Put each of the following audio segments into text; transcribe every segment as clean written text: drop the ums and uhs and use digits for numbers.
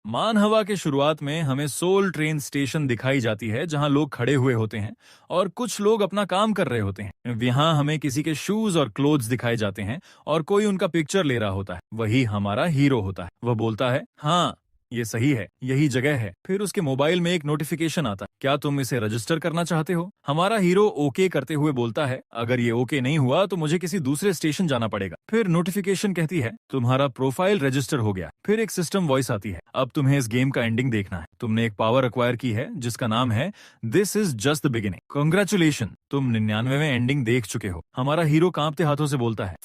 मान हवा के शुरुआत में हमें सोल ट्रेन स्टेशन दिखाई जाती है जहां लोग खड़े हुए होते हैं और कुछ लोग अपना काम कर रहे होते हैं। यहाँ हमें किसी के शूज और क्लोथ्स दिखाए जाते हैं और कोई उनका पिक्चर ले रहा होता है। वही हमारा हीरो होता है। वह बोलता है, हाँ ये सही है, यही जगह है। फिर उसके मोबाइल में एक नोटिफिकेशन आता है, क्या तुम इसे रजिस्टर करना चाहते हो? हमारा हीरो ओके करते हुए बोलता है, अगर ये ओके नहीं हुआ तो मुझे किसी दूसरे स्टेशन जाना पड़ेगा। फिर नोटिफिकेशन कहती है, तुम्हारा प्रोफाइल रजिस्टर हो गया। फिर एक सिस्टम वॉइस आती है, अब तुम्हें इस गेम का एंडिंग देखना है। तुमने एक पावर अक्वायर की है जिसका नाम है this is just the beginning. Congratulation, तुम 99वें एंडिंग देख चुके हो। हमारा हीरो कांपते हाथों से बोलता है,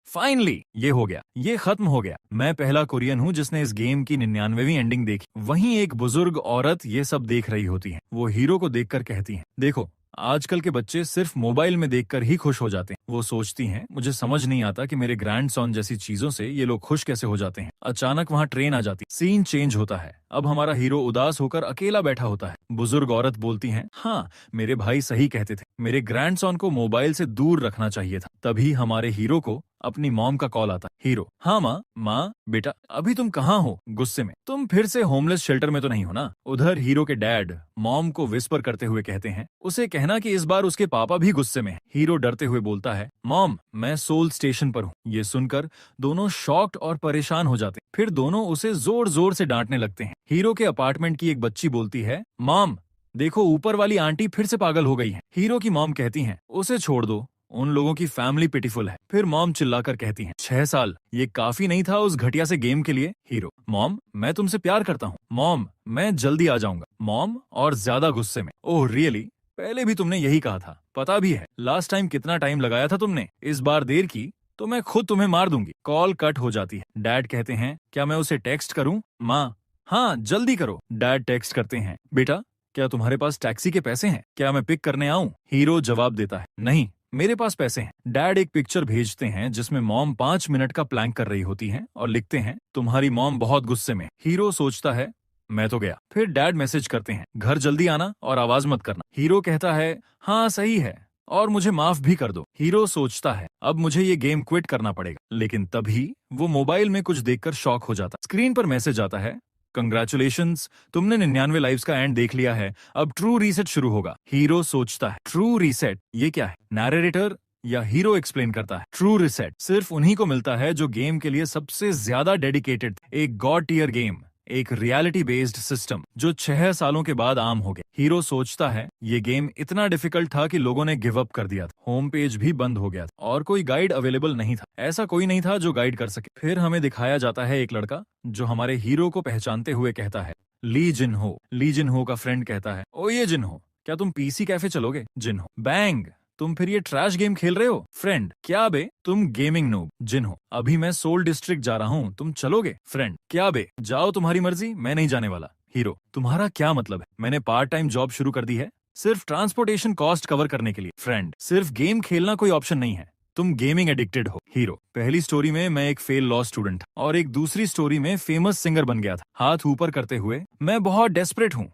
फाइनली ये हो गया, ये खत्म हो गया। मैं पहला कोरियन हूँ जिसने इस गेम की 99वीं एंडिंग देखी। वहीं एक बुजुर्ग औरत ये सब देख रही होती है। वो हीरो को देखकर कहती है, देखो आजकल के बच्चे सिर्फ मोबाइल में देखकर ही खुश हो जाते हैं। वो सोचती हैं, मुझे समझ नहीं आता कि मेरे ग्रैंडसन जैसी चीजों से ये लोग खुश कैसे हो जाते हैं। अचानक वहाँ ट्रेन आ जाती, सीन चेंज होता है। अब हमारा हीरो उदास होकर अकेला बैठा होता है। बुजुर्ग औरत बोलती हैं, हाँ मेरे भाई सही कहते थे, मेरे ग्रैंडसन को मोबाइल से दूर रखना चाहिए था। तभी हमारे हीरो को अपनी मॉम का कॉल आता। हीरो, हाँ माँ बेटा अभी तुम कहाँ हो? गुस्से में, तुम फिर से होमलेस शेल्टर में तो नहीं हो ना? उधर हीरो के डैड मॉम को विस्पर करते हुए कहते हैं, उसे कहना कि इस बार उसके पापा भी गुस्से में हैं। हीरो डरते हुए बोलता है, मॉम मैं सोल स्टेशन पर हूँ। ये सुनकर दोनों शॉक्ड और परेशान हो जाते हैं। फिर दोनों उसे जोर जोर से डांटने लगते हैं। हीरो के अपार्टमेंट की एक बच्ची बोलती है, मॉम देखो ऊपर वाली आंटी फिर से पागल हो गई है। हीरो की मॉम कहती हैं, उसे छोड़ दो, उन लोगों की फैमिली पिटीफुल है। फिर मॉम चिल्लाकर कहती हैं, 6 साल ये काफी नहीं था उस घटिया से गेम के लिए? हीरो, मॉम मैं तुमसे प्यार करता हूँ। मॉम मैं जल्दी आ जाऊंगा। मॉम और ज्यादा गुस्से में, ओह रियली? पहले भी तुमने यही कहा था, पता भी है लास्ट टाइम कितना टाइम लगाया था तुमने। इस बार देर की तो मैं खुद तुम्हें मार दूंगी। कॉल कट हो जाती है। डैड कहते हैं, क्या मैं उसे टेक्स्ट करूं? माँ, हाँ जल्दी करो। डैड टेक्स्ट करते हैं, बेटा क्या तुम्हारे पास टैक्सी के पैसे हैं? क्या मैं पिक करने आऊं? हीरो जवाब देता है, नहीं मेरे पास पैसे हैं। डैड एक पिक्चर भेजते हैं जिसमें मॉम 5 मिनट का प्लैंक कर रही होती हैं और लिखते हैं, तुम्हारी मॉम बहुत गुस्से में। हीरो सोचता है, मैं तो गया। फिर डैड मैसेज करते हैं, घर जल्दी आना और आवाज मत करना। हीरो कहता है, हाँ सही है और मुझे माफ भी कर दो। हीरो सोचता है, अब मुझे ये गेम क्विट करना पड़ेगा। लेकिन तभी वो मोबाइल में कुछ देखकर शॉक हो जाता। स्क्रीन पर मैसेज आता है, कंग्रेचुलेशंस, तुमने 99 लाइव्स का एंड देख लिया है, अब ट्रू रीसेट शुरू होगा। हीरो सोचता है, ट्रू रीसेट ये क्या है? नैरेटर या हीरो एक्सप्लेन करता है, ट्रू रीसेट सिर्फ उन्हीं को मिलता है जो गेम के लिए सबसे ज्यादा डेडिकेटेड। एक गॉड टियर गेम, एक रियलिटी बेस्ड सिस्टम जो 6 सालों के बाद आम हो गया। हीरो सोचता है, ये गेम इतना डिफिकल्ट था कि लोगों ने गिव अप कर दिया था। होम पेज भी बंद हो गया था और कोई गाइड अवेलेबल नहीं था। ऐसा कोई नहीं था जो गाइड कर सके। फिर हमें दिखाया जाता है एक लड़का जो हमारे हीरो को पहचानते हुए कहता है, ली जिनहो। ली जिनहो का फ्रेंड कहता है, ओ ये जिनहो, क्या तुम पीसी कैफे चलोगे? जिनहो, बैंग तुम फिर ये ट्रैश गेम खेल रहे हो? फ्रेंड, क्या बे तुम गेमिंग नूब। जिनहो, अभी मैं सोल डिस्ट्रिक्ट जा रहा हूँ, तुम चलोगे? फ्रेंड, क्या बे जाओ तुम्हारी मर्जी, मैं नहीं जाने वाला। हीरो, तुम्हारा क्या मतलब है? मैंने पार्ट टाइम जॉब शुरू कर दी है सिर्फ ट्रांसपोर्टेशन कॉस्ट कवर करने के लिए। फ्रेंड, सिर्फ गेम खेलना कोई ऑप्शन नहीं है, तुम गेमिंग एडिक्टेड हो। हीरो, पहली स्टोरी में मैं एक फेल लॉ स्टूडेंट और एक दूसरी स्टोरी में फेमस सिंगर बन गया था। हाथ ऊपर करते हुए, मैं बहुत डेस्परेट हूँ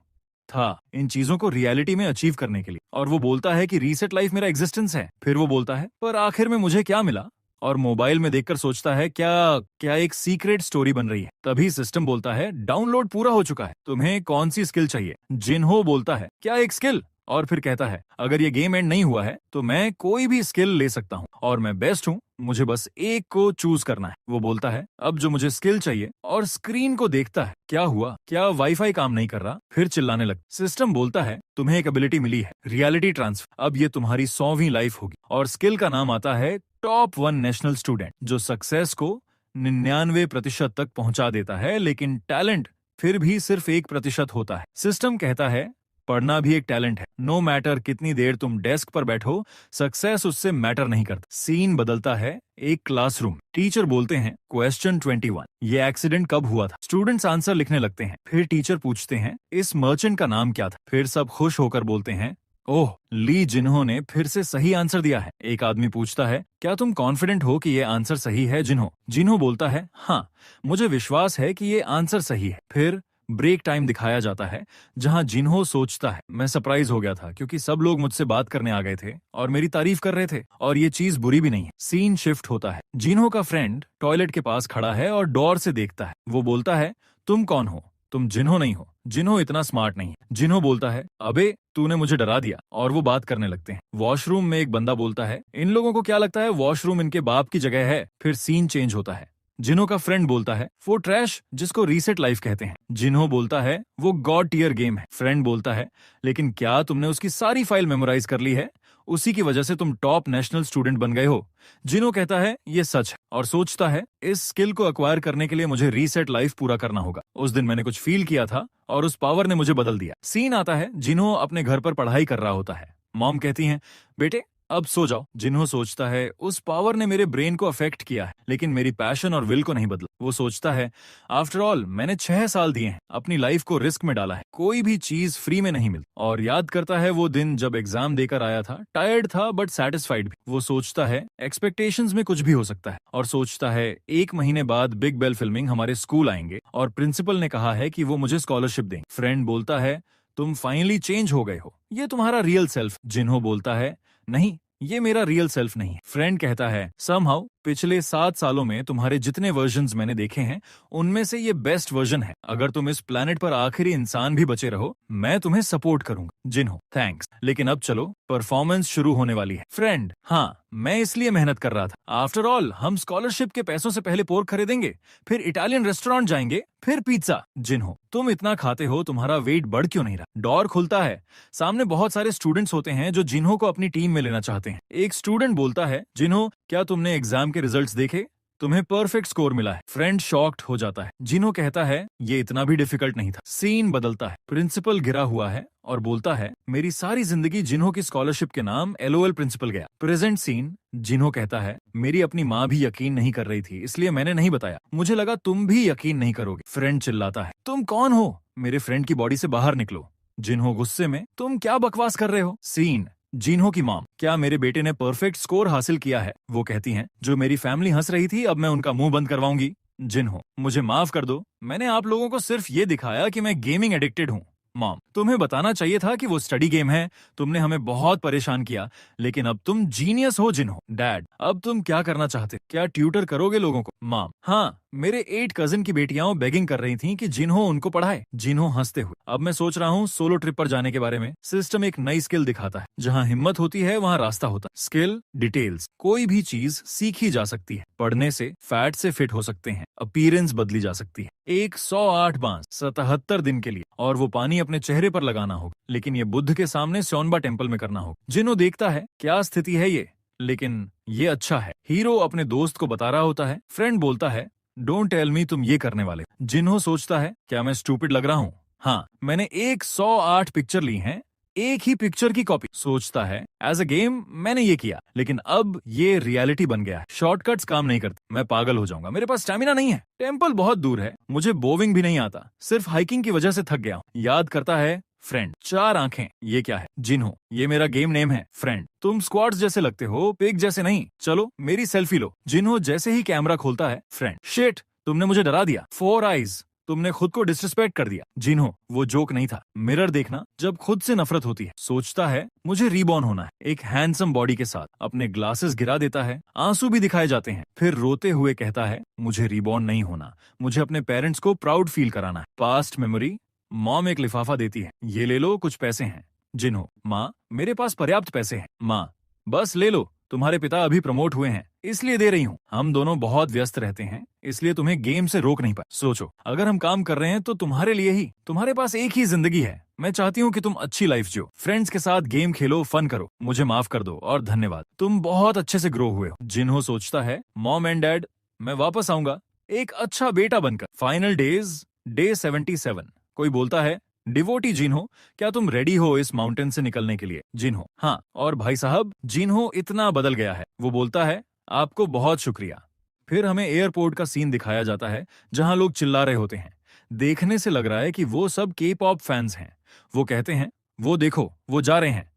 था इन चीजों को रियलिटी में अचीव करने के लिए। और वो बोलता है कि रीसेट लाइफ मेरा एग्जिस्टेंस है। फिर वो बोलता है, पर आखिर में मुझे क्या मिला? और मोबाइल में देखकर सोचता है, क्या एक सीक्रेट स्टोरी बन रही है। तभी सिस्टम बोलता है, डाउनलोड पूरा हो चुका है, तुम्हें कौन सी स्किल चाहिए? जिनहो बोलता है, क्या एक स्किल? और फिर कहता है, अगर ये गेम एंड नहीं हुआ है तो मैं कोई भी स्किल ले सकता हूँ और मैं बेस्ट हूँ, मुझे बस एक को चूज करना है। वो बोलता है, अब जो मुझे स्किल चाहिए, और स्क्रीन को देखता है, क्या हुआ? क्या वाईफाई काम नहीं कर रहा? फिर चिल्लाने लग। सिस्टम बोलता है, तुम्हें एक एबिलिटी मिली है, रियलिटी ट्रांसफर। अब ये तुम्हारी 100वीं लाइफ होगी। और स्किल का नाम आता है टॉप 1 नेशनल स्टूडेंट, जो सक्सेस को 99% तक पहुंचा देता है। लेकिन टैलेंट फिर भी सिर्फ 1% होता है। सिस्टम कहता है, पढ़ना भी एक टैलेंट है, नो मैटर कितनी देर तुम डेस्क पर बैठो, सक्सेस उससे मैटर नहीं करता। सीन बदलता है, एक क्लासरूम। टीचर बोलते हैं, क्वेश्चन 21, ये एक्सीडेंट कब हुआ था? स्टूडेंट्स आंसर लिखने लगते हैं। फिर टीचर पूछते हैं, इस मर्चेंट का नाम क्या था? फिर सब खुश होकर बोलते हैं, ओह ली जिन्हो ने फिर से सही आंसर दिया है। एक आदमी पूछता है, क्या तुम कॉन्फिडेंट हो कि ये आंसर सही है? जिन्हो जिन्हो बोलता है, हाँ मुझे विश्वास है कि ये आंसर सही है। फिर ब्रेक टाइम दिखाया जाता है जहां जिन्हो सोचता है, मैं सरप्राइज हो गया था क्योंकि सब लोग मुझसे बात करने आ गए थे और मेरी तारीफ कर रहे थे और ये चीज बुरी भी नहीं है। सीन शिफ्ट होता है, जिन्हो का फ्रेंड टॉयलेट के पास खड़ा है और डोर से देखता है। वो बोलता है, तुम कौन हो? तुम जिन्हो नहीं हो। जिन्हो इतना स्मार्ट नहीं है। जिन्हो बोलता है, अबे तूने मुझे डरा दिया, और वो बात करने लगते हैं। वॉशरूम में एक बंदा बोलता है, इन लोगों को क्या लगता है वॉशरूम इनके बाप की जगह है? फिर सीन चेंज होता है। जिन्हो का फ्रेंड बोलता है, वो ट्रैश जिसको रीसेट लाइफ कहते हैं। जिन्हो बोलता है, वो गॉड टियर गेम है। फ्रेंड बोलता है, लेकिन क्या तुमने उसकी सारी फाइल मेमोराइज कर ली है? उसी की वजह से तुम टॉप नेशनल स्टूडेंट बन गए हो। जिन्हो कहता है, ये सच है, और सोचता है, इस स्किल को अक्वायर करने के लिए मुझे रीसेट लाइफ पूरा करना होगा। उस दिन मैंने कुछ फील किया था और उस पावर ने मुझे बदल दिया। सीन आता है, जिन्हो अपने घर पर पढ़ाई कर रहा होता है। मॉम कहती हैं, बेटे अब सो जाओ। जिन्हो सोचता है, उस पावर ने मेरे ब्रेन को अफेक्ट किया है, लेकिन मेरी पैशन और विल को नहीं बदला। वो सोचता है, आफ्टर ऑल मैंने 6 साल दिए हैं, अपनी लाइफ को रिस्क में डाला है, कोई भी चीज फ्री में नहीं मिलती। और याद करता है वो दिन जब एग्जाम देकर आया था, टायर्ड था बट सेटिस्फाइड भी। वो सोचता है, एक्सपेक्टेशंस में कुछ भी हो सकता है, और सोचता है 1 महीने बाद बिग बेल फिल्मिंग हमारे स्कूल आएंगे और प्रिंसिपल ने कहा है कि वो मुझे स्कॉलरशिप देंगे। फ्रेंड बोलता है, तुम फाइनली चेंज हो गए हो, ये तुम्हारा रियल सेल्फ। जिन्हो बोलता है, नहीं ये मेरा रियल सेल्फ नहीं है। फ्रेंड कहता है, समहाउ पिछले 7 सालों में तुम्हारे जितने वर्जन्स मैंने देखे हैं उनमें से ये बेस्ट वर्जन है। अगर तुम इस प्लेनेट पर आखिरी इंसान भी बचे रहो, मैं तुम्हें सपोर्ट करूंगा। जिन्हो, थैंक्स, लेकिन अब चलो, परफॉर्मेंस शुरू होने वाली है। फ्रेंड, हाँ मैं इसलिए मेहनत कर रहा था। आफ्टर ऑल हम स्कॉलरशिप के पैसों से पहले पोर्क खरीदेंगे, फिर इटालियन रेस्टोरेंट जाएंगे, फिर पिज्जा। जिन्हो, तुम इतना खाते हो, तुम्हारा वेट बढ़ क्यों नहीं रहा? डोर खुलता है, सामने बहुत सारे स्टूडेंट्स होते हैं जो जिन्हो को अपनी टीम में लेना चाहते हैं। एक स्टूडेंट बोलता है, जिन्हो क्या तुमने एग्जाम के रिजल्ट्स देखे? तुम्हें परफेक्ट स्कोर मिला है। फ्रेंड शॉक्ड हो जाता है। जिन्हो कहता है, ये इतना भी डिफिकल्ट नहीं था। सीन बदलता है, प्रिंसिपल गिरा हुआ है और बोलता है, मेरी सारी जिंदगी जिन्हो की स्कॉलरशिप के नाम LOL प्रिंसिपल गया। प्रेजेंट सीन, जिन्हो कहता है, मेरी अपनी माँ भी यकीन नहीं कर रही थी, इसलिए मैंने नहीं बताया, मुझे लगा तुम भी यकीन नहीं करोगे। फ्रेंड चिल्लाता है, तुम कौन हो? मेरे फ्रेंड की बॉडी से बाहर निकलो। जिन्हो गुस्से में, तुम क्या बकवास कर रहे हो? सीन, जिन्हो की मॉम, क्या मेरे बेटे ने परफेक्ट स्कोर हासिल किया है? वो कहती हैं, जो मेरी फैमिली हंस रही थी अब मैं उनका मुंह बंद करवाऊंगी। जिन्हो, मुझे माफ कर दो, मैंने आप लोगों को सिर्फ ये दिखाया कि मैं गेमिंग एडिक्टेड हूँ। मॉम, तुम्हें बताना चाहिए था कि वो स्टडी गेम है, तुमने हमें बहुत परेशान किया, लेकिन अब तुम जीनियस हो। जिन्हो, डैड अब तुम क्या करना चाहते? क्या ट्यूटर करोगे लोगों को? मॉम, हाँ मेरे 8 कजिन की बेटियां बेगिंग कर रही थीं कि जिन्हो उनको पढ़ाए। जिन्हो हंसते हुए, अब मैं सोच रहा हूँ सोलो ट्रिप पर जाने के बारे में। सिस्टम एक नई स्किल दिखाता है, जहाँ हिम्मत होती है वहाँ रास्ता होता है। स्किल डिटेल्स, कोई भी चीज सीखी जा सकती है। पढ़ने से फैट से फिट हो सकते हैं, अपीयरेंस बदली जा सकती है। 108 बांस 77 दिन के लिए, और वो पानी अपने चेहरे पर लगाना होगा, लेकिन ये बुद्ध के सामने स्योनबा टेम्पल में करना होगा। जिन्हो देखता है, क्या स्थिति है ये, लेकिन ये अच्छा है। हीरो अपने दोस्त को बता रहा होता है। फ्रेंड बोलता है, डोंट टेल मी तुम ये करने वाले। जिन्हो सोचता है, क्या मैं स्टूपिड लग रहा हूँ? हाँ मैंने 108 पिक्चर ली हैं, एक ही पिक्चर की कॉपी। सोचता है, एज अ गेम मैंने ये किया, लेकिन अब ये रियलिटी बन गया है। शॉर्टकट्स काम नहीं करते, मैं पागल हो जाऊंगा, मेरे पास स्टैमिना नहीं है, टेम्पल बहुत दूर है, मुझे बोविंग भी नहीं आता, सिर्फ हाइकिंग की वजह से थक गया हूँ। याद करता है, फ्रेंड 4 आंखें, ये क्या है? जिन्हो, ये मेरा गेम नेम है। फ्रेंड, तुम स्क्वाड्स जैसे लगते हो, पिग जैसे नहीं, चलो मेरी सेल्फी लो। जिन्हो जैसे ही कैमरा खोलता है, फ्रेंड, शिट तुमने मुझे डरा दिया। 4 आईज, तुमने खुद को डिसरिस्पेक्ट कर दिया। जिन्हो, वो जोक नहीं था। मिरर देखना जब खुद से नफरत होती है। सोचता है, मुझे रीबॉर्न होना है, एक हैंडसम बॉडी के साथ। अपने ग्लासेस गिरा देता है, आंसू भी दिखाए जाते हैं, फिर रोते हुए कहता है, मुझे रीबॉर्न नहीं होना, मुझे अपने पेरेंट्स को प्राउड फील कराना है। पास्ट मेमोरी, मॉम एक लिफाफा देती है, ये ले लो, कुछ पैसे हैं। जिन्हो, माँ मेरे पास पर्याप्त पैसे हैं। माँ, बस ले लो, तुम्हारे पिता अभी प्रमोट हुए हैं, इसलिए दे रही हूँ। हम दोनों बहुत व्यस्त रहते हैं, इसलिए तुम्हें गेम से रोक नहीं पाए। सोचो, अगर हम काम कर रहे हैं तो तुम्हारे लिए ही, तुम्हारे पास एक ही जिंदगी है। मैं चाहती हूँ कि तुम अच्छी लाइफ जियो, फ्रेंड्स के साथ गेम खेलो, फन करो। मुझे माफ कर दो और धन्यवाद, तुम बहुत अच्छे से ग्रो हुए हो। जिन्हो सोचता है, मॉम एंड डैड मैं वापस आऊंगा, एक अच्छा बेटा बनकर। Final days, day 77। कोई बोलता है, डिवोटी जिन्हो, क्या तुम रेडी हो इस माउंटेन से निकलने के लिए? जिन्हो, हाँ, और भाई साहब जिन्हो इतना बदल गया है। वो बोलता है, आपको बहुत शुक्रिया। फिर हमें एयरपोर्ट का सीन दिखाया जाता है, जहां लोग चिल्ला रहे होते हैं। देखने से लग रहा है कि वो सब K-पॉप फैंस हैं। वो कहते हैं, वो देखो वो जा रहे हैं।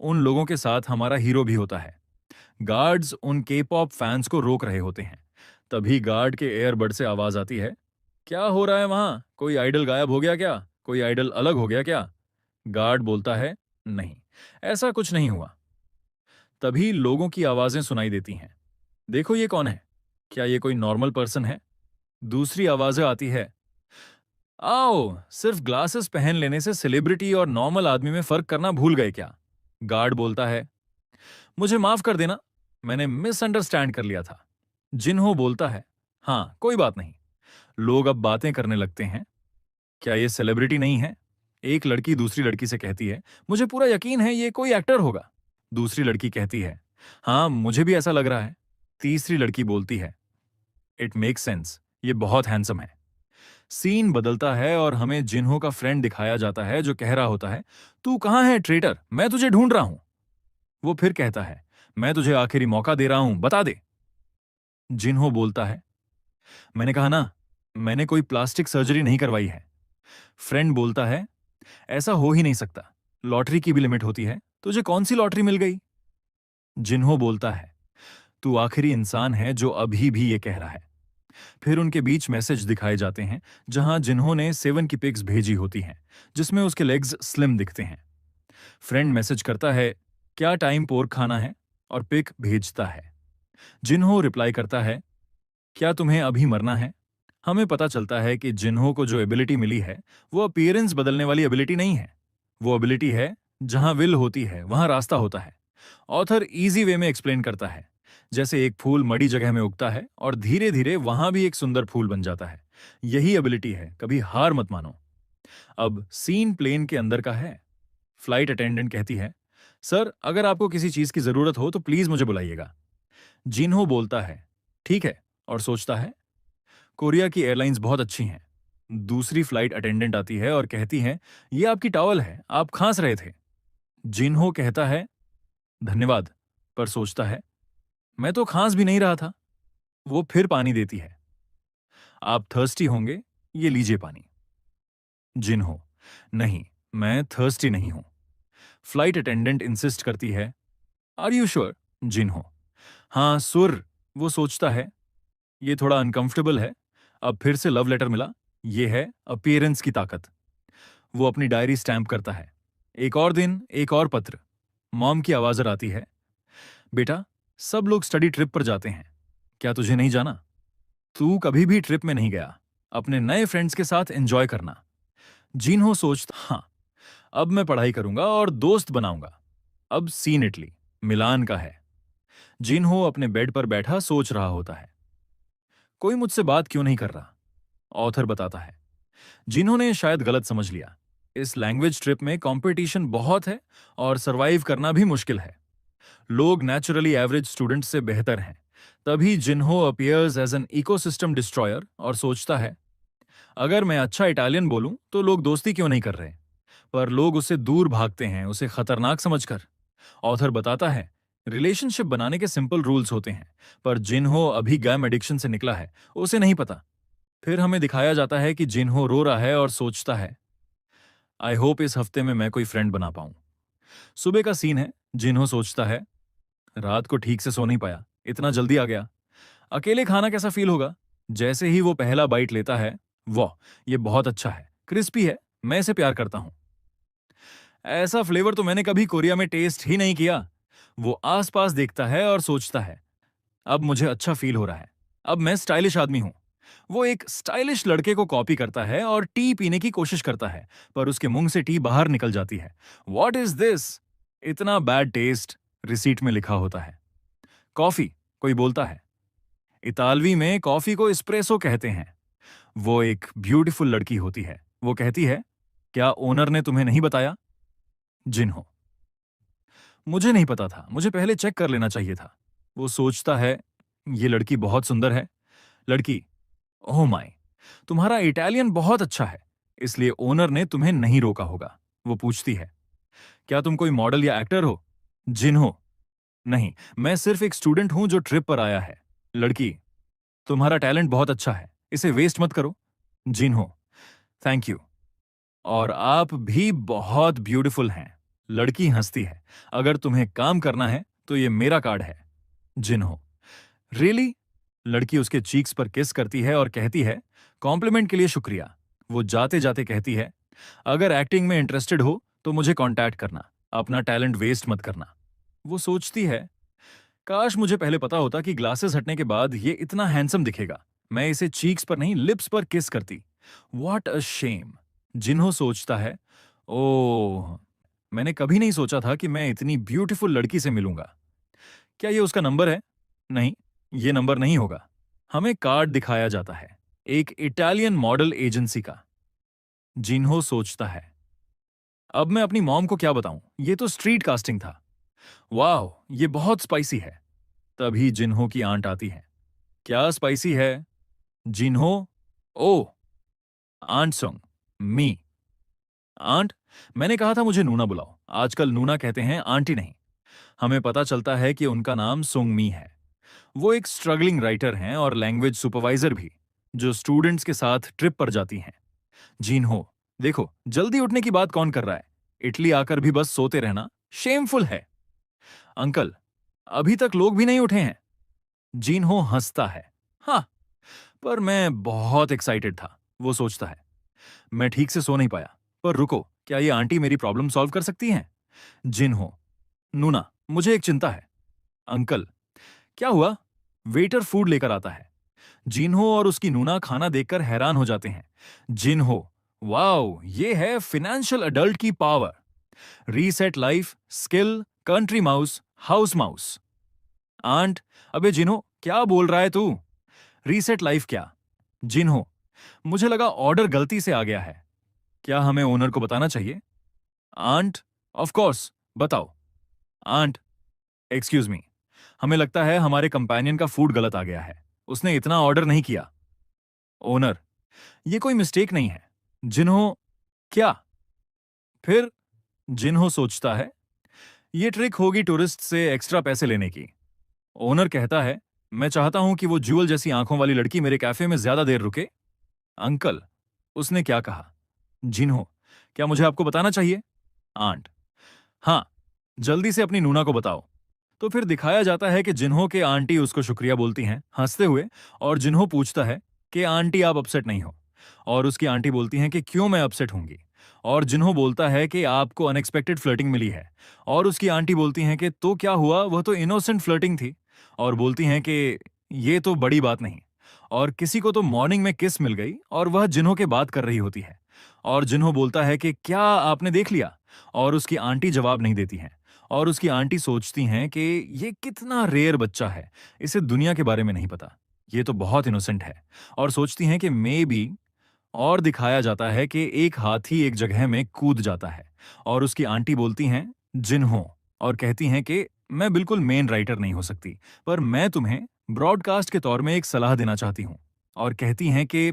उन लोगों के साथ हमारा हीरो भी होता है। गार्ड्स उन K-पॉप फैंस को रोक रहे होते हैं। तभी गार्ड के एयरबड से आवाज आती है, क्या हो रहा है वहां? कोई आइडल गायब हो गया क्या? कोई आइडल अलग हो गया क्या? गार्ड बोलता है, नहीं, ऐसा कुछ नहीं हुआ। तभी लोगों की आवाजें सुनाई देती हैं, देखो ये कौन है? क्या ये कोई नॉर्मल पर्सन है? दूसरी आवाजें आती है, आओ, सिर्फ ग्लासेस पहन लेने से सेलिब्रिटी और नॉर्मल आदमी में फर्क करना भूल गए क्या? गार्ड बोलता है। मुझे माफ कर देना, मैंने मिसअंडरस्टैंड कर लिया था। जिन्हो बोलता है, हाँ कोई बात नहीं। लोग अब बातें करने लगते हैं। क्या ये सेलिब्रिटी नहीं है? एक लड़की दूसरी लड़की से कहती है, मुझे पूरा यकीन है ये कोई एक्टर होगा। दूसरी लड़की कहती है, हाँ मुझे भी ऐसा लग रहा है। तीसरी लड़की बोलती है, इट मेक्स सेंस, ये बहुत हैंडसम है। सीन बदलता है और हमें जिन्हो का फ्रेंड दिखाया जाता है जो कह रहा होता है, तू कहां है ट्रेटर, मैं तुझे ढूंढ रहा हूं। वो फिर कहता है, मैं तुझे आखिरी मौका दे रहा हूं, बता दे। जिन्हो बोलता है, मैंने कहा ना, मैंने कोई प्लास्टिक सर्जरी नहीं करवाई है। फ्रेंड बोलता है, ऐसा हो ही नहीं सकता, लॉटरी की भी लिमिट होती है, तुझे कौन सी लॉटरी मिल गई? जिन्हो बोलता है, तू आखिरी इंसान है जो अभी भी ये कह रहा है। फिर उनके बीच मैसेज दिखाए जाते हैं जहां जिन्होंने सेवन की पिक्स भेजी होती हैं, जिसमें उसके लेग्स स्लिम दिखते हैं। फ्रेंड मैसेज करता है, क्या टाइम पोर्क खाना है, और पिक भेजता है। जिन्हो रिप्लाई करता है, क्या तुम्हें अभी मरना है? हमें पता चलता है कि जिन्हो को जो एबिलिटी मिली है वो अपीयरेंस बदलने वाली एबिलिटी नहीं है। वो एबिलिटी है, जहां विल होती है वहां रास्ता होता है। ऑथर इजी वे में एक्सप्लेन करता है, जैसे एक फूल मड़ी जगह में उगता है और धीरे धीरे वहां भी एक सुंदर फूल बन जाता है। यही एबिलिटी है, कभी हार मत मानो। अब सीन प्लेन के अंदर का है। फ्लाइट अटेंडेंट कहती है, सर अगर आपको किसी चीज की जरूरत हो तो प्लीज मुझे बुलाइएगा। जिन्हो बोलता है, ठीक है, और सोचता है, कोरिया की एयरलाइंस बहुत अच्छी हैं। दूसरी फ्लाइट अटेंडेंट आती है और कहती है, ये आपकी टॉवल है, आप खांस रहे थे। जिन्हो कहता है, धन्यवाद, पर सोचता है, मैं तो खांस भी नहीं रहा था। वो फिर पानी देती है। आप थर्स्टी होंगे, ये लीजिए पानी। जिन्हो, नहीं, मैं थर्स्टी नहीं हूं। फ्लाइट अटेंडेंट इंसिस्ट करती है, आर यू श्योर? जिन्हो, हाँ सुर। वो सोचता है, ये थोड़ा अनकंफर्टेबल है। अब फिर से लव लेटर मिला, ये है अपीयरेंस की ताकत। वो अपनी डायरी स्टैम्प करता है। एक और दिन, एक और पत्र। मॉम की आवाज आती है, बेटा सब लोग स्टडी ट्रिप पर जाते हैं, क्या तुझे नहीं जाना? तू कभी भी ट्रिप में नहीं गया, अपने नए फ्रेंड्स के साथ एंजॉय करना। जिन्हो सोचता, हाँ अब मैं पढ़ाई करूंगा और दोस्त बनाऊंगा। अब सीन इटली, मिलान का है। जिन्हो अपने बेड पर बैठा सोच रहा होता है, कोई मुझसे बात क्यों नहीं कर रहा? ऑथर बताता है, जिन्होंने शायद गलत समझ लिया। इस लैंग्वेज ट्रिप में कंपटीशन बहुत है और सरवाइव करना भी मुश्किल है। लोग नेचुरली एवरेज स्टूडेंट से बेहतर हैं। तभी Jinho appears as an ecosystem destroyer और सोचता है, अगर मैं अच्छा इटालियन बोलूं तो लोग दोस्ती क्यों नहीं कर रहे? पर लोग उससे दूर भागते हैं, उसे खतरनाक समझकर। ऑथर बताता है, रिलेशनशिप बनाने के सिंपल रूल्स होते हैं, पर जिन्हो अभी गैम एडिक्शन से निकला है, उसे नहीं पता। फिर हमें दिखाया जाता है कि जिन्हो रो रहा है और सोचता है, आई होप इस हफ्ते में मैं कोई फ्रेंड बना पाऊं। सुबह का सीन है। जिन्हो सोचता है, रात को ठीक से सो नहीं पाया, इतना जल्दी आ गया। अकेले खाना कैसा फील होगा? जैसे ही वो पहला बाइट लेता है, वाह ये बहुत अच्छा है, क्रिस्पी है, मैं इसे प्यार करता हूं। ऐसा फ्लेवर तो मैंने कभी कोरिया में टेस्ट ही नहीं किया। वो आसपास देखता है और सोचता है, अब मुझे अच्छा फील हो रहा है, अब मैं स्टाइलिश आदमी हूं। वो एक स्टाइलिश लड़के को कॉपी करता है और टी पीने की कोशिश करता है, पर उसके मुंह से टी बाहर निकल जाती है। What is this? इतना बैड टेस्ट, रिसीट में लिखा होता है। कॉफी, कोई बोलता है। इतालवी में कॉफी को इस्प्रेसो कहते हैं। वो एक ब्यूटीफुल लड़की होती है। वो कहती है, क्या ओनर ने तुम्हें नहीं बताया? जिन्हो, मुझे नहीं पता था, मुझे पहले चेक कर लेना चाहिए था। वो सोचता है, ये लड़की बहुत सुंदर है। लड़की, ओह माय, तुम्हारा इटालियन बहुत अच्छा है, इसलिए ओनर ने तुम्हें नहीं रोका होगा। वो पूछती है, क्या तुम कोई मॉडल या एक्टर हो? जिन्हो, नहीं, मैं सिर्फ एक स्टूडेंट हूं जो ट्रिप पर आया है। लड़की, तुम्हारा टैलेंट बहुत अच्छा है, इसे वेस्ट मत करो। जिन्हो, थैंक यू, और आप भी बहुत ब्यूटीफुल हैं। लड़की हंसती है, अगर तुम्हें काम करना है तो ये मेरा कार्ड है। जिन्हो, रियली? लड़की उसके चीक्स पर किस करती है और कहती है, कॉम्प्लीमेंट के लिए शुक्रिया। वो जाते जाते कहती है, अगर एक्टिंग में इंटरेस्टेड हो तो मुझे कांटेक्ट करना, अपना टैलेंट वेस्ट मत करना। वो सोचती है, काश मुझे पहले पता होता कि ग्लासेस हटने के बाद ये इतना हैंडसम दिखेगा। मैं इसे चीक्स पर नहीं, लिप्स पर किस करती। What a shame. जिन्हो सोचता है, ओह, मैंने कभी नहीं सोचा था कि मैं इतनी ब्यूटीफुल लड़की से मिलूंगा। क्या ये उसका नंबर है? नहीं, ये नंबर नहीं होगा। हमें कार्ड दिखाया जाता है, एक इटालियन मॉडल एजेंसी का। जिन्हो सोचता है, अब मैं अपनी मॉम को क्या बताऊं, ये तो स्ट्रीट कास्टिंग था। वाह, ये बहुत स्पाइसी है। तभी जिन्हो की आंट आती है। क्या स्पाइसी है? जिन्हो, ओ, आंट सुंग, मी। आंट, मैंने कहा था मुझे नूना बुलाओ। आजकल नूना कहते हैं, आंटी नहीं। हमें पता चलता है कि उनका नाम सुंग मी है। वो एक स्ट्रगलिंग राइटर हैं और लैंग्वेज सुपरवाइजर भी, जो स्टूडेंट्स के साथ ट्रिप पर जाती हैं। जीन हो, देखो जल्दी उठने की बात कौन कर रहा है? इटली आकर भी बस सोते रहना शेमफुल है। अंकल, अभी तक लोग भी नहीं उठे हैं। जीन हो हंसता है। हाँ, पर मैं बहुत एक्साइटेड था। वो सोचता है, मैं ठीक से सो नहीं पाया। पर रुको, क्या ये आंटी मेरी प्रॉब्लम सॉल्व कर सकती हैं? जिन हो, नूना, मुझे एक चिंता है। अंकल, क्या हुआ? वेटर फूड लेकर आता है। जिन्हो और उसकी नूना खाना देखकर हैरान हो जाते हैं। जिन्हो, वाओ, ये है फिनेंशियल अडल्ट की power. Reset life, skill, country mouse, house mouse. Ant, अबे जिन्हो, क्या बोल रहा है तू? रीसेट लाइफ क्या? जिन्हो, मुझे लगा ऑर्डर गलती से आ गया है। क्या हमें ओनर को बताना चाहिए? आंट, ऑफ कोर्स, बताओ। आंट, एक्सक्यूज मी, हमें लगता है हमारे कंपेनियन का फूड गलत आ गया है। उसने इतना ऑर्डर नहीं किया। ओनर, ये कोई मिस्टेक नहीं है। जिन्हो, क्या? फिर? जिन्हो सोचता है, ये ट्रिक होगी टूरिस्ट से एक्स्ट्रा पैसे लेने की। ओनर कहता है, मैं चाहता हूं कि वो ज्यूल जैसी आंखों वाली लड़की मेरे कैफे में ज्यादा देर रुके। अंकल, उसने क्या कहा? जिन्हो, क्या मुझे आपको बताना चाहिए? आंट, हाँ, जल्दी से अपनी नूना को बताओ। तो फिर दिखाया जाता है कि जिन्हो के आंटी उसको शुक्रिया बोलती हैं हंसते हुए, और जिन्हो पूछता है कि आंटी आप अपसेट नहीं हो, और उसकी आंटी बोलती हैं कि क्यों मैं अपसेट होंगी। और जिन्हो बोलता है कि आपको अनएक्सपेक्टेड फ्लर्टिंग मिली है, और उसकी आंटी बोलती हैं कि तो क्या हुआ, वह तो इनोसेंट फ्लर्टिंग थी। और बोलती हैं कि ये तो बड़ी बात नहीं। और किसी को तो मॉर्निंग में किस मिल गई और वह जिन्हो के बात कर रही होती है। और जिन्हो बोलता है कि क्या आपने देख लिया? और उसकी आंटी जवाब नहीं देती हैं। और उसकी आंटी सोचती हैं कि ये कितना रेयर बच्चा है, इसे दुनिया के बारे में नहीं पता, ये तो बहुत इनोसेंट है। और सोचती हैं कि मे बी। और दिखाया जाता है कि एक हाथी एक जगह में कूद जाता है, और उसकी आंटी बोलती हैं, जिन्हो, और कहती हैं कि मैं बिल्कुल मेन राइटर नहीं हो सकती, पर मैं तुम्हें ब्रॉडकास्ट के तौर में एक सलाह देना चाहती हूं। और कहती हैं कि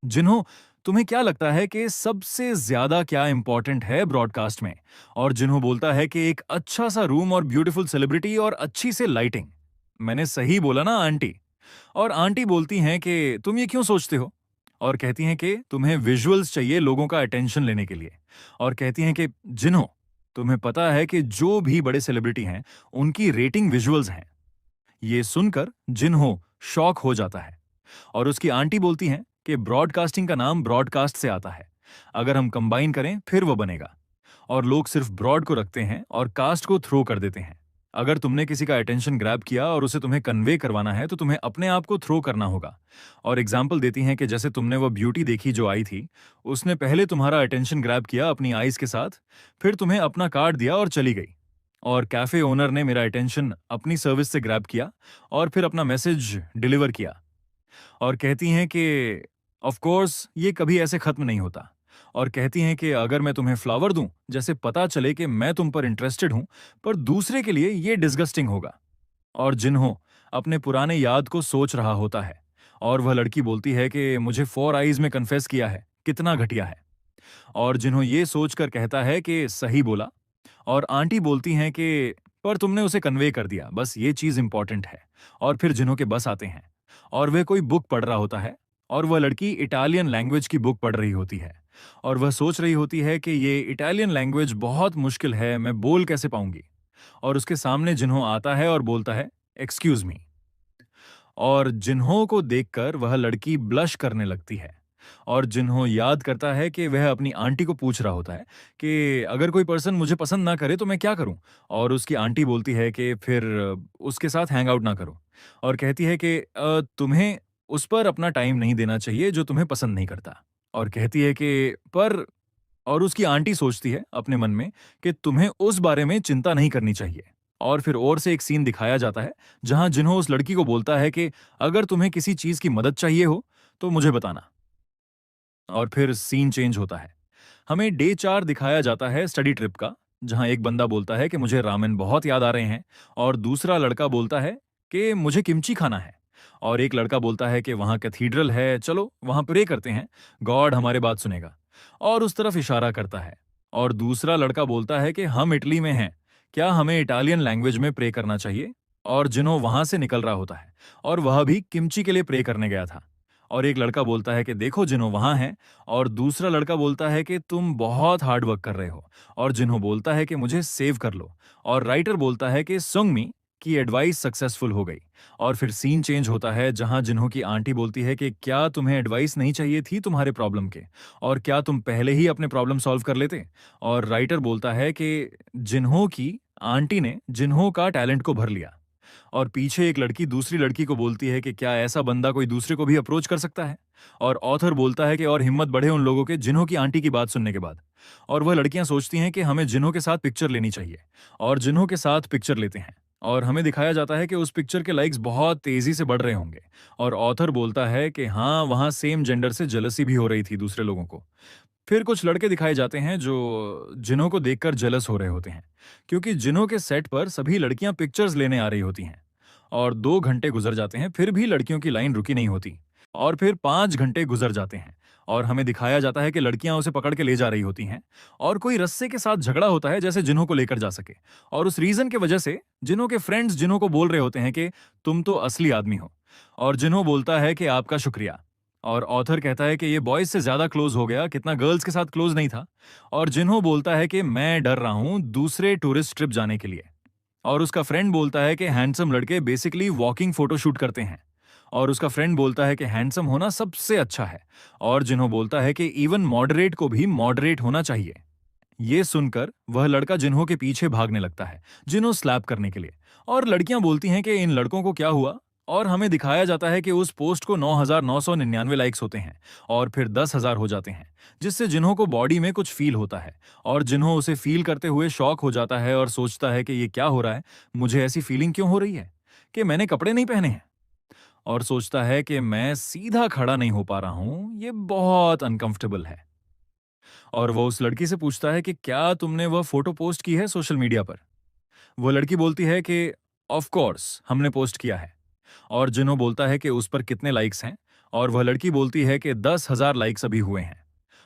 जिन्हो, तुम्हें क्या लगता है कि सबसे ज्यादा क्या इंपॉर्टेंट है ब्रॉडकास्ट में? और जिन्हो बोलता है कि एक अच्छा सा रूम और ब्यूटीफुल सेलिब्रिटी और अच्छी से लाइटिंग। मैंने सही बोला ना आंटी? और आंटी बोलती हैं कि तुम ये क्यों सोचते हो? और कहती हैं कि तुम्हें विजुअल्स चाहिए लोगों का अटेंशन लेने के लिए। और कहती हैं कि जिन्हो, तुम्हें पता है कि जो भी बड़े सेलिब्रिटी हैं, उनकी रेटिंग विजुअल्स हैं। ये सुनकर जिन्हो शॉक हो जाता है। और उसकी आंटी बोलती हैं कि ब्रॉडकास्टिंग का नाम ब्रॉडकास्ट से आता है, अगर हम कंबाइन करें फिर वो बनेगा। और लोग सिर्फ ब्रॉड को रखते हैं और कास्ट को थ्रो कर देते हैं। अगर तुमने किसी का अटेंशन ग्रैब किया और उसे तुम्हें कन्वे करवाना है, तो तुम्हें अपने आप को थ्रो करना होगा। और एग्जाम्पल देती हैं कि जैसे तुमने वो ब्यूटी देखी जो आई थी, उसने पहले तुम्हारा अटेंशन ग्रैब किया अपनी आईज के साथ, फिर तुम्हें अपना कार्ड दिया और चली गई। और कैफे ओनर ने मेरा अटेंशन अपनी सर्विस से ग्रैब किया और फिर अपना मैसेज डिलीवर किया। और कहती हैं कि ऑफ कोर्स ये कभी ऐसे खत्म नहीं होता। और कहती हैं कि अगर मैं तुम्हें फ्लावर दूं, जैसे पता चले कि मैं तुम पर इंटरेस्टेड हूं, पर दूसरे के लिए ये डिस्गस्टिंग होगा। और जिन्हो अपने पुराने याद को सोच रहा होता है, और वह लड़की बोलती है कि मुझे 4 आईज में कन्फेस किया है, कितना घटिया है। और जिन्हो ये सोचकर कहता है कि सही बोला। और आंटी बोलती हैं कि पर तुमने उसे कन्वे कर दिया, बस ये चीज इंपॉर्टेंट है। और फिर जिन्हो के बस आते हैं, और वह कोई बुक पढ़ रहा होता है, और वह लड़की इटालियन लैंग्वेज की बुक पढ़ रही होती है। और वह सोच रही होती है कि ये इटालियन लैंग्वेज बहुत मुश्किल है, मैं बोल कैसे पाऊंगी। और उसके सामने जिन्हो आता है और बोलता है, एक्सक्यूज मी। और जिन्हो को देखकर वह लड़की ब्लश करने लगती है। और जिन्हो याद करता है कि वह अपनी आंटी को पूछ रहा होता है कि अगर कोई पर्सन मुझे पसंद ना करे तो मैं क्या करूं। और उसकी आंटी बोलती है कि फिर उसके साथ हैंग आउट ना करो। और कहती है कि तुम्हें उस पर अपना टाइम नहीं देना चाहिए जो तुम्हें पसंद नहीं करता। और कहती है कि पर और उसकी आंटी सोचती है अपने मन में कि तुम्हें उस बारे में चिंता नहीं करनी चाहिए। और फिर और से एक सीन दिखाया जाता है जहां जिन्हों उस लड़की को बोलता है कि अगर तुम्हें किसी चीज की मदद चाहिए हो तो मुझे बताना। और फिर सीन चेंज होता है। हमें डे 4 दिखाया जाता है स्टडी ट्रिप का, जहां एक बंदा बोलता है कि मुझे रामेन बहुत याद आ रहे हैं, और दूसरा लड़का बोलता है कि मुझे किमची खाना है, और एक लड़का बोलता है कि वहां कैथीड्रल है, चलो वहां प्रे करते हैं, गॉड हमारे बात सुनेगा, और उस तरफ इशारा करता है। और दूसरा लड़का बोलता है कि हम इटली में हैं, क्या हमें इटालियन लैंग्वेज में प्रे करना चाहिए। और जिन्हों वहां से निकल रहा होता है, और वह भी किमची के लिए प्रे करने गया था। और एक लड़का बोलता है कि देखो जिन्हों वहां है, और दूसरा लड़का बोलता है कि तुम बहुत हार्ड वर्क कर रहे हो, और जिन्हों बोलता है कि मुझे सेव कर लो, और राइटर बोलता है कि सुंगमी की एडवाइस सक्सेसफुल हो गई। और फिर सीन चेंज होता है जहां जिन्हों की आंटी बोलती है कि क्या तुम्हें एडवाइस नहीं चाहिए थी तुम्हारे प्रॉब्लम के, और क्या तुम पहले ही अपने प्रॉब्लम सॉल्व कर लेते। और राइटर बोलता है कि जिन्हों की आंटी ने जिन्हों का टैलेंट को भर लिया। और पीछे एक लड़की दूसरी लड़की को बोलती है कि क्या ऐसा बंदा कोई दूसरे को भी अप्रोच कर सकता है। और ऑथर बोलता है कि और हिम्मत बढ़े उन लोगों के जिन्हों की आंटी की बात सुनने के बाद। और वह लड़कियां सोचती हैं कि हमें जिन्हों के साथ पिक्चर लेनी चाहिए, और जिन्हों के साथ पिक्चर लेते हैं। और हमें दिखाया जाता है कि उस पिक्चर के लाइक्स बहुत तेजी से बढ़ रहे होंगे। और ऑथर बोलता है कि हाँ, वहां सेम जेंडर से जेलसी भी हो रही थी दूसरे लोगों को। फिर कुछ लड़के दिखाए जाते हैं जो जिन्हों को देखकर जेलस हो रहे होते हैं, क्योंकि जिन्हों के सेट पर सभी लड़कियां पिक्चर्स लेने आ रही होती हैं। और 2 घंटे गुजर जाते हैं, फिर भी लड़कियों की लाइन रुकी नहीं होती। और फिर 5 घंटे गुजर जाते हैं, और हमें दिखाया जाता है कि लड़कियां उसे पकड़ के ले जा रही होती हैं, और कोई रस्से के साथ झगड़ा होता है जैसे जिन्हों को लेकर जा सके। और उस रीजन की वजह से जिन्हों के फ्रेंड्स जिन्हों को बोल रहे होते हैं कि तुम तो असली आदमी हो, और जिन्हों बोलता है कि आपका शुक्रिया। और ऑथर कहता है कि ये बॉयज से ज्यादा क्लोज हो गया, कितना गर्ल्स के साथ क्लोज नहीं था। और जिन्हों बोलता है कि मैं डर रहा हूं दूसरे टूरिस्ट ट्रिप जाने के लिए। और उसका फ्रेंड बोलता है कि हैंडसम लड़के बेसिकली वॉकिंग फोटो शूट करते हैं। और उसका फ्रेंड बोलता है कि हैंडसम होना सबसे अच्छा है। और जिन्हों बोलता है कि इवन मॉडरेट को भी मॉडरेट होना चाहिए। ये सुनकर वह लड़का जिन्हों के पीछे भागने लगता है, जिन्हों स्लैप करने के लिए। और लड़कियां बोलती हैं कि इन लड़कों को क्या हुआ। और हमें दिखाया जाता है कि उस पोस्ट को 9,999 लाइक्स होते हैं, और फिर 10,000 हो जाते हैं, जिससे जिन्हों को बॉडी में कुछ फील होता है। और जिन्हों उसे फील करते हुए शॉक हो जाता है और सोचता है कि ये क्या हो रहा है, मुझे ऐसी फीलिंग क्यों हो रही है कि मैंने कपड़े नहीं पहने हैं। और सोचता है कि मैं सीधा खड़ा नहीं हो पा रहा हूं, ये बहुत अनकंफर्टेबल है। और वो उस लड़की से पूछता है कि क्या तुमने वह फोटो पोस्ट की है सोशल मीडिया पर। वो लड़की बोलती है कि ऑफ कोर्स हमने पोस्ट किया है। और जिन्हों बोलता है कि उस पर कितने लाइक्स हैं, और वह लड़की बोलती है कि 10,000 लाइक्स अभी हुए हैं।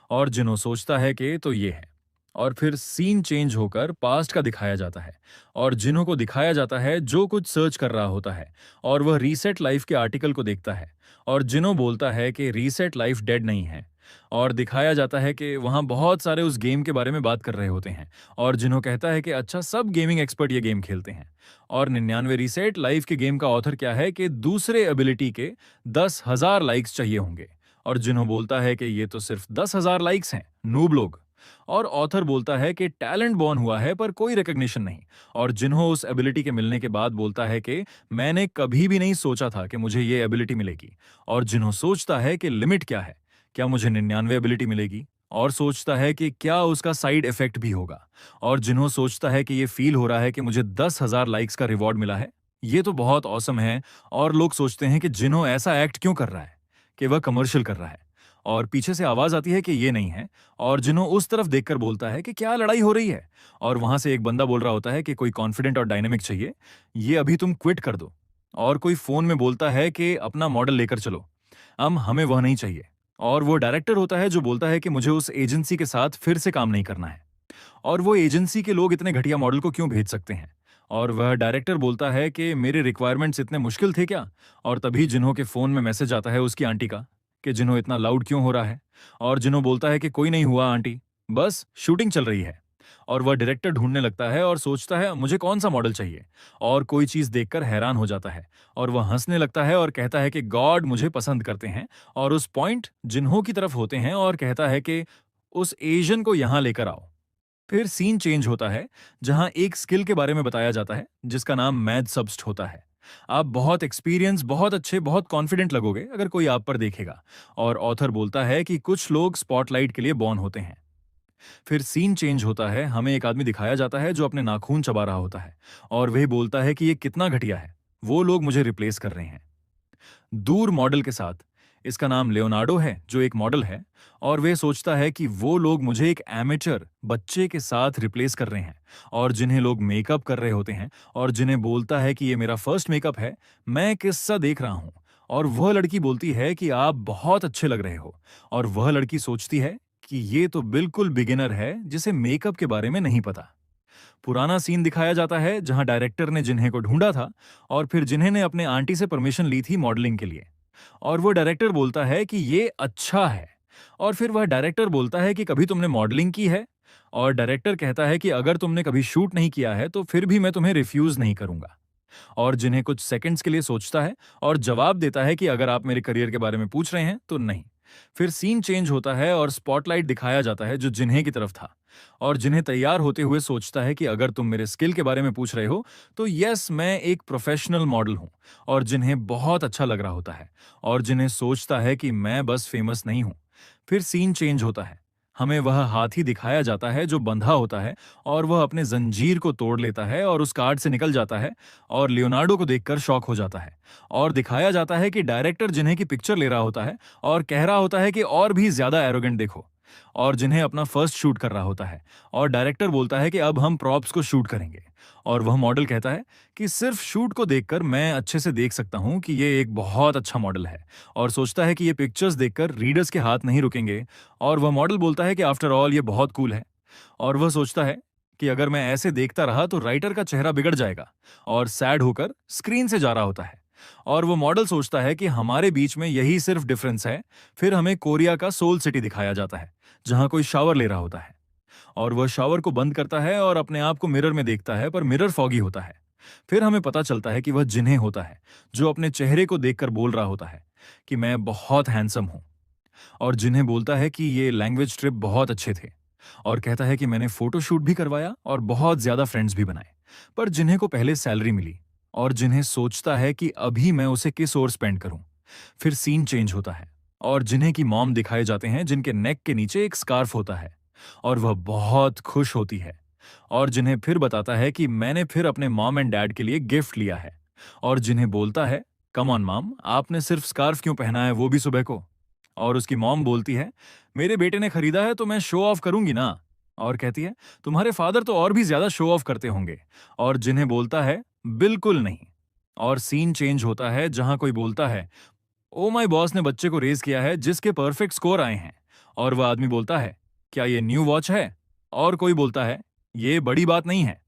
और जिन्हों सोचता है कि तो ये है। और फिर सीन चेंज होकर पास्ट का दिखाया जाता है, और जिन्हों को दिखाया जाता है जो कुछ सर्च कर रहा होता है, और वह रीसेट लाइफ के आर्टिकल को देखता है। और जिन्हों बोलता है कि रीसेट लाइफ डेड नहीं है। और दिखाया जाता है कि वहां बहुत सारे उस गेम के बारे में बात कर रहे होते हैं। और जिन्हों कहता है कि अच्छा, सब गेमिंग एक्सपर्ट ये गेम खेलते हैं। और 99 रीसेट लाइफ के गेम का ऑथर क्या है कि दूसरे एबिलिटी के 10,000 लाइक्स चाहिए होंगे। और जिन्हों बोलता है कि ये तो सिर्फ 10,000 लाइक्स हैं, नूब लोग। और ऑथर बोलता है कि टैलेंट बॉर्न हुआ है पर कोई रिकग्निशन नहीं। और जिन्हों उस एबिलिटी के मिलने के बाद बोलता है कि मैंने कभी भी नहीं सोचा था कि मुझे ये एबिलिटी मिलेगी। और जिन्हों सोचता है कि लिमिट क्या है, क्या मुझे 99 एबिलिटी मिलेगी, और सोचता है कि क्या उसका साइड इफेक्ट भी होगा। और जिन्हों सोचता है कि ये फील हो रहा है कि मुझे 10,000 लाइक्स का रिवॉर्ड मिला है, ये तो बहुत औसम है। और लोग सोचते हैं कि जिन्हों ऐसा एक्ट क्यों कर रहा है, कि वह कमर्शियल कर रहा है। और पीछे से आवाज आती है कि ये नहीं है। और जिन्हों उस तरफ देखकर बोलता है कि क्या लड़ाई हो रही है। और वहां से एक बंदा बोल रहा होता है कि कोई कॉन्फिडेंट और डायनेमिक चाहिए, ये अभी तुम क्विट कर दो। और कोई फोन में बोलता है कि अपना मॉडल लेकर चलो, हमें वह नहीं चाहिए। और वो डायरेक्टर होता है जो बोलता है कि मुझे उस एजेंसी के साथ फिर से काम नहीं करना है, और वो एजेंसी के लोग इतने घटिया मॉडल को क्यों भेज सकते हैं। और वह डायरेक्टर बोलता है कि मेरे रिक्वायरमेंट्स इतने मुश्किल थे क्या। और तभी जिन्हों के फोन में मैसेज आता है उसकी आंटी का कि जिन्हों इतना लाउड क्यों हो रहा है। और जिन्हों बोलता है कि कोई नहीं हुआ आंटी, बस शूटिंग चल रही है। और वह डायरेक्टर ढूंढने लगता है और सोचता है मुझे कौन सा मॉडल चाहिए, और कोई चीज देखकर हैरान हो जाता है। और वह हंसने लगता है और कहता है कि गॉड मुझे पसंद करते हैं। और उस पॉइंट जिन्हों की तरफ होते हैं और कहता है कि उस एशियन को यहां लेकर आओ। फिर सीन चेंज होता है जहां एक स्किल के बारे में बताया जाता है जिसका नाम मैथ सब्स्ट होता है। आप बहुत एक्सपीरियंस, बहुत अच्छे, बहुत कॉन्फिडेंट लगोगे अगर कोई आप पर देखेगा। और ऑथर बोलता है कि कुछ लोग स्पॉटलाइट के लिए बॉर्न होते हैं। फिर सीन चेंज होता है, हमें एक आदमी दिखाया जाता है जो अपने नाखून चबा रहा होता है और वह बोलता है कि ये कितना घटिया है, वो लोग मुझे रिप्लेस कर रहे हैं। दूर मॉडल के साथ, इसका नाम लियोनार्डो है जो एक मॉडल है, और वे सोचता है कि वो लोग मुझे एक एमेचर बच्चे के साथ रिप्लेस कर रहे हैं और जिन्हें लोग मेकअप कर रहे होते हैं और जिन्हें बोलता है कि ये मेरा फर्स्ट मेकअप है, मैं किस्सा देख रहा हूं। और वह लड़की बोलती है कि आप बहुत अच्छे लग रहे हो, और वह लड़की सोचती है कि ये तो बिल्कुल बिगिनर है जिसे मेकअप के बारे में नहीं पता। पुराना सीन दिखाया जाता है जहां डायरेक्टर ने जिन्हें को ढूंढा था और फिर जिन्हें ने अपने आंटी से परमिशन ली थी मॉडलिंग के लिए। और वो डायरेक्टर बोलता है कि ये अच्छा है। और फिर वह डायरेक्टर बोलता है कि कभी तुमने मॉडलिंग की है? और डायरेक्टर कहता है कि अगर तुमने कभी शूट नहीं किया है तो फिर भी मैं तुम्हें रिफ्यूज नहीं करूंगा। और जिन्हें कुछ सेकंड्स के लिए सोचता है और जवाब देता है कि अगर आप मेरे करियर के बारे में पूछ रहे हैं तो नहीं। फिर सीन चेंज होता है और स्पॉटलाइट दिखाया जाता है जो जिन्हें की तरफ था। और जिन्हें तैयार होते हुए सोचता है कि अगर तुम मेरे स्किल के बारे में पूछ रहे हो तो यस, मैं एक प्रोफेशनल मॉडल हूं। और जिन्हें बहुत अच्छा लग रहा होता है और जिन्हें सोचता है कि मैं बस फेमस नहीं हूं। फिर सीन चेंज होता है, हमें वह हाथी दिखाया जाता है जो बंधा होता है और वह अपने जंजीर को तोड़ लेता है और उस कार्ड से निकल जाता है। और लियोनार्डो को देखकर शॉक हो जाता है। और दिखाया जाता है कि डायरेक्टर जिन्हें की पिक्चर ले रहा होता है और कह रहा होता है कि और भी ज्यादा एरोगेंट देखो। और जिन्हें अपना फर्स्ट शूट कर रहा होता है और डायरेक्टर बोलता है कि अब हम प्रॉप्स को शूट करेंगे। और वह मॉडल कहता है कि सिर्फ शूट को देखकर मैं अच्छे से देख सकता हूं कि ये एक बहुत अच्छा मॉडल है। और सोचता है कि ये पिक्चर्स देखकर रीडर्स के हाथ नहीं रुकेंगे। और वह मॉडल बोलता है कि आफ्टर ऑल ये बहुत कूल है। और वह सोचता है कि अगर मैं ऐसे देखता रहा तो राइटर का चेहरा बिगड़ जाएगा, और सैड होकर स्क्रीन से जा रहा होता है। और वो मॉडल सोचता है कि हमारे बीच में यही सिर्फ डिफरेंस है। फिर हमें कोरिया का सोल सिटी दिखाया जाता है जहां कोई शावर ले रहा होता है। और वह शावर को बंद करता है और अपने आप को मिरर में देखता है, पर मिरर फॉगी होता है। फिर हमें पता चलता है कि वह जिन्हें होता है जो अपने चेहरे को देखकर बोल रहा होता है कि मैं बहुत हैंडसम हूं। और जिन्हें बोलता है कि ये लैंग्वेज ट्रिप बहुत अच्छे थे और कहता है कि मैंने फोटोशूट भी करवाया और बहुत ज्यादा फ्रेंड्स भी बनाए, पर जिन्हें को पहले सैलरी मिली। और जिन्हें सोचता है कि अभी मैं उसे किस ओर स्पेंड करूं। फिर सीन चेंज होता है और जिन्हें की मॉम दिखाए जाते हैं जिनके नेक के नीचे एक स्कार्फ होता है और वह बहुत खुश होती है। और जिन्हें फिर बताता है कि मैंने फिर अपने मॉम एंड डैड के लिए गिफ्ट लिया है। और जिन्हें बोलता है, कम ऑन मॉम, आपने सिर्फ स्कार्फ क्यों पहना है, वो भी सुबह को? और उसकी मॉम बोलती है, मेरे बेटे ने खरीदा है तो मैं शो ऑफ करूंगी ना। और कहती है, तुम्हारे फादर तो और भी ज्यादा शो ऑफ करते होंगे। और जिन्हें बोलता है, बिल्कुल नहीं। और सीन चेंज होता है जहां कोई बोलता है, ओ माय बॉस ने बच्चे को रेज किया है जिसके परफेक्ट स्कोर आए हैं। और वह आदमी बोलता है, क्या ये न्यू वॉच है? और कोई बोलता है, ये बड़ी बात नहीं है।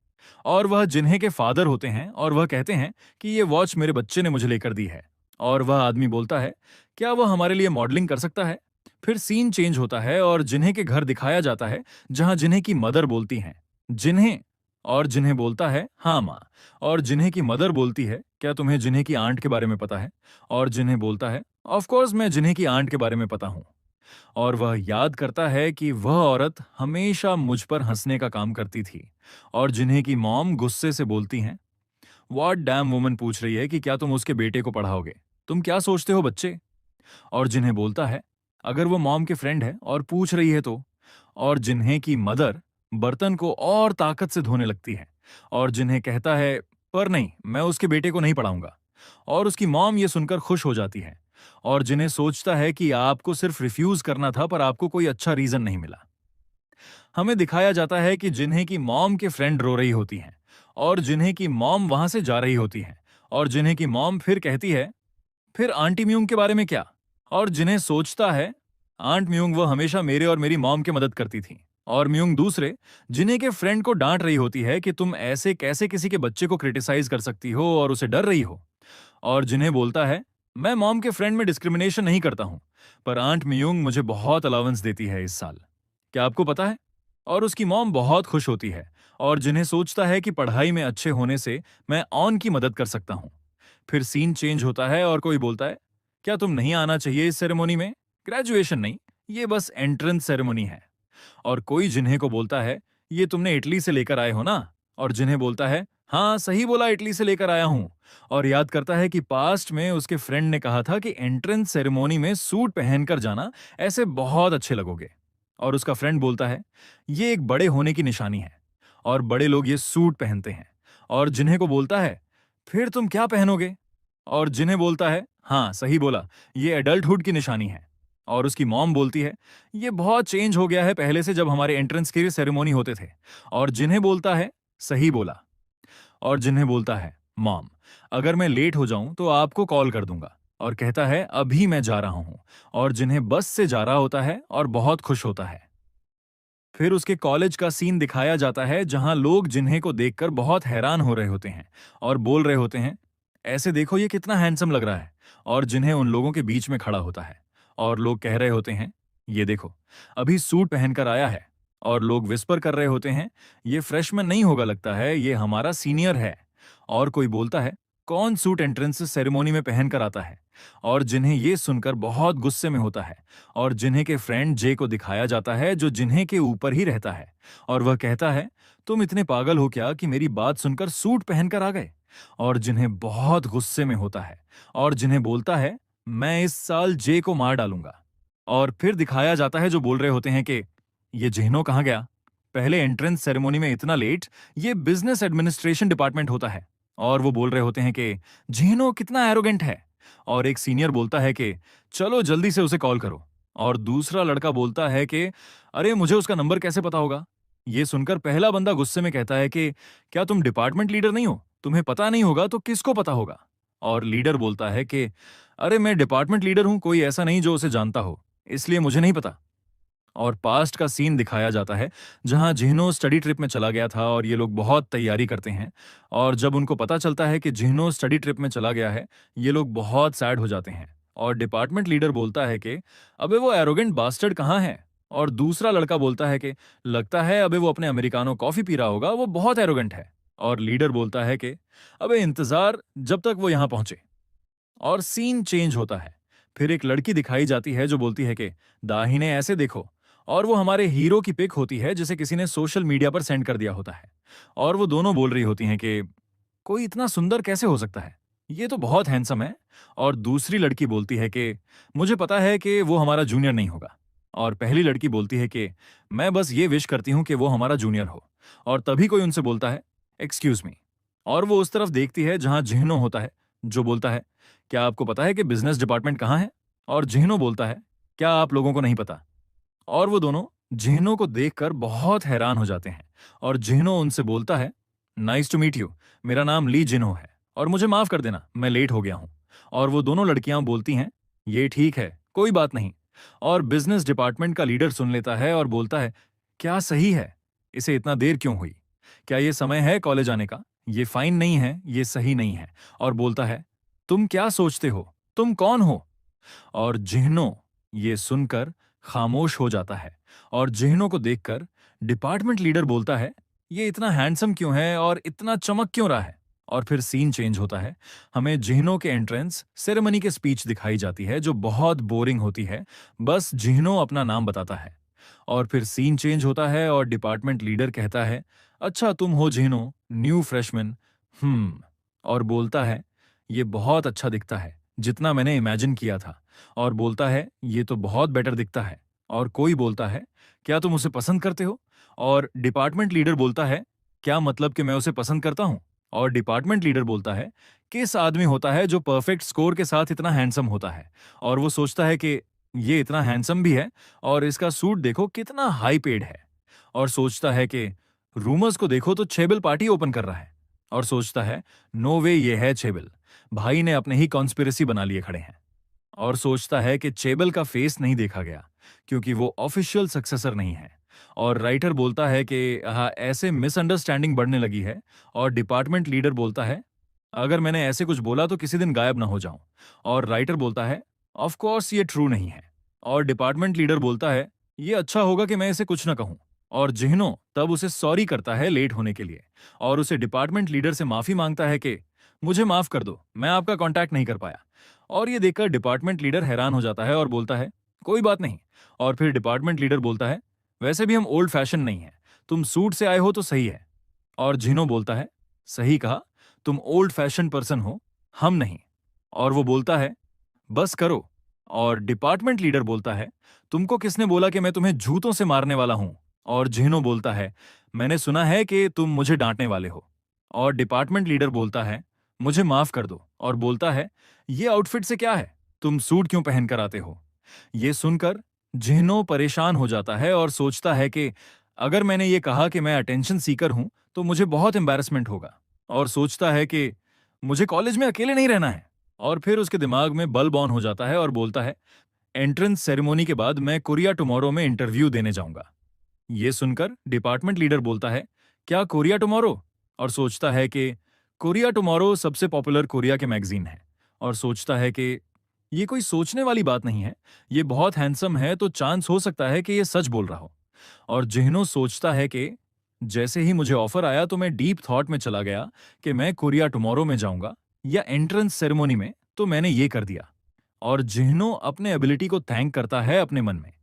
और वह जिन्हें के फादर होते हैं और वह कहते हैं कि ये वॉच मेरे बच्चे ने मुझे लेकर दी है। और वह आदमी बोलता है, क्या वह हमारे लिए मॉडलिंग कर सकता है? फिर सीन चेंज होता है और जिन्हें के घर दिखाया जाता है जहां जिन्हें की मदर बोलती हैं, जिन्हें। और जिन्हें बोलता है, हाँ माँ। और जिन्हें की मदर बोलती है, क्या तुम्हें जिन्हें की आंट के बारे में पता है? और जिन्हें बोलता है, ऑफ कोर्स मैं जिन्हें की आंट के बारे में पता हूं। और वह याद करता है कि वह औरत हमेशा मुझ पर हंसने का काम करती थी। और जिन्हें की मॉम गुस्से से बोलती हैं, व्हाट डैम वुमन पूछ रही है कि क्या तुम उसके बेटे को पढ़ाओगे? तुम क्या सोचते हो बच्चे? और जिन्हें बोलता है, अगर वो मॉम के फ्रेंड है और पूछ रही है तो? और जिन्हें की मदर बर्तन को और ताकत से धोने लगती है और जिन्हें कहता है, पर नहीं, मैं उसके बेटे को नहीं पढ़ाऊंगा। और उसकी मॉम ये सुनकर खुश हो जाती है। और जिन्हें सोचता है कि आपको सिर्फ रिफ्यूज करना था पर आपको कोई अच्छा रीजन नहीं मिला। हमें दिखाया जाता है कि जिन्हें की मॉम के फ्रेंड रो रही होती हैं और जिन्हें की मॉम वहां से जा रही होती है। और जिन्हें की मॉम फिर कहती है, फिर आंटी म्यूंग के बारे में क्या? और जिन्हें सोचता है, आंट म्यूंग वो हमेशा मेरे और मेरी मॉम की मदद करती थी। और म्यूंग दूसरे, जिन्हें के फ्रेंड को डांट रही होती है कि तुम ऐसे कैसे किसी के बच्चे को क्रिटिसाइज कर सकती हो और उसे डर रही हो। और जिन्हें बोलता है, मैं मॉम के फ्रेंड में डिस्क्रिमिनेशन नहीं करता हूं, पर आंट म्यूंग मुझे बहुत अलाउंस देती है इस साल। क्या आपको पता है? और उसकी मॉम बहुत खुश होती है। और जिन्हें सोचता है कि पढ़ाई में अच्छे होने से मैं ऑन की मदद कर सकता हूं। फिर सीन चेंज होता है और कोई बोलता है, क्या तुम नहीं आना चाहिए इस सेरेमनी में? ग्रेजुएशन नहीं, ये बस एंट्रेंस सेरेमनी है। और कोई जिन्हें को बोलता है, ये तुमने इटली से लेकर आए हो ना? और जिन्हें बोलता है, हाँ सही बोला, इटली से लेकर आया हूँ। और याद करता है कि पास्ट में उसके फ्रेंड ने कहा था कि एंट्रेंस सेरेमनी में सूट पहनकर जाना, ऐसे बहुत अच्छे लगोगे। और उसका फ्रेंड बोलता है ये एक बड़े होने की निशानी है और बड़े लोग ये सूट पहनते हैं। और जिन्हें को बोलता है फिर तुम क्या पहनोगे? और जिन्हें बोलता है हाँ सही बोला, ये एडल्टहुड की निशानी है। और उसकी मॉम बोलती है ये बहुत चेंज हो गया है पहले से, जब हमारे एंट्रेंस के सेरेमनी होते थे। और जिन्हें बोलता है सही बोला। और जिन्हें बोलता है मॉम, अगर मैं लेट हो जाऊं तो आपको कॉल कर दूंगा। और कहता है अभी मैं जा रहा हूं। और जिन्हें बस से जा रहा होता है और बहुत खुश होता है। फिर उसके कॉलेज का सीन दिखाया जाता है जहां लोग जिन्हें को देखकर बहुत हैरान हो रहे होते हैं और बोल रहे होते हैं ऐसे देखो ये कितना हैंडसम लग रहा है। और जिन्हें उन लोगों के बीच में खड़ा होता है और लोग कह रहे होते हैं ये देखो अभी सूट पहनकर आया है। और लोग विस्पर कर रहे होते हैं ये फ्रेशमैन नहीं होगा, लगता है ये हमारा सीनियर है। और कोई बोलता है कौन सूट एंट्रेंस सेरेमनी में पहनकर आता है। और जिन्हें ये सुनकर बहुत गुस्से में होता है। और जिन्हें के फ्रेंड जे को दिखाया जाता है जो जिन्हें के ऊपर ही रहता है। और वह कहता है तुम इतने पागल हो क्या कि मेरी बात सुनकर सूट पहनकर आ गए। और जिन्हें बहुत गुस्से में होता है। और जिन्हें बोलता है मैं इस साल जे को मार डालूंगा। और फिर दिखाया जाता है जो बोल रहे होते हैं कि ये जिन्हों कहाँ गया, पहले एंट्रेंस सेरेमनी में इतना लेट, ये बिजनेस एडमिनिस्ट्रेशन डिपार्टमेंट होता है। और वो बोल रहे होते हैं कि जिन्हों कितना एरोगेंट है। और एक सीनियर बोलता है कि चलो जल्दी से उसे कॉल करो। और दूसरा लड़का बोलता है कि अरे मुझे उसका नंबर कैसे पता होगा? ये सुनकर पहला बंदा गुस्से में कहता है कि क्या तुम डिपार्टमेंट लीडर नहीं हो? तुम्हें पता नहीं होगा तो किसको पता होगा? और लीडर बोलता है कि अरे मैं डिपार्टमेंट लीडर हूं, कोई ऐसा नहीं जो उसे जानता हो, इसलिए मुझे नहीं पता। और पास्ट का सीन दिखाया जाता है जहां जिन्हों स्टडी ट्रिप में चला गया था और ये लोग बहुत तैयारी करते हैं। और जब उनको पता चलता है कि जिन्हों स्टडी ट्रिप में चला गया है, ये लोग बहुत सैड हो जाते हैं। और डिपार्टमेंट लीडर बोलता है कि अबे वो एरोगेंट बास्टर्ड कहाँ है? और दूसरा लड़का बोलता है कि लगता है अबे वो अपने अमेरिकानो कॉफी पी रहा होगा, वो बहुत एरोगेंट है। और लीडर बोलता है कि अबे इंतजार जब तक वो यहां पहुंचे। और सीन चेंज होता है। फिर एक लड़की दिखाई जाती है जो बोलती है कि दाहिने ऐसे देखो। और वो हमारे हीरो की पिक होती है जिसे किसी ने सोशल मीडिया पर सेंड कर दिया होता है। और वो दोनों बोल रही होती हैं कि कोई इतना सुंदर कैसे हो सकता है, ये तो बहुत हैंडसम है। और दूसरी लड़की बोलती है कि मुझे पता है कि वो हमारा जूनियर नहीं होगा। और पहली लड़की बोलती है कि मैं बस ये विश करती हूं कि वो हमारा जूनियर हो। और तभी कोई उनसे बोलता है एक्सक्यूज मी। और वो उस तरफ देखती है जहां जिहनो होता है, जो बोलता है क्या आपको पता है कि बिजनेस डिपार्टमेंट कहाँ है? और जिहनो बोलता है क्या आप लोगों को नहीं पता? और वो दोनों जिहनो को देखकर बहुत हैरान हो जाते हैं। और जिहनो उनसे बोलता है नाइस टू मीट यू, मेरा नाम ली जिन्हो है और मुझे माफ कर देना मैं लेट हो गया हूं। और वो दोनों लड़कियां बोलती हैं ये ठीक है, कोई बात नहीं। और बिजनेस डिपार्टमेंट का लीडर सुन लेता है और बोलता है क्या सही है, इसे इतना देर क्यों हुई? क्या ये समय है कॉलेज आने का? ये फाइन नहीं है, ये सही नहीं है। और बोलता है तुम क्या सोचते हो, तुम कौन हो? और जिह्नो ये सुनकर खामोश हो जाता है। और जिह्नो को देखकर डिपार्टमेंट लीडर बोलता है ये इतना हैंडसम क्यों है और इतना चमक क्यों रहा है? और फिर सीन चेंज होता है। हमें जिह्नो के एंट्रेंस सेरेमनी के स्पीच दिखाई जाती है जो बहुत बोरिंग होती है। बस जिह्नो अपना नाम बताता है। और फिर सीन चेंज होता है और डिपार्टमेंट लीडर कहता है अच्छा तुम हो जिह्नो, न्यू फ्रेशमैन। और बोलता है ये बहुत अच्छा दिखता है जितना मैंने इमेजिन किया था। और बोलता है ये तो बहुत बेटर दिखता है। और कोई बोलता है क्या तुम उसे पसंद करते हो? और डिपार्टमेंट लीडर बोलता है क्या मतलब कि मैं उसे पसंद करता हूं? और डिपार्टमेंट लीडर बोलता है किस आदमी होता है जो परफेक्ट स्कोर के साथ इतना हैंडसम होता है? और वो सोचता है कि ये इतना हैंडसम भी है और इसका सूट देखो कितना हाई पेड है। और सोचता है कि रूमर्स को देखो तो छेबिल पार्टी ओपन कर रहा है। और सोचता है नो वे ये है छेबिल, भाई ने अपने ही कॉन्स्पिरेसी बना लिए खड़े हैं। और सोचता है कि चेबल का फेस नहीं देखा गया क्योंकि वो ऑफिशियल सक्सेसर नहीं है। और राइटर बोलता है कि हाँ ऐसे मिसअंडरस्टैंडिंग बढ़ने लगी है। और डिपार्टमेंट लीडर बोलता है अगर मैंने ऐसे कुछ बोला तो किसी दिन गायब ना हो जाऊं। और राइटर बोलता है ऑफ कोर्स ये ट्रू नहीं है। और डिपार्टमेंट लीडर बोलता है ये अच्छा होगा कि मैं इसे कुछ ना कहूं। और जिह्नो तब उसे सॉरी करता है लेट होने के लिए। और उसे डिपार्टमेंट लीडर से माफी मांगता है कि मुझे माफ कर दो, मैं आपका कांटेक्ट नहीं कर पाया। और ये देखकर डिपार्टमेंट लीडर हैरान हो जाता है और बोलता है कोई बात नहीं। और फिर डिपार्टमेंट लीडर बोलता है वैसे भी हम ओल्ड फैशन नहीं है, तुम सूट से आए हो तो सही है। और जिनो बोलता है सही कहा, तुम ओल्ड फैशन पर्सन हो, हम नहीं। और वो बोलता है, बस करो। और डिपार्टमेंट लीडर बोलता है, तुमको किसने बोला कि मैं तुम्हें जूतों से मारने वाला हूं? और जिनो बोलता है, मैंने सुना है कि तुम मुझे डांटने वाले हो। और डिपार्टमेंट लीडर बोलता है, मुझे माफ कर दो। और बोलता है, ये आउटफिट से क्या है, तुम सूट क्यों पहन कर आते हो? ये सुनकर जिनो परेशान हो जाता है और सोचता है कि अगर मैंने ये कहा कि मैं अटेंशन सीकर हूं तो मुझे बहुत एम्बैरेसमेंट होगा। और सोचता है कि मुझे कॉलेज में अकेले नहीं रहना है। और फिर उसके दिमाग में बल्ब ऑन हो जाता है और बोलता है, एंट्रेंस सेरेमनी के बाद मैं कोरिया टुमारो में इंटरव्यू देने जाऊंगा। ये सुनकर डिपार्टमेंट लीडर बोलता है, क्या कोरिया टुमारो? और सोचता है कि कोरिया टुमारो सबसे पॉपुलर कोरिया के मैगजीन है। और सोचता है कि ये कोई सोचने वाली बात नहीं है, ये बहुत हैंडसम है तो चांस हो सकता है कि ये सच बोल रहा हो। और जिह्नो सोचता है कि जैसे ही मुझे ऑफर आया तो मैं डीप थॉट में चला गया कि मैं कोरिया टुमारो में जाऊंगा या एंट्रेंस सेरेमनी में, तो मैंने ये कर दिया। और जिह्नो अपने एबिलिटी को थैंक करता है अपने मन में।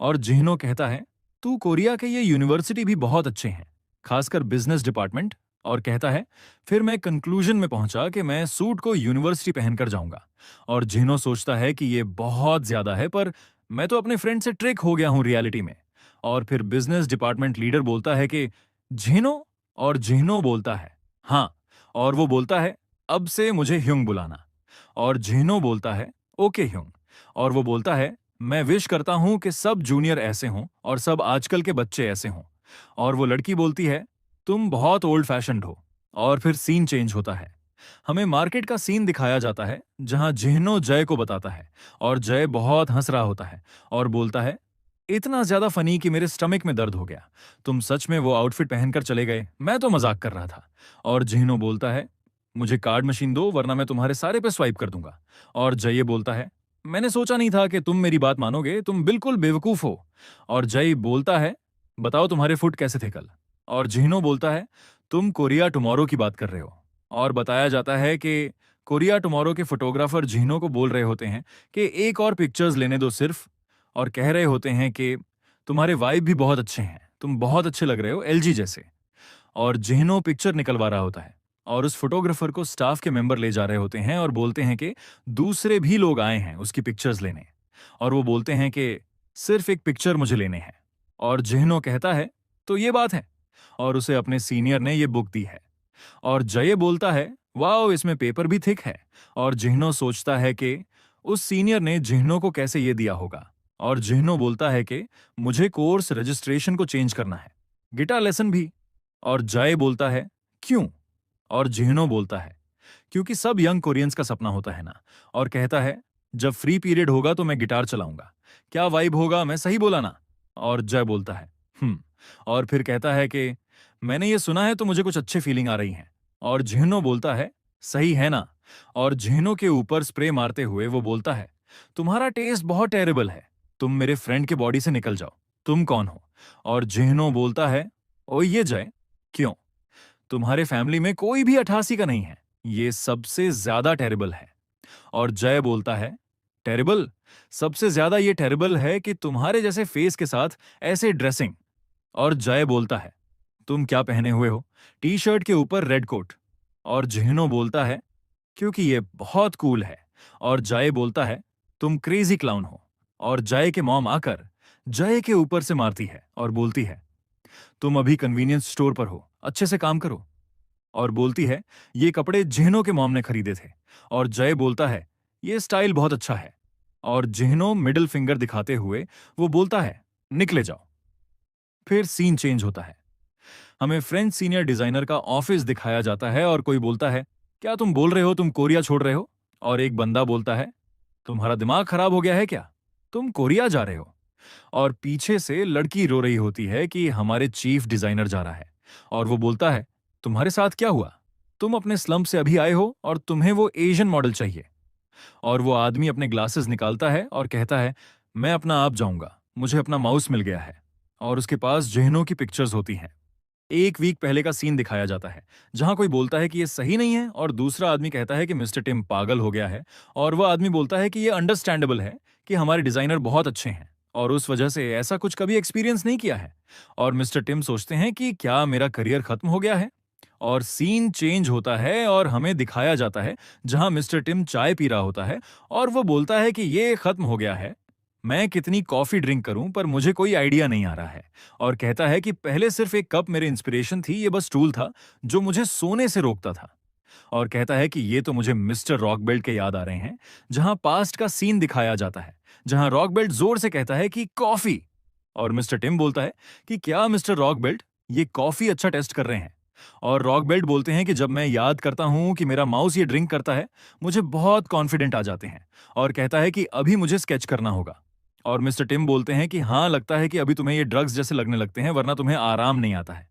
और जिह्नो कहता है, तू कोरिया के ये यूनिवर्सिटी भी बहुत अच्छे हैं, खासकर बिजनेस डिपार्टमेंट। और कहता है, फिर मैं कंक्लूजन में पहुंचा कि मैं सूट को यूनिवर्सिटी पहनकर जाऊंगा। और जिह्नो सोचता है कि ये बहुत ज्यादा है, पर मैं तो अपने फ्रेंड से ट्रिक हो गया हूं रियलिटी में। और फिर बिजनेस डिपार्टमेंट लीडर बोलता है कि जिह्नो। और जिह्नो बोलता है, हाँ। और वो बोलता है, अब से मुझे ह्युंग बुलाना। और जिह्नो बोलता है, ओके ह्युंग। और वो बोलता है, मैं विश करता हूं कि सब जूनियर ऐसे हों और सब आजकल के बच्चे ऐसे हों। और वो लड़की बोलती है, तुम बहुत ओल्ड फैशन्ड हो। और फिर सीन चेंज होता है। हमें मार्केट का सीन दिखाया जाता है जहां जिह्नो जय को बताता है। और जय बहुत हंस रहा होता है और बोलता है, इतना ज्यादा फनी कि मेरे स्टमक में दर्द हो गया। तुम सच में वो आउटफिट पहनकर चले गए, मैं तो मजाक कर रहा था। और जिह्नो बोलता है, मुझे कार्ड मशीन दो वरना मैं तुम्हारे सारे पे स्वाइप कर दूंगा। और जय बोलता है, मैंने सोचा नहीं था कि तुम मेरी बात मानोगे, तुम बिल्कुल बेवकूफ हो। और जय बोलता है, बताओ तुम्हारे फुट कैसे थे कल? और जिह्नो बोलता है, तुम कोरिया टुमारो की बात कर रहे हो। और बताया जाता है कि कोरिया टुमारो के फोटोग्राफर जिह्नो को बोल रहे होते हैं कि एक और पिक्चर्स लेने दो सिर्फ। और कह रहे होते हैं कि तुम्हारे वाइब भी बहुत अच्छे हैं, तुम बहुत अच्छे लग रहे हो एलजी जैसे। और जिह्नो पिक्चर निकलवा रहा होता है और उस फोटोग्राफर को स्टाफ के मेंबर ले जा रहे होते हैं और बोलते हैं कि दूसरे भी लोग आए हैं उसकी पिक्चर्स लेने। और वो बोलते हैं कि सिर्फ एक पिक्चर मुझे लेने हैं। और जिह्नो कहता है, तो ये बात है। और उसे अपने सीनियर ने ये बुक दी है। और जय बोलता है, वाओ इसमें पेपर भी थिक है। और जिह्नो सोचता है कि उस सीनियर ने जिह्नो को कैसे ये दिया होगा। और जिह्नो बोलता है कि मुझे कोर्स रजिस्ट्रेशन को चेंज करना है, गिटार लेसन भी। और जय बोलता है, क्यों? और जिह्नो बोलता है, क्योंकि सब यंग कोरियंस का सपना होता है ना। और कहता है, जब फ्री पीरियड होगा तो मैं गिटार चलाऊंगा, क्या वाइब होगा, मैं सही बोला ना? और जय बोलता है, हम्म। और फिर कहता है कि मैंने ये सुना है तो मुझे कुछ अच्छे फीलिंग आ रही हैं। और जिह्नो बोलता है, सही है ना? और जिह्नो के ऊपर स्प्रे मारते हुए वो बोलता है, तुम्हारा टेस्ट बहुत टेरेबल है, तुम मेरे फ्रेंड के बॉडी से निकल जाओ, तुम कौन हो? और जिह्नो बोलता है, ओ ये जय, क्यों? तुम्हारे फैमिली में कोई भी 88 का नहीं है, ये सबसे ज्यादा टेरेबल है। और जय बोलता है, टेरेबल? सबसे ज्यादा ये टेरेबल है कि तुम्हारे जैसे फेस के साथ ऐसे ड्रेसिंग। और जय बोलता है, तुम क्या पहने हुए हो? टी शर्ट के ऊपर रेड कोट। और जिह्नो बोलता है, क्योंकि ये बहुत कूल है। और जय बोलता है, तुम क्रेजी क्लाउन हो। और जय के मॉम आकर जय के ऊपर से मारती है और बोलती है, तुम अभी कन्वीनियंस स्टोर पर हो, अच्छे से काम करो। और बोलती है, ये कपड़े जिह्नो के मॉम ने खरीदे थे। और जय बोलता है, ये स्टाइल बहुत अच्छा है। और जिह्नो मिडिल फिंगर दिखाते हुए वो बोलता है, निकले जाओ। फिर सीन चेंज होता है। हमें फ्रेंच सीनियर डिजाइनर का ऑफिस दिखाया जाता है और कोई बोलता है, क्या तुम बोल रहे हो तुम कोरिया छोड़ रहे हो? और एक बंदा बोलता है, तुम्हारा दिमाग खराब हो गया है क्या, तुम कोरिया जा रहे हो? और पीछे से लड़की रो रही होती है कि हमारे चीफ डिजाइनर जा रहा है। और वो बोलता है, तुम्हारे साथ क्या हुआ, तुम अपने स्लम्प से अभी आए हो और तुम्हें वो एशियन मॉडल चाहिए। और वो आदमी अपने ग्लासेस निकालता है और कहता है, मैं अपना आप जाऊंगा, मुझे अपना माउस मिल गया है। और उसके पास जिह्नो की पिक्चर्स होती हैं। एक वीक पहले का सीन दिखाया जाता है जहां कोई बोलता है कि ये सही नहीं है और दूसरा आदमी कहता है कि मिस्टर टिम पागल हो गया है। और वह आदमी बोलता है कि ये अंडरस्टैंडेबल है कि हमारे डिजाइनर बहुत अच्छे हैं और उस वजह से ऐसा कुछ कभी एक्सपीरियंस नहीं किया है। और मिस्टर टिम सोचते हैं कि क्या मेरा करियर खत्म हो गया है? और सीन चेंज होता है और हमें दिखाया जाता है जहां मिस्टर टिम चाय पी रहा होता है और वो बोलता है कि ये खत्म हो गया है। मैं कितनी कॉफी ड्रिंक करूं पर मुझे कोई आइडिया नहीं आ रहा है। और कहता है कि पहले सिर्फ एक कप मेरे इंस्पिरेशन थी, ये बस टूल था जो मुझे सोने से रोकता था। और कहता है कि ये तो मुझे मिस्टर रॉकबेल्ट के याद आ रहे हैं, जहां पास्ट का सीन दिखाया जाता है, जहां रॉकबेल्ट जोर से कहता है कि कॉफी। और मिस्टर टिम बोलता है कि क्या मिस्टर रॉकबेल्ट ये कॉफी अच्छा टेस्ट कर रहे हैं। और रॉकबेल्ट बोलते हैं कि जब मैं याद करता हूं कि मेरा माउस ये ड्रिंक करता है, मुझे बहुत कॉन्फिडेंट आ जाते हैं। और कहता है कि अभी मुझे स्केच करना होगा। और मिस्टर टिम बोलते हैं कि हाँ, लगता है कि अभी तुम्हें ये ड्रग्स जैसे लगने लगते हैं, वरना तुम्हें आराम नहीं आता है।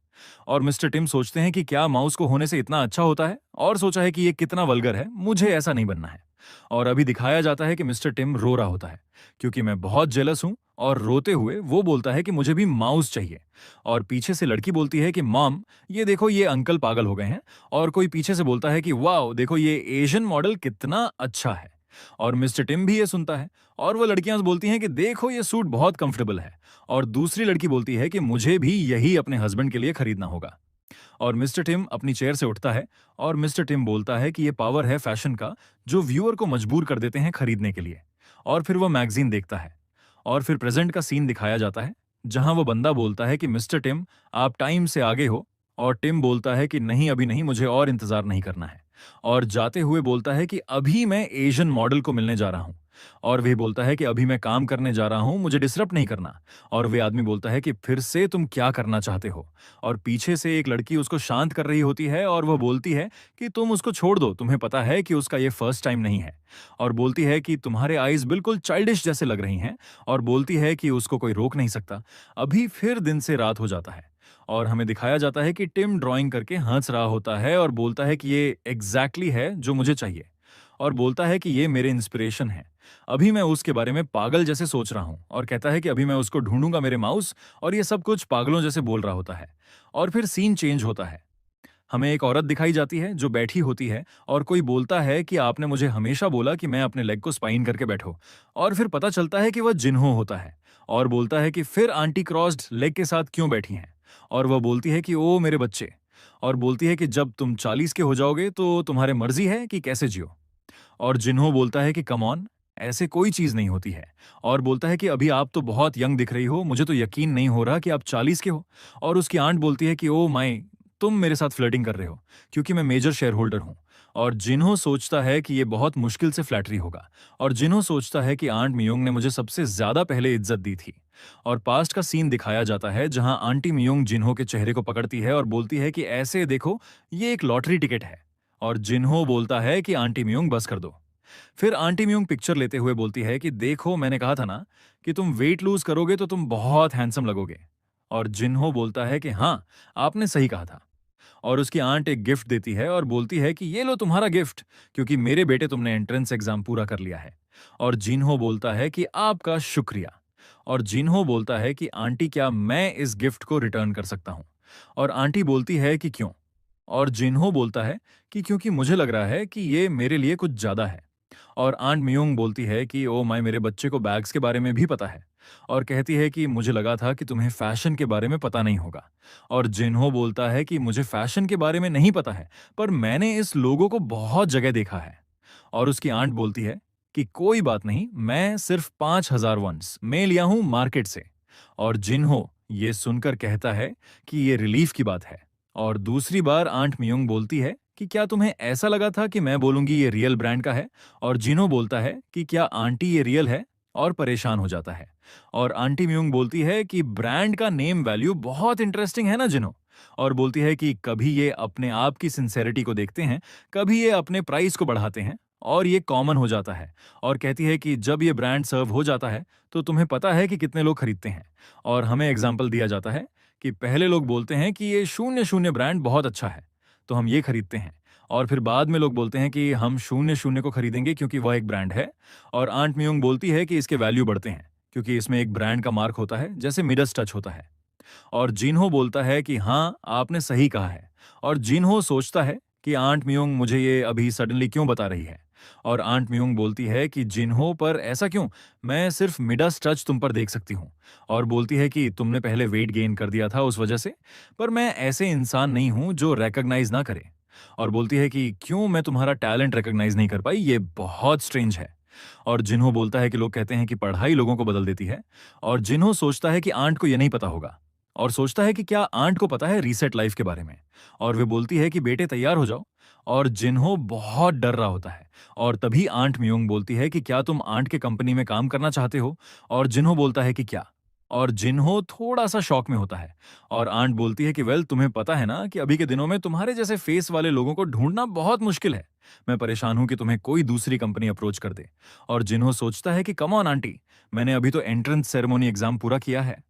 और मिस्टर टिम सोचते हैं कि क्या माउस को होने से इतना अच्छा होता है, और सोचा है कि ये कितना वल्गर है, मुझे ऐसा नहीं बनना है। और अभी दिखाया जाता है कि मिस्टर टिम रो रहा होता है क्योंकि मैं बहुत जेलस हूं। और रोते हुए वो बोलता है कि मुझे भी माउस चाहिए। और पीछे से लड़की बोलती है कि मॉम, ये देखो ये अंकल पागल हो गए हैं। और कोई पीछे से बोलता है कि वाओ, देखो ये एशियन मॉडल कितना अच्छा है। और मिस्टर टिम भी ये सुनता है। और वो लड़कियां बोलती हैं कि देखो ये सूट बहुत कंफर्टेबल है। और दूसरी लड़की बोलती है कि मुझे भी यही अपने हस्बैंड के लिए खरीदना होगा। और मिस्टर टिम अपनी चेयर से उठता है। और मिस्टर टिम बोलता है कि ये पावर है फैशन का, जो व्यूअर को मजबूर कर देते हैं खरीदने के लिए। और फिर वो मैगजीन देखता है। और फिर प्रेजेंट का सीन दिखाया जाता है, जहां वो बंदा बोलता है कि मिस्टर टिम, आप टाइम से आगे हो। और टिम बोलता है कि नहीं, अभी नहीं, मुझे और इंतजार नहीं करना है। और जाते हुए बोलता है कि अभी मैं एशियन मॉडल को मिलने जा रहा हूं। और वह बोलता है कि अभी मैं काम करने जा रहा हूं, मुझे डिस्टर्ब नहीं करना। और वे आदमी बोलता है कि फिर से तुम क्या करना चाहते हो। और पीछे से एक लड़की उसको शांत कर रही होती है और वह बोलती है कि तुम उसको छोड़ दो, तुम्हें पता है कि उसका ये फर्स्ट टाइम नहीं है। और बोलती है कि तुम्हारे आईज बिल्कुल चाइल्डिश जैसे लग रही हैं। और बोलती है कि उसको कोई रोक नहीं सकता। अभी फिर दिन से रात हो जाता है। और हमें दिखाया जाता है कि टिम ड्राइंग करके हंस रहा होता है और बोलता है कि ये एग्जैक्टली है जो मुझे चाहिए। और बोलता है कि ये मेरे इंस्पिरेशन है। अभी मैं उसके बारे में पागल जैसे सोच रहा हूँ। और कहता है कि अभी मैं उसको ढूंढूंगा मेरे माउस। और ये सब कुछ पागलों जैसे बोल रहा होता है। और फिर सीन चेंज होता है। हमें एक औरत दिखाई जाती है जो बैठी होती है। और कोई बोलता है कि आपने मुझे हमेशा बोला कि मैं अपने लेग को स्पाइन करके बैठो। और फिर पता चलता है कि वह जिन्हो होता है। और बोलता है कि फिर आंटी क्रॉस्ड लेग के साथ क्यों बैठी हैं। और वह बोलती है कि ओ मेरे बच्चे। और बोलती है कि जब तुम 40 के हो जाओगे तो तुम्हारे मर्जी है कि कैसे जियो। और जिन्हो बोलता है कि कम ऑन, ऐसे कोई चीज नहीं होती है। और बोलता है कि अभी आप तो बहुत यंग दिख रही हो, मुझे तो यकीन नहीं हो रहा कि आप 40 के हो। और उसकी आंट बोलती है कि ओ माई, तुम मेरे साथ फ्लर्टिंग कर रहे हो क्योंकि मैं मेजर शेयर होल्डर हूं। और जिन्हो सोचता है कि ये बहुत मुश्किल से फ्लैटरी होगा। और जिन्हो सोचता है कि आंट मियोंग ने मुझे सबसे ज्यादा पहले इज्जत दी थी। और पास्ट का सीन दिखाया जाता है जहां आंटी मियोंग जिन्हो के चेहरे को पकड़ती है और बोलती है कि ऐसे देखो, ये एक लॉटरी टिकट है। और जिन्हो बोलता है कि आंटी मियोंग बस कर दो। फिर आंटी म्यूंग पिक्चर लेते हुए बोलती है कि देखो, मैंने कहा था ना कि तुम वेट लूज करोगे तो तुम बहुत हैंडसम लगोगे। और जिन्हो बोलता है कि हाँ, आपने सही कहा था। और उसकी आंट एक गिफ्ट देती है और बोलती है कि ये लो तुम्हारा गिफ्ट, क्योंकि मेरे बेटे तुमने एंट्रेंस एग्जाम पूरा कर लिया है। और जिन्हो बोलता है कि आपका शुक्रिया। और जिन्हो बोलता है कि आंटी, क्या मैं इस गिफ्ट को रिटर्न कर सकता हूं। और आंटी बोलती है कि क्यों। और जिन्हो बोलता है कि क्योंकि मुझे लग रहा है कि ये मेरे लिए कुछ ज्यादा है। और आंट मियोंग बोलती है कि ओ माय, मेरे बच्चे को बैग्स के बारे में भी पता है। और कहती है कि मुझे लगा था कि तुम्हें फैशन के बारे में पता नहीं होगा। और जिन्हो बोलता है कि मुझे फैशन के बारे में नहीं पता है, पर मैंने इस लोगो को बहुत जगह देखा है। और उसकी आंट बोलती है कि कोई बात नहीं, मैं सिर्फ 5,000 वंस मैं लिया हूं मार्केट से। और जिन्हो ये सुनकर कहता है कि ये रिलीफ की बात है। और दूसरी बार आंट मियोंग बोलती है कि क्या तुम्हें ऐसा लगा था कि मैं बोलूंगी ये रियल ब्रांड का है। और जिनो बोलता है कि क्या आंटी ये रियल है, और परेशान हो जाता है। और आंटी म्यूंग बोलती है कि ब्रांड का नेम वैल्यू बहुत इंटरेस्टिंग है ना जिनो। और बोलती है कि कभी ये अपने आप की सिंसेरिटी को देखते हैं, कभी ये अपने प्राइस को बढ़ाते हैं, और ये कॉमन हो जाता है। और कहती है कि जब ये ब्रांड सर्व हो जाता है तो तुम्हें पता है कि कितने लोग खरीदते हैं। और हमें एग्जाम्पल दिया जाता है कि पहले लोग बोलते हैं कि ये 0-0 ब्रांड बहुत अच्छा है, तो हम ये खरीदते हैं। और फिर बाद में लोग बोलते हैं कि हम 0-0 को खरीदेंगे क्योंकि वह एक ब्रांड है। और आंट मियोंग बोलती है कि इसके वैल्यू बढ़ते हैं क्योंकि इसमें एक ब्रांड का मार्क होता है, जैसे मिडस टच होता है। और जिन्हो बोलता है कि हाँ, आपने सही कहा है। और जिन्हो सोचता है कि आंट मियोंग मुझे ये अभी सडनली क्यों बता रही है। और आंट मियोंग बोलती है कि जिन्हो पर ऐसा क्यों, मैं सिर्फ मिडास टच तुम पर देख सकती हूँ। और बोलती है कि तुमने पहले वेट गेन कर दिया था उस वजह से, पर मैं ऐसे इंसान नहीं हूँ जो रिकॉग्नाइज ना करे। और बोलती है कि क्यों मैं तुम्हारा टैलेंट रिकॉग्नाइज नहीं कर पाई, ये बहुत स्ट्रेंज है। और जिन्हो बोलता है कि लोग कहते हैं कि पढ़ाई लोगों को बदल देती है। और जिन्हो सोचता है कि आंट को ये नहीं पता होगा, और सोचता है कि क्या आंट को पता है रीसेट लाइफ के बारे में। और वे बोलती है कि बेटे तैयार हो जाओ। और जिन्हो बहुत डर रहा होता है। और तभी आंट मियोंग बोलती है कि क्या तुम आंट के कंपनी में काम करना चाहते हो। और जिन्हो बोलता है कि क्या। और जिन्हो थोड़ा सा शॉक में होता है। और आंट बोलती है कि वेल, तुम्हें पता है ना कि अभी के दिनों में तुम्हारे जैसे फेस वाले लोगों को ढूंढना बहुत मुश्किल है। मैं परेशान हूं कि तुम्हें कोई दूसरी कंपनी अप्रोच कर दे। और जिन्हो सोचता है कि कम ऑन आंटी, मैंने अभी तो एंट्रेंस सेरेमनी एग्जाम पूरा किया है।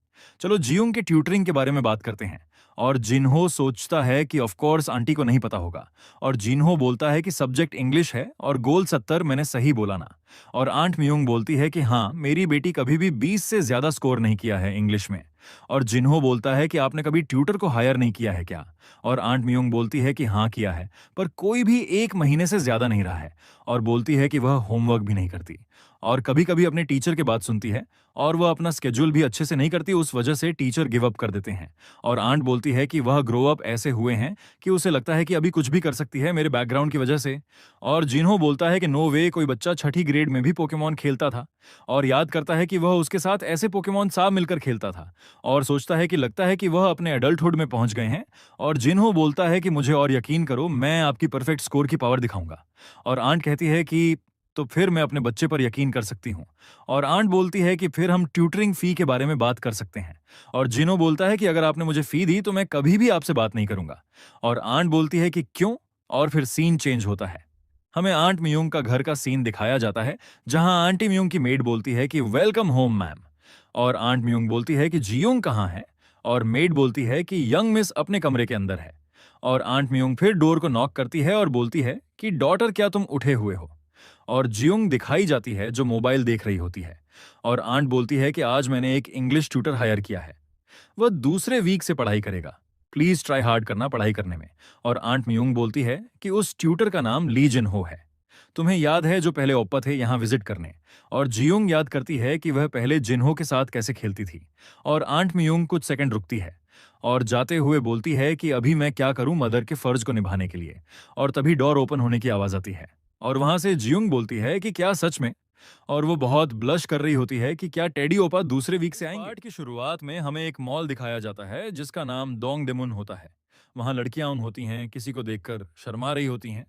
चलो जियोंग के ट्यूटरिंग के बारे में बात करते हैं। और जिन्हो सोचता है कि ऑफ कोर्स आंटी को नहीं पता होगा। और जिन्हो बोलता है कि सब्जेक्ट इंग्लिश है और गोल 70 मैंने सही बोला ना। और आंट मियोंग बोलती है कि हाँ, मेरी बेटी कभी भी 20 से ज्यादा स्कोर नहीं किया है इंग्लिश में। और जिन्हो बोलता है कि आपने कभी ट्यूटर को हायर नहीं किया है क्या। और आंट मियोंग बोलती है कि हाँ किया है, पर कोई भी 1 महीने से ज्यादा नहीं रहा है। और बोलती है कि वह होमवर्क भी नहीं करती। और कभी कभी अपने टीचर की बात सुनती है। और वह अपना स्केड्यूल भी अच्छे से नहीं करती, उस वजह से टीचर गिव अप कर देते हैं। और आंट बोलती है कि वह ग्रो अप ऐसे हुए हैं कि उसे लगता है कि अभी कुछ भी कर सकती है मेरे बैकग्राउंड की वजह से। और जिन्हो बोलता है कि नो वे, कोई बच्चा छठी ग्रेड में भी पोकेमॉन खेलता था। और याद करता है कि वह उसके साथ ऐसे पोकेमॉन साथ मिलकर खेलता था। और सोचता है कि लगता है कि वह अपने एडल्टहुड में पहुंच गए हैं। और जिन्हो बोलता है कि मुझे और यकीन करो, मैं आपकी परफेक्ट स्कोर की पावर दिखाऊंगा। और आंट कहती है कि तो फिर मैं अपने बच्चे पर यकीन कर सकती हूँ। और आंट बोलती है कि फिर हम ट्यूटरिंग फी के बारे में बात कर सकते हैं। और जिनो बोलता है कि अगर आपने मुझे फी दी तो मैं कभी भी आपसे बात नहीं करूंगा। और आंट बोलती है कि क्यों। और फिर सीन चेंज होता है। हमें आंट मियोंग का घर का सीन दिखाया जाता है, जहां आंटी मियोंग की मेड बोलती है कि वेलकम होम मैम। और आंट मियोंग बोलती है कि जियोंग कहाँ है। और मेड बोलती है कि यंग मिस अपने कमरे के अंदर है। और आंट मियोंग फिर डोर को नॉक करती है और बोलती है कि डॉटर, क्या तुम उठे हुए हो। और जियोंग दिखाई जाती है जो मोबाइल देख रही होती है। और आंट बोलती है कि आज मैंने एक इंग्लिश ट्यूटर हायर किया है। वह दूसरे वीक से पढ़ाई करेगा। प्लीज ट्राई हार्ड करना पढ़ाई करने में। और आंट मियोंग बोलती है कि उस ट्यूटर का नाम ली जिन हो है। तुम्हें याद है जो पहले ओप्पा थे यहाँ विजिट करने। और जियोंग याद करती है कि वह पहले जिन्हो के साथ कैसे खेलती थी। और आंट मियोंग कुछ सेकंड रुकती है। और जाते हुए बोलती है कि अभी मैं क्या करूं मदर के फर्ज को निभाने के लिए। और तभी डोर ओपन होने की आवाज आती है। और वहां से जियोंग बोलती है कि क्या सच में। और वो बहुत ब्लश कर रही होती है कि क्या टेडी ओपा दूसरे वीक से आएंगे। पार्ट की शुरुआत में हमें एक मॉल दिखाया जाता है जिसका नाम दोंग डेमुन होता है। वहां लड़कियां उन होती हैं, किसी को देखकर शर्मा रही होती हैं।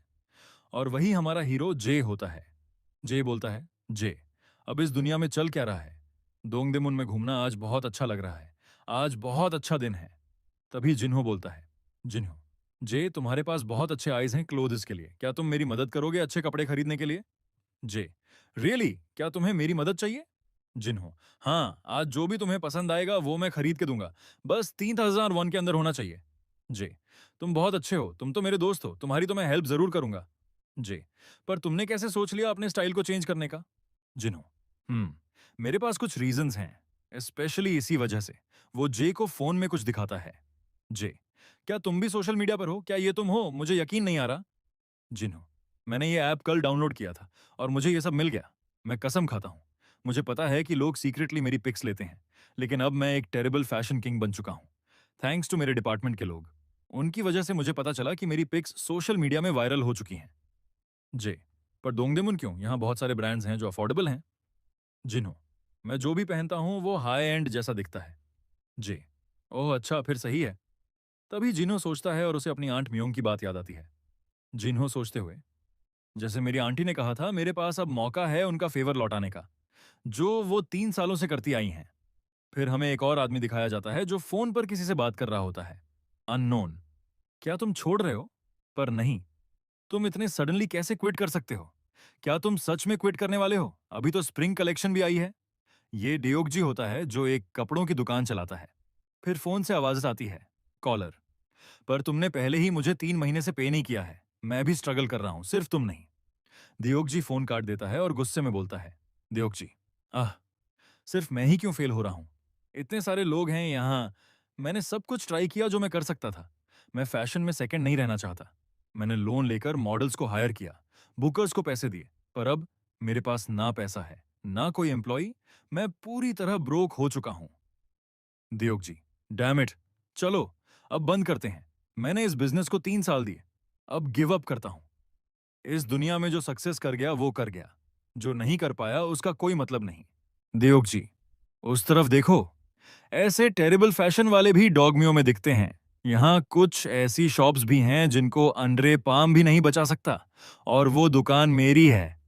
और वही हमारा हीरो जे होता है। जे बोलता है, जे, अब इस दुनिया में चल क्या रहा है। दोंगदेमुन में घूमना आज बहुत अच्छा लग रहा है। आज बहुत अच्छा दिन है। तभी जिन्हो बोलता है, जिन्हो, जे तुम्हारे पास बहुत अच्छे आइज हैं क्लोथ्स के लिए, क्या तुम मेरी मदद करोगे अच्छे कपड़े खरीदने के लिए। जे, रियली, क्या तुम्हें मेरी मदद चाहिए। जिन्हो, हाँ, आज जो भी तुम्हें पसंद आएगा वो मैं खरीद के दूंगा। बस 3001 के अंदर होना चाहिए। जे, तुम बहुत अच्छे हो, तुम तो मेरे दोस्त हो, तुम्हारी तो मैं हेल्प जरूर करूंगा। जे, पर तुमने कैसे सोच लिया अपने स्टाइल को चेंज करने का। जिन्हो, मेरे पास कुछ रीजंस हैं, स्पेशली इसी वजह से। वो जे को फोन में कुछ दिखाता है। जे, क्या तुम भी सोशल मीडिया पर हो, क्या ये तुम हो, मुझे यकीन नहीं आ रहा। जिन्हो, मैंने ये ऐप कल डाउनलोड किया था और मुझे ये सब मिल गया। मैं कसम खाता हूँ। मुझे पता है कि लोग सीक्रेटली मेरी पिक्स लेते हैं, लेकिन अब मैं एक टेरेबल फैशन किंग बन चुका हूँ। थैंक्स टू मेरे डिपार्टमेंट के लोग। उनकी वजह से मुझे पता चला कि मेरी पिक्स सोशल मीडिया में वायरल हो चुकी हैं। जे, पर दोंगदेमुन क्यों, यहाँ बहुत सारे ब्रांड्स हैं जो अफोर्डेबल हैं। जिन्हो, मैं जो भी पहनता हूँ वो हाई एंड जैसा दिखता है। जे, ओह अच्छा, फिर सही है। तभी जिन्हो सोचता है और उसे अपनी आंट मियोंग की बात याद आती है। जिन्हो सोचते हुए, जैसे मेरी आंटी ने कहा था, मेरे पास अब मौका है उनका फेवर लौटाने का, जो वो 3 सालों से करती आई हैं। फिर हमें एक और आदमी दिखाया जाता है जो फोन पर किसी से बात कर रहा होता है। अननोन, क्या तुम छोड़ रहे हो। पर नहीं, तुम इतने सडनली कैसे क्विट कर सकते हो। क्या तुम सच में क्विट करने वाले हो, अभी तो स्प्रिंग कलेक्शन भी आई है। ये डियोगजी होता है जो एक कपड़ों की दुकान चलाता है। फिर फोन से आवाज आती है, कॉलर, पर तुमने पहले ही मुझे 3 महीने से पे नहीं किया है। मैं भी स्ट्रगल कर रहा हूं, सिर्फ तुम नहीं। दियोगजी फोन काट देता है और गुस्से में बोलता है, दियोगजी, आह, सिर्फ मैं ही क्यों फेल हो रहा हूं। इतने सारे लोग हैं यहाँ। मैंने सब कुछ ट्राई किया जो मैं कर सकता था। मैं फैशन में सेकंड नहीं रहना चाहता। मैंने लोन लेकर मॉडल्स को हायर किया, बुकर्स को पैसे दिए, पर अब मेरे पास ना पैसा है, ना कोई एम्प्लॉई। मैं पूरी तरह ब्रोक हो चुका हूं। दियोग जी, डैम इट। चलो, अब बंद करते हैं। मैंने इस बिजनेस को 3 साल दिए। अब गिव अप करता हूं। इस दुनिया में जो सक्सेस कर गया वो कर गया, जो नहीं कर पाया उसका कोई मतलब नहीं। दियोग जी, उस तरफ देखो। ऐसे टेरिबल फैशन वाले भी डॉगमियों में दिखते हैं। यहाँ कुछ ऐसी शॉप्स भी हैं जिनको अंडरे पाम भी नहीं बचा सकता, और वो दुकान मेरी है।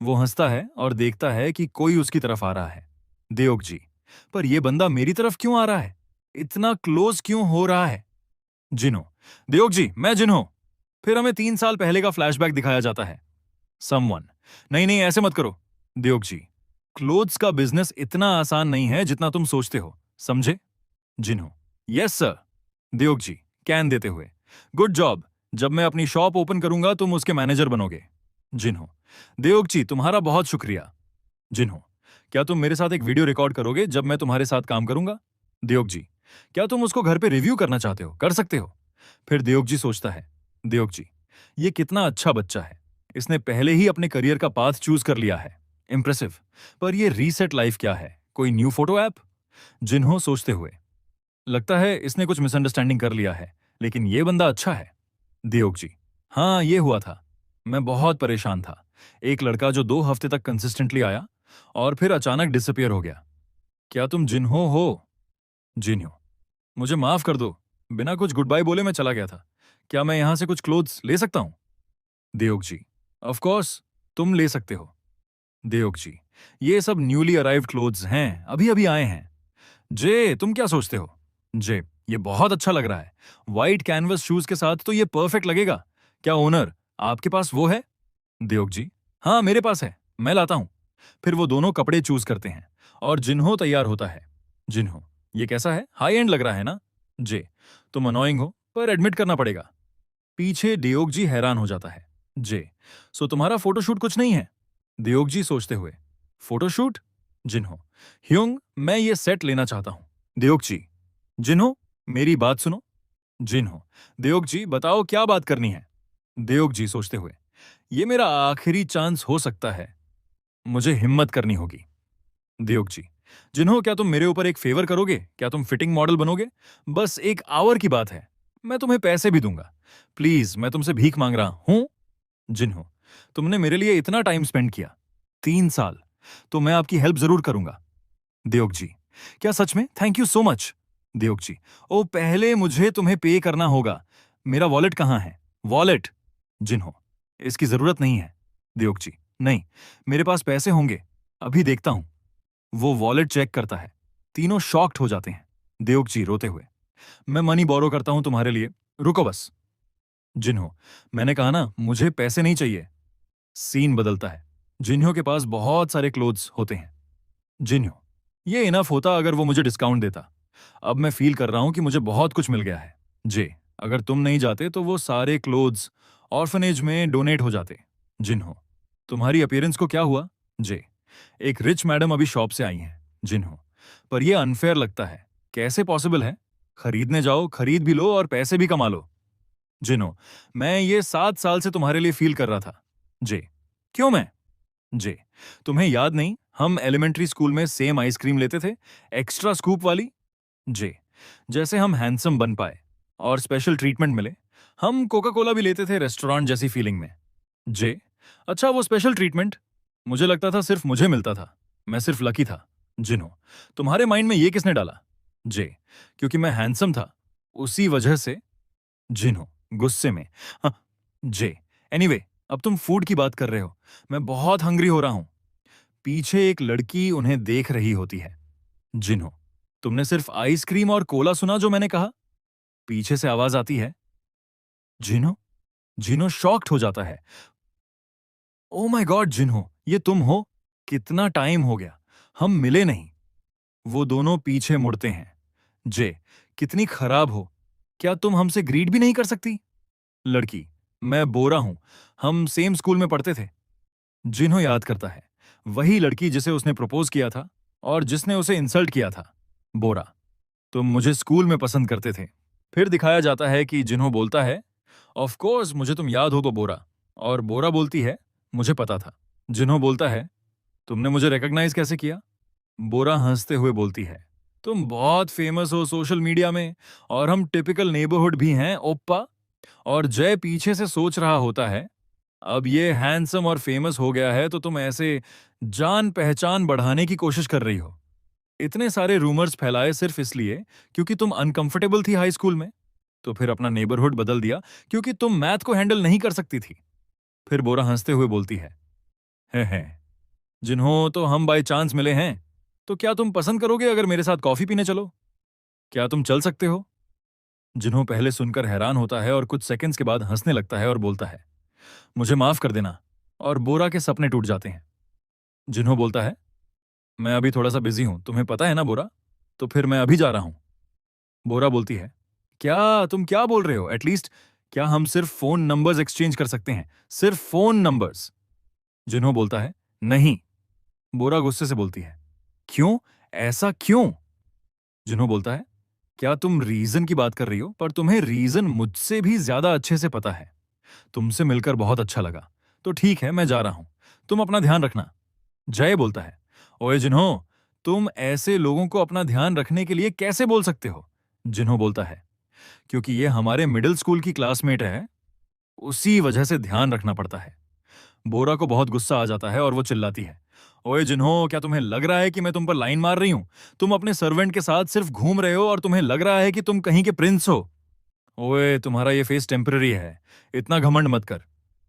वो हंसता है और देखता है कि कोई उसकी तरफ आ रहा है। दियोग जी, पर ये बंदा मेरी तरफ क्यों आ रहा है? इतना क्लोज क्यों हो रहा है? जिन्हो, दियोग जी, मैं जिन्हो। फिर हमें 3 साल पहले का फ्लैशबैक दिखाया जाता है। समवन, नहीं नहीं, ऐसे मत करो। दियोग जी, क्लोथ्स का बिजनेस इतना आसान नहीं है जितना तुम सोचते हो, समझे? Jinho, yes sir. दियोग जी, कैन देते हुए, गुड जॉब। जब मैं अपनी शॉप ओपन करूंगा तुम उसके मैनेजर बनोगे। जिन्हो, दियोग जी, तुम्हारा बहुत शुक्रिया। जिन्हो, क्या तुम मेरे साथ एक वीडियो रिकॉर्ड करोगे जब मैं तुम्हारे साथ काम करूंगा? दियोग जी, क्या तुम उसको घर पे रिव्यू करना चाहते हो? कर सकते हो। फिर दियोग जी सोचता है, दियोग जी, ये कितना अच्छा बच्चा है। इसने पहले ही अपने करियर का पाथ चूज कर लिया है। इंप्रेसिव। पर ये रीसेट लाइफ क्या है? कोई न्यू फोटो ऐप? जिन्हों सोचते हुए, लगता है इसने कुछ मिसअंडरस्टैंडिंग कर लिया है, लेकिन ये बंदा अच्छा है। दियोग जी, हाँ ये हुआ था। मैं बहुत परेशान था। एक लड़का जो 2 हफ्ते तक कंसिस्टेंटली आया और फिर अचानक डिसअपियर हो गया। क्या तुम जिन्हो हो? जिन्हो, मुझे माफ कर दो। बिना कुछ गुड बाय बोले मैं चला गया था। क्या मैं यहां से कुछ क्लोथ्स ले सकता हूं? दियोग जी, ऑफ कोर्स, तुम ले सकते हो। दियोग जी, ये सब न्यूली अराइव्ड क्लोथ्स हैं, अभी अभी आए हैं। जे, तुम क्या सोचते हो? जे, ये बहुत अच्छा लग रहा है। व्हाइट कैनवस शूज के साथ तो ये परफेक्ट लगेगा। क्या ओनर, आपके पास वो है? दियोग जी, हाँ मेरे पास है, मैं लाता हूं। फिर वो दोनों कपड़े चूज करते हैं और जिन्हो तैयार होता है। जिन्हो, ये कैसा है? हाई एंड लग रहा है ना? जे, तुम अनोइंग हो, पर एडमिट करना पड़ेगा। पीछे दियोग जी हैरान हो जाता है। जे, सो तुम्हारा फोटोशूट कुछ नहीं है? दियोग जी सोचते हुए, फोटोशूट? जिन्हो, ह्यूंग, मैं ये सेट लेना चाहता हूं। दियोग जी, जिन्हो, मेरी बात सुनो। जिन्हो, दियोग जी, बताओ क्या बात करनी है? दियोग जी सोचते हुए, ये मेरा आखिरी चांस हो सकता है। मुझे हिम्मत करनी होगी। दियोग जी, जिन्हो, क्या तुम मेरे ऊपर एक फेवर करोगे? क्या तुम फिटिंग मॉडल बनोगे? बस एक आवर की बात है। मैं तुम्हें पैसे भी दूंगा। प्लीज, मैं तुमसे भीख मांग रहा हूं। जिन्हो, तुमने मेरे लिए इतना टाइम स्पेंड किया, 3 साल, तो मैं आपकी हेल्प जरूर करूंगा। दियोग जी, क्या सच में? Thank you so much. दियोग जी, ओ पहले मुझे तुम्हें पे करना होगा। मेरा वॉलेट कहाँ है? वॉलेट? जिन्हो, इसकी जरूरत नहीं है। दियोग जी, नहीं, मेरे पास पैसे होंगे, अभी देखता हूं। वो वॉलेट चेक करता है। तीनों शॉक्ड हो जाते हैं। दियोग जी रोते हुए, मैं मनी बोरो करता हूं तुम्हारे लिए, रुको बस। जिन्हो, मैंने कहा ना, मुझे पैसे नहीं चाहिए। सीन बदलता है। जिन्हो के पास बहुत सारे क्लोथ्स होते हैं। जिन्हो, ये इनफ होता अगर वो मुझे डिस्काउंट देता। अब मैं फील कर रहा हूं कि मुझे बहुत कुछ मिल गया है। जे, अगर तुम नहीं जाते तो वो सारे क्लोथ्स ऑर्फनेज में डोनेट हो जाते। जिन्हो, तुम्हारी अपीयरेंस को क्या हुआ? जे, एक रिच मैडम अभी शॉप से आई हैं। जिन्हो, पर यह अनफेयर लगता है। कैसे पॉसिबल है? खरीदने जाओ, खरीद भी लो और पैसे भी कमा लो। जिन्हो, मैं ये 7 साल से तुम्हारे लिए फील कर रहा था। जे, क्यों मैं? जे, तुम्हें याद नहीं, हम एलिमेंट्री स्कूल में सेम आइसक्रीम लेते थे, एक्स्ट्रा स्कूप वाली। जे, जैसे हम हैंडसम बन पाए और स्पेशल ट्रीटमेंट मिले, हम कोका कोला भी लेते थे रेस्टोरेंट जैसी फीलिंग में। जे, अच्छा वो स्पेशल ट्रीटमेंट? मुझे लगता था सिर्फ मुझे मिलता था, मैं सिर्फ लकी था। जिन्हो, तुम्हारे माइंड में ये किसने डाला? जे, क्योंकि मैं हैंडसम था, उसी वजह से। जिन्हो, गुस्से में, हाँ। जे, एनीवे, अब तुम फूड की बात कर रहे हो, मैं बहुत हंग्री हो रहा हूं। पीछे एक लड़की उन्हें देख रही होती है। जिन्हो, तुमने सिर्फ आइसक्रीम और कोला सुना जो मैंने कहा? पीछे से आवाज आती है। जिन्हो, जिन्हो शॉक्ड हो जाता है। ओ माय गॉड जिन्हो, ये तुम हो? कितना टाइम हो गया, हम मिले नहीं। वो दोनों पीछे मुड़ते हैं। जे, कितनी खराब हो, क्या तुम हमसे ग्रीट भी नहीं कर सकती? लड़की, मैं बोरा हूं, हम सेम स्कूल में पढ़ते थे। जिन्हो याद करता है, वही लड़की जिसे उसने प्रपोज किया था और जिसने उसे इंसल्ट किया था। बोरा, तुम मुझे स्कूल में पसंद करते थे। फिर दिखाया जाता है कि जिन्हो बोलता है, ऑफ कोर्स मुझे तुम याद हो तो बोरा, और बोरा बोलती है, मुझे पता था। जिन्हों बोलता है, तुमने मुझे रिकॉग्नाइज कैसे किया? बोरा हंसते हुए बोलती है, तुम बहुत फेमस हो सोशल मीडिया में, और हम टिपिकल नेबरहुड भी हैं ओप्पा। और जय पीछे से सोच रहा होता है, अब ये हैंडसम और फेमस हो गया है तो तुम ऐसे जान पहचान बढ़ाने की कोशिश कर रही हो। इतने सारे रूमर्स फैलाए सिर्फ इसलिए क्योंकि तुम अनकंफर्टेबल थी हाई स्कूल में। तो फिर अपना नेबरहुड बदल दिया क्योंकि तुम मैथ को हैंडल नहीं कर सकती थी। फिर बोरा हंसते हुए बोलती है जिन्हों तो हम बाय चांस मिले हैं, तो क्या तुम पसंद करोगे अगर मेरे साथ कॉफी पीने चलो? क्या तुम चल सकते हो? जिन्हों पहले सुनकर हैरान होता है और कुछ सेकंड्स के बाद हंसने लगता है और बोलता है, मुझे माफ कर देना। और बोरा के सपने टूट जाते हैं। जिन्हों बोलता है, मैं अभी थोड़ा सा बिजी हूं, तुम्हें पता है ना बोरा, तो फिर मैं अभी जा रहा हूं। बोरा बोलती है, क्या तुम क्या बोल रहे हो? एटलीस्ट क्या हम सिर्फ फोन नंबर्स एक्सचेंज कर सकते हैं? सिर्फ फोन नंबर्स? जिन्हों बोलता है, नहीं। बोरा गुस्से से बोलती है, क्यों? ऐसा क्यों? जिन्हों बोलता है, क्या तुम रीजन की बात कर रही हो? पर तुम्हें रीजन मुझसे भी ज्यादा अच्छे से पता है। तुमसे मिलकर बहुत अच्छा लगा। तो ठीक है, मैं जा रहा हूं। तुम अपना ध्यान रखना। जय बोलता है, ओए जिन्हों, तुम ऐसे लोगों को अपना ध्यान रखने के लिए कैसे बोल सकते हो? जिन्हों बोलता है, क्योंकि ये हमारे मिडिल स्कूल की क्लासमेट है, उसी वजह से ध्यान रखना पड़ता है। बोरा को बहुत गुस्सा आ जाता है और वो चिल्लाती है, ओए जिन्हों, क्या तुम्हें लग रहा है कि मैं तुम पर लाइन मार रही हूं? तुम अपने सर्वेंट के साथ सिर्फ घूम रहे हो और तुम्हें लग रहा है कि तुम कहीं के प्रिंस हो। ओए, तुम्हारा ये फेस टेम्पररी है, इतना घमंड मत कर।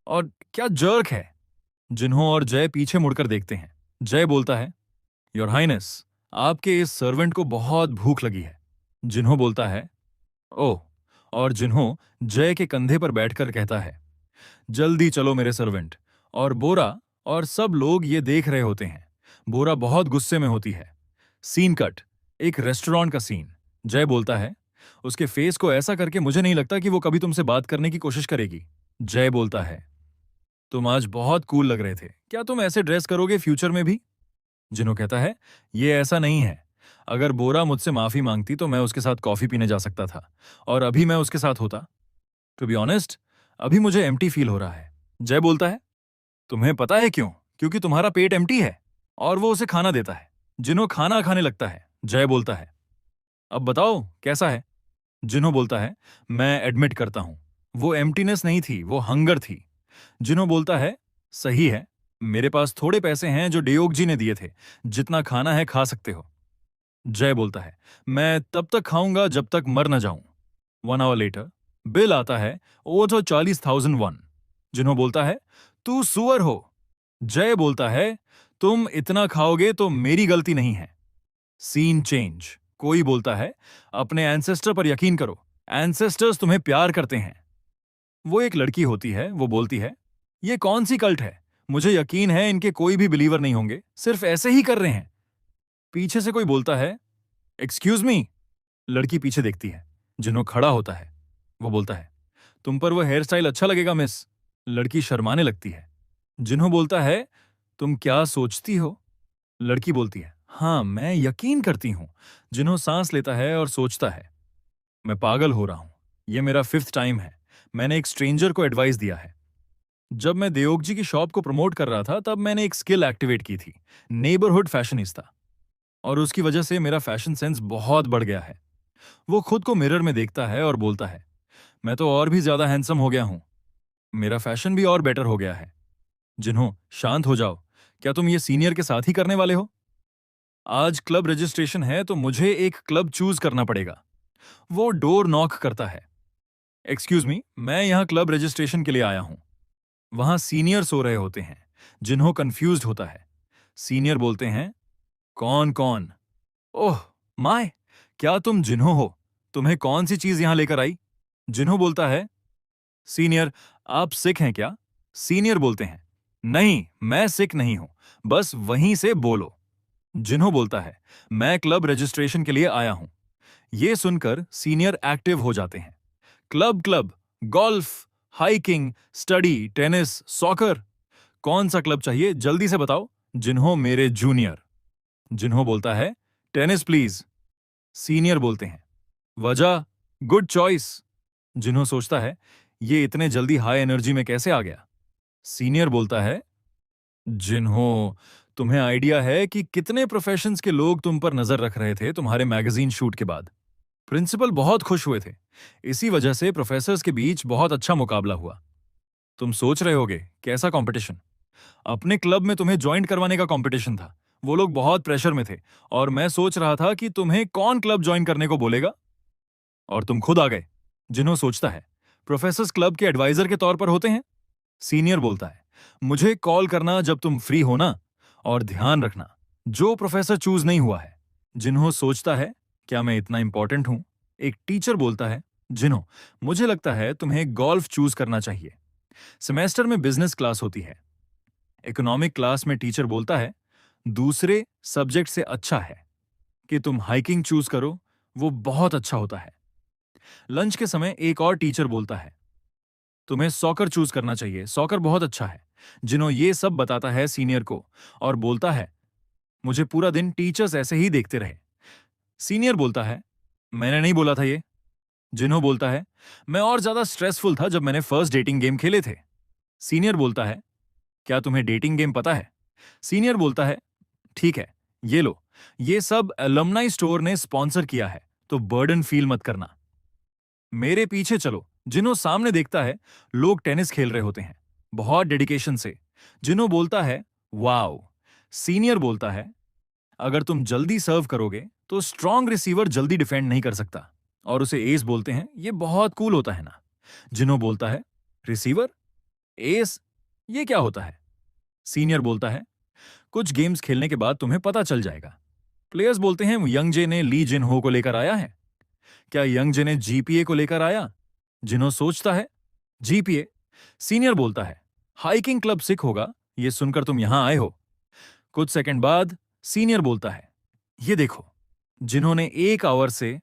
और क्या जर्क है? जिन्हों और जय पीछे मुड़कर देखते हैं। जय बोलता है, योर हाइनेस, आपके इस सर्वेंट को बहुत भूख लगी है। जिन्हों बोलता है, ओह। और जिन्हों जय के कंधे पर बैठकर कहता है, जल्दी चलो मेरे सर्वेंट। और बोरा और सब लोग ये देख रहे होते हैं। बोरा बहुत गुस्से में होती है। सीन कट, एक रेस्टोरेंट का सीन। जय बोलता है, उसके फेस को ऐसा करके मुझे नहीं लगता कि वो कभी तुमसे बात करने की कोशिश करेगी। जय बोलता है, तुम आज बहुत कूल लग रहे थे, क्या तुम ऐसे ड्रेस करोगे फ्यूचर में भी? जिन्हों कहता है, ये ऐसा नहीं है। अगर बोरा मुझसे माफी मांगती तो मैं उसके साथ कॉफी पीने जा सकता था, और अभी मैं उसके साथ होता। टू बी ऑनेस्ट, अभी मुझे एम्प्टी फील हो रहा है। जय बोलता है, तुम्हें पता है क्यों? क्योंकि तुम्हारा पेट एम्प्टी है और वो उसे खाना देता है। जिन्हों खाना खाने लगता है। जय बोलता है, अब बताओ कैसा है? जिन्हों बोलता है, मैं एडमिट करता हूं, वो एम्प्टीनेस नहीं थी, वो हंगर थी। जिन्हों बोलता है, सही है, मेरे पास थोड़े पैसे हैं जो डेयोग जी ने दिए थे, जितना खाना है खा सकते हो। जय बोलता है, मैं तब तक खाऊंगा जब तक मर न जाऊं। 1 आवर लेटर, बिल आता है, वो तो 40,001। जिन्हों बोलता है, तू सुअर हो। जय बोलता है, तुम इतना खाओगे तो मेरी गलती नहीं है। Scene change. कोई बोलता है, अपने एंसेस्टर पर यकीन करो, एंसेस्टर्स तुम्हें प्यार करते हैं। वो एक लड़की होती है, वो बोलती है, ये कौन सी कल्ट है? मुझे यकीन है इनके कोई भी बिलीवर नहीं होंगे, सिर्फ ऐसे ही कर रहे हैं। पीछे से कोई बोलता है, एक्सक्यूज मी। लड़की पीछे देखती है। जिन्हों खड़ा होता है। वो बोलता है, तुम पर वो हेयर स्टाइल अच्छा लगेगा मिस। लड़की शर्माने लगती है। जिन्हों बोलता है, तुम क्या सोचती हो? लड़की बोलती है, हाँ मैं यकीन करती हूं। जिन्हों सांस लेता है और सोचता है, मैं पागल हो रहा हूं, यह मेरा 5th टाइम है। मैंने एक स्ट्रेंजर को एडवाइस दिया है। जब मैं देयोगजी की शॉप को प्रमोट कर रहा था तब मैंने एक स्किल एक्टिवेट की थी, नेबरहुड फैशनिस्ता। और उसकी वजह से मेरा फैशन सेंस बहुत बढ़ गया है। वो खुद को मिरर में देखता है और बोलता है, मैं तो और भी ज्यादा हैंडसम हो गया हूं, मेरा फैशन भी और बेटर हो गया है। जिन्हों, शांत हो जाओ, क्या तुम ये सीनियर के साथ ही करने वाले हो? आज क्लब रजिस्ट्रेशन है तो मुझे एक क्लब चूज करना पड़ेगा। वो डोर नॉक करता है। एक्सक्यूज मी, मैं यहां क्लब रजिस्ट्रेशन के लिए आया हूं। वहां सीनियर सो रहे होते हैं। जिन्हों कंफ्यूज्ड होता है। सीनियर बोलते हैं, कौन कौन? ओह माय, क्या तुम जिन्हों हो? तुम्हें कौन सी चीज यहां लेकर आई? जिन्हों बोलता है, सीनियर, आप सिख हैं क्या? सीनियर बोलते हैं, नहीं मैं सिख नहीं हूं, बस वहीं से बोलो। जिन्हों बोलता है, मैं क्लब रजिस्ट्रेशन के लिए आया हूं। यह सुनकर सीनियर एक्टिव हो जाते हैं। Club club, golf, hiking, study, tennis, soccer, कौन सा क्लब चाहिए जल्दी से बताओ। जिन्हों मेरे जूनियर। जिन्हों बोलता है, टेनिस प्लीज। सीनियर बोलते हैं, वजह, गुड चॉइस। जिन्हों सोचता है, ये इतने जल्दी हाई एनर्जी में कैसे आ गया? सीनियर बोलता है, जिन्हों, तुम्हें आइडिया है कि कितने प्रोफेशंस के लोग तुम पर नजर रख रहे थे तुम्हारे मैगजीन शूट के बाद? प्रिंसिपल बहुत खुश हुए थे। इसी वजह से प्रोफेसर्स के बीच बहुत अच्छा मुकाबला हुआ। तुम सोच रहे होगे, कैसा कंपटीशन? अपने क्लब में तुम्हें ज्वाइन करवाने का कंपटीशन था। वो लोग बहुत प्रेशर में थे और मैं सोच रहा था कि तुम्हें कौन क्लब ज्वाइन करने को बोलेगा, और तुम खुद आ गए। जिन्हों सोचता है, प्रोफेसर्स क्लब के एडवाइजर के तौर पर होते हैं। सीनियर बोलता है, मुझे कॉल करना जब तुम फ्री हो ना, और ध्यान रखना, जो प्रोफेसर चूज नहीं हुआ है। जिन्हों सोचता है, क्या मैं इतना इंपॉर्टेंट हूं? एक टीचर बोलता है, जिन्हों, मुझे लगता है तुम्हें गोल्फ चूज करना चाहिए। सेमेस्टर में बिजनेस क्लास होती है। इकोनॉमिक क्लास में टीचर बोलता है, दूसरे सब्जेक्ट से अच्छा है कि तुम हाइकिंग चूज करो, वो बहुत अच्छा होता है। लंच के समय एक और टीचर बोलता है, तुम्हें सॉकर चूज करना चाहिए, सॉकर बहुत अच्छा है। जिन्हों ये सब बताता है सीनियर को और बोलता है, मुझे पूरा दिन टीचर्स ऐसे ही देखते रहे। सीनियर बोलता है, मैंने नहीं बोला था ये। जिन्हों बोलता है, मैं और ज्यादा स्ट्रेसफुल था जब मैंने फर्स्ट डेटिंग गेम खेले थे। सीनियर बोलता है, क्या तुम्हें डेटिंग गेम पता है? सीनियर बोलता है, ठीक है, ये लो, ये सब एलुमनाई स्टोर ने स्पॉन्सर किया है, तो बर्डन फील मत करना। मेरे पीछे चलो। जिन्हों सामने देखता है, लोग टेनिस खेल रहे होते हैं, बहुत डेडिकेशन से। जिन्हों बोलता है, वाओ। सीनियर बोलता है, अगर तुम जल्दी सर्व करोगे तो स्ट्रांग रिसीवर जल्दी डिफेंड नहीं कर सकता, और उसे एस बोलते हैं, ये बहुत कूल होता है ना। जिन्हों बोलता है, रिसीवर, एस, ये क्या होता है? सीनियर बोलता है, कुछ गेम्स खेलने के बाद तुम्हें पता चल जाएगा। प्लेयर्स बोलते हैं, यंग जे ने ली जिन हो को लेकर आया है। क्या यंग जे ने जीपीए को लेकर आया? जिन्हों सोचता है, जीपीए। सीनियर बोलता है, हाइकिंग क्लब सिक होगा, ये सुनकर तुम यहां आए हो। कुछ सेकंड बाद सीनियर बोलता है, ये देखो। जिन्होंने 1 आवर से,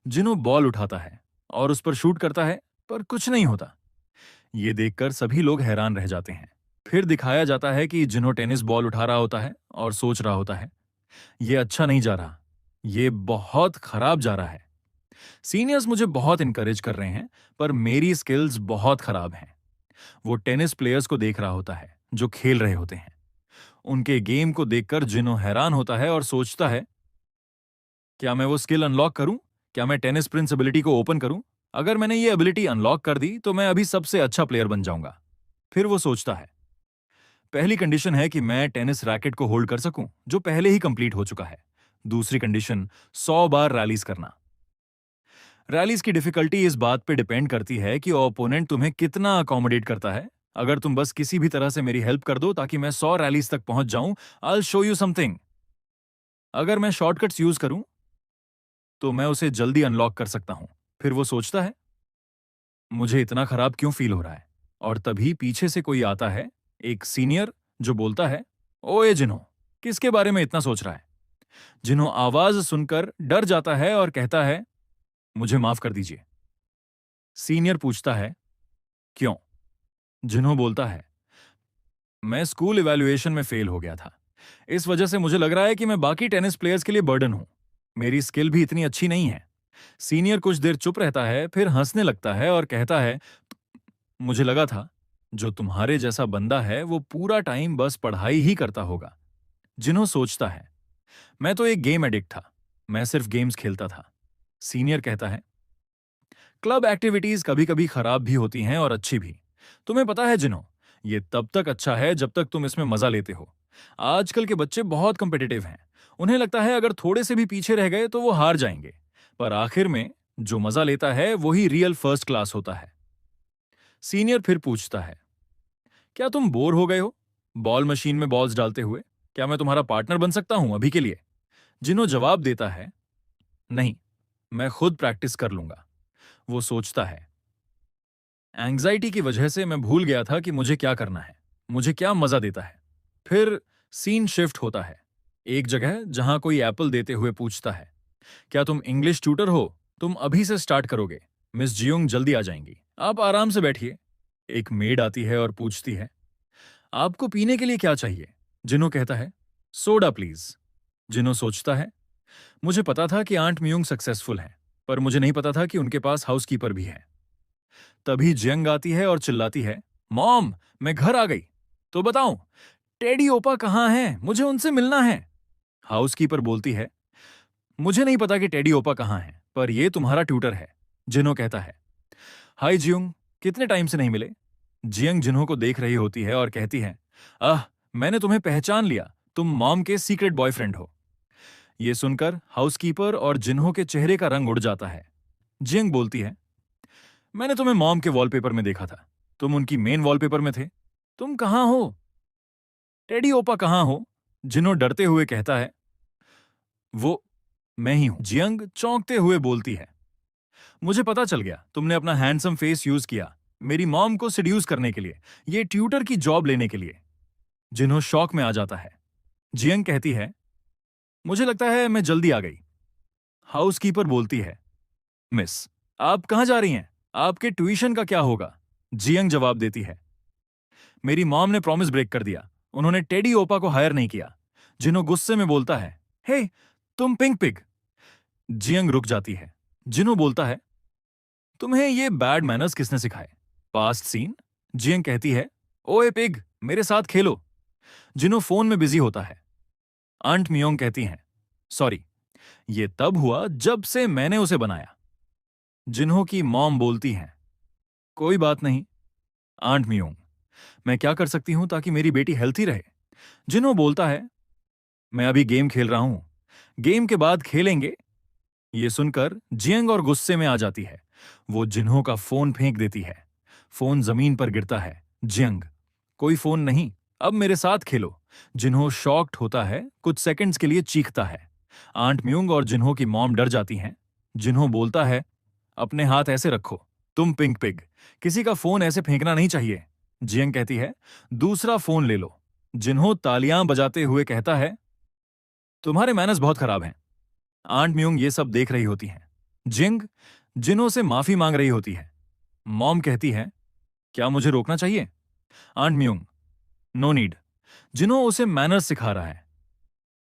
जिन्हों बॉल उठाता है और उस पर शूट करता है, पर कुछ नहीं होता। ये देखकर सभी लोग हैरान रह जाते हैं। फिर दिखाया जाता है कि जिन्हों टेनिस बॉल उठा रहा होता है और सोच रहा होता है, ये अच्छा नहीं जा रहा, ये बहुत खराब जा रहा है। सीनियर्स मुझे बहुत इंकरेज कर रहे हैं, पर मेरी स्किल्स बहुत खराब हैं। वो टेनिस प्लेयर्स को देख रहा होता है जो खेल रहे होते हैं। उनके गेम को देखकर जिन्हों हैरान होता है और सोचता है, क्या मैं वो स्किल अनलॉक करूं? क्या मैं टेनिस प्रिंस एबिलिटी को ओपन करूं? अगर मैंने ये एबिलिटी अनलॉक कर दी तो मैं अभी सबसे अच्छा प्लेयर बन जाऊंगा। फिर वो सोचता है, पहली कंडीशन है कि मैं टेनिस रैकेट को होल्ड कर सकूं, जो पहले ही कंप्लीट हो चुका है। दूसरी कंडीशन, 100 बार रैलीज करना। रैलीज की डिफिकल्टी इस बात पे डिपेंड करती है कि ओपोनेंट तुम्हें कितना अकोमोडेट करता है। अगर तुम बस किसी भी तरह से मेरी हेल्प कर दो ताकि मैं 100 रैलीज तक पहुंच जाऊं, I will show you something. अगर मैं शॉर्टकट्स यूज करूं तो मैं उसे जल्दी अनलॉक कर सकता हूं। फिर वो सोचता है, मुझे इतना खराब क्यों फील हो रहा है? और तभी पीछे से कोई आता है, एक सीनियर, जो बोलता है, ओए जिन्हों, किसके बारे में इतना सोच रहा है? जिन्हों आवाज सुनकर डर जाता है और कहता है, मुझे माफ कर दीजिए। सीनियर पूछता है, क्यों? जिन्हों बोलता है, मैं स्कूल इवैल्यूएशन में फेल हो गया था। इस वजह से मुझे लग रहा है कि मैं बाकी टेनिस प्लेयर्स के लिए बर्डन हूं। मेरी स्किल भी इतनी अच्छी नहीं है। सीनियर कुछ देर चुप रहता है, फिर हंसने लगता है और कहता है, मुझे लगा था जो तुम्हारे जैसा बंदा है वो पूरा टाइम बस पढ़ाई ही करता होगा। जिन्हों सोचता है, मैं तो एक गेम एडिक्ट था, मैं सिर्फ गेम्स खेलता था। सीनियर कहता है, क्लब एक्टिविटीज कभी कभी खराब भी होती हैं और अच्छी भी। तुम्हें पता है जिन्हों, ये तब तक अच्छा है जब तक तुम इसमें मजा लेते हो। आजकल के बच्चे बहुत कम्पिटिटिव हैं। उन्हें लगता है अगर थोड़े से भी पीछे रह गए तो वो हार जाएंगे, पर आखिर में जो मजा लेता है वही रियल फर्स्ट क्लास होता है। सीनियर फिर पूछता है, क्या तुम बोर हो गए हो बॉल मशीन में बॉल्स डालते हुए? क्या मैं तुम्हारा पार्टनर बन सकता हूं अभी के लिए? जिन्हों जवाब देता है, नहीं, मैं खुद प्रैक्टिस कर लूंगा। वो सोचता है, एंग्जाइटी की वजह से मैं भूल गया था कि मुझे क्या करना है, मुझे क्या मजा देता है। फिर सीन शिफ्ट होता है, एक जगह जहां कोई एप्पल देते हुए पूछता है, क्या तुम इंग्लिश ट्यूटर हो? तुम अभी से स्टार्ट करोगे, मिस जियोंग जल्दी आ जाएंगी, आप आराम से बैठिए। एक मेड आती है और पूछती है, आपको पीने के लिए क्या चाहिए? जिन्हों कहता है, सोडा प्लीज। जिन्हों सोचता है, मुझे पता था कि आंट म्यूंग सक्सेसफुल है, पर मुझे नहीं पता था कि उनके पास हाउसकीपर भी है। तभी जियंग आती है और चिल्लाती है, मॉम, मैं घर आ गई। तो बताऊं, टेडी ओपा कहाँ हैं? मुझे उनसे मिलना है। हाउसकीपर बोलती है, मुझे नहीं पता कि टेडी ओपा कहाँ है, पर ये तुम्हारा ट्यूटर है। जिन्हो कहता है, हाय जियोंग, कितने टाइम से नहीं मिले। जियंग जिन्हो को देख रही होती है और कहती है, मैंने तुम्हें पहचान लिया, तुम मॉम के सीक्रेट बॉयफ्रेंड हो। ये सुनकर हाउसकीपर और जिन्हो के चेहरे का रंग उड़ जाता है। जियंग बोलती है, मैंने तुम्हें मॉम के वॉलपेपर में देखा था, तुम उनकी मेन वॉलपेपर में थे। तुम कहां हो? टेडी ओपा कहां हो? जिन्हो डरते हुए कहता है, वो मैं ही हूं। जियंग चौंकते हुए बोलती है, मुझे पता चल गया, तुमने अपना हैंडसम फेस यूज किया मेरी मॉम को सिड्यूस करने के लिए, ये ट्यूटर की जॉब लेने के लिए। जिन्हो शॉक में आ जाता है। जियंग कहती है, मुझे लगता है मैं जल्दी आ गई। हाउसकीपर बोलती है, मिस, आप कहां जा रही हैं? आपके ट्यूशन का क्या होगा? जियंग जवाब देती है, मेरी मॉम ने प्रॉमिस ब्रेक कर दिया, उन्होंने टेडी ओपा को हायर नहीं किया। जिन्हो गुस्से में बोलता है, हे तुम पिंक पिग। जियंग रुक जाती है। जिन्हो बोलता है, तुम्हें ये बैड मैनर्स किसने सिखाए? Past scene. जियंग कहती है, ओए पिग, मेरे साथ खेलो। जिन्हो फोन में बिजी होता है। आंट मियोंग कहती हैं, सॉरी, ये तब हुआ जब से मैंने उसे बनाया। जिन्हो की मॉम बोलती हैं, कोई बात नहीं आंट मियोंग, मैं क्या कर सकती हूं ताकि मेरी बेटी हेल्थी रहे? जिन्हो बोलता है, मैं अभी गेम खेल रहा हूं, गेम के बाद खेलेंगे। ये सुनकर जियंग और गुस्से में आ जाती है। वो जिन्हो का फोन फेंक देती है। फोन जमीन पर गिरता है। जियंग, कोई फोन नहीं, अब मेरे साथ खेलो। जिन्हो शॉक्ड होता है, कुछ सेकंड्स के लिए चीखता है। आंट म्यूंग और जिन्हो की मॉम डर जाती हैं। जिन्हो बोलता है, अपने हाथ ऐसे रखो, तुम पिंक पिग, किसी का फोन ऐसे फेंकना नहीं चाहिए। जियंग कहती है, दूसरा फोन ले लो। जिन्हो तालियां बजाते हुए कहता है, तुम्हारे मैनर्स बहुत खराब हैं। आंट म्यूंग ये सब देख रही होती हैं। जिंग जिन्हो से माफी मांग रही होती है। मॉम कहती है, क्या मुझे रोकना चाहिए? Aunt Myung, no need. Jinho उसे मैनर्स सिखा रहा है।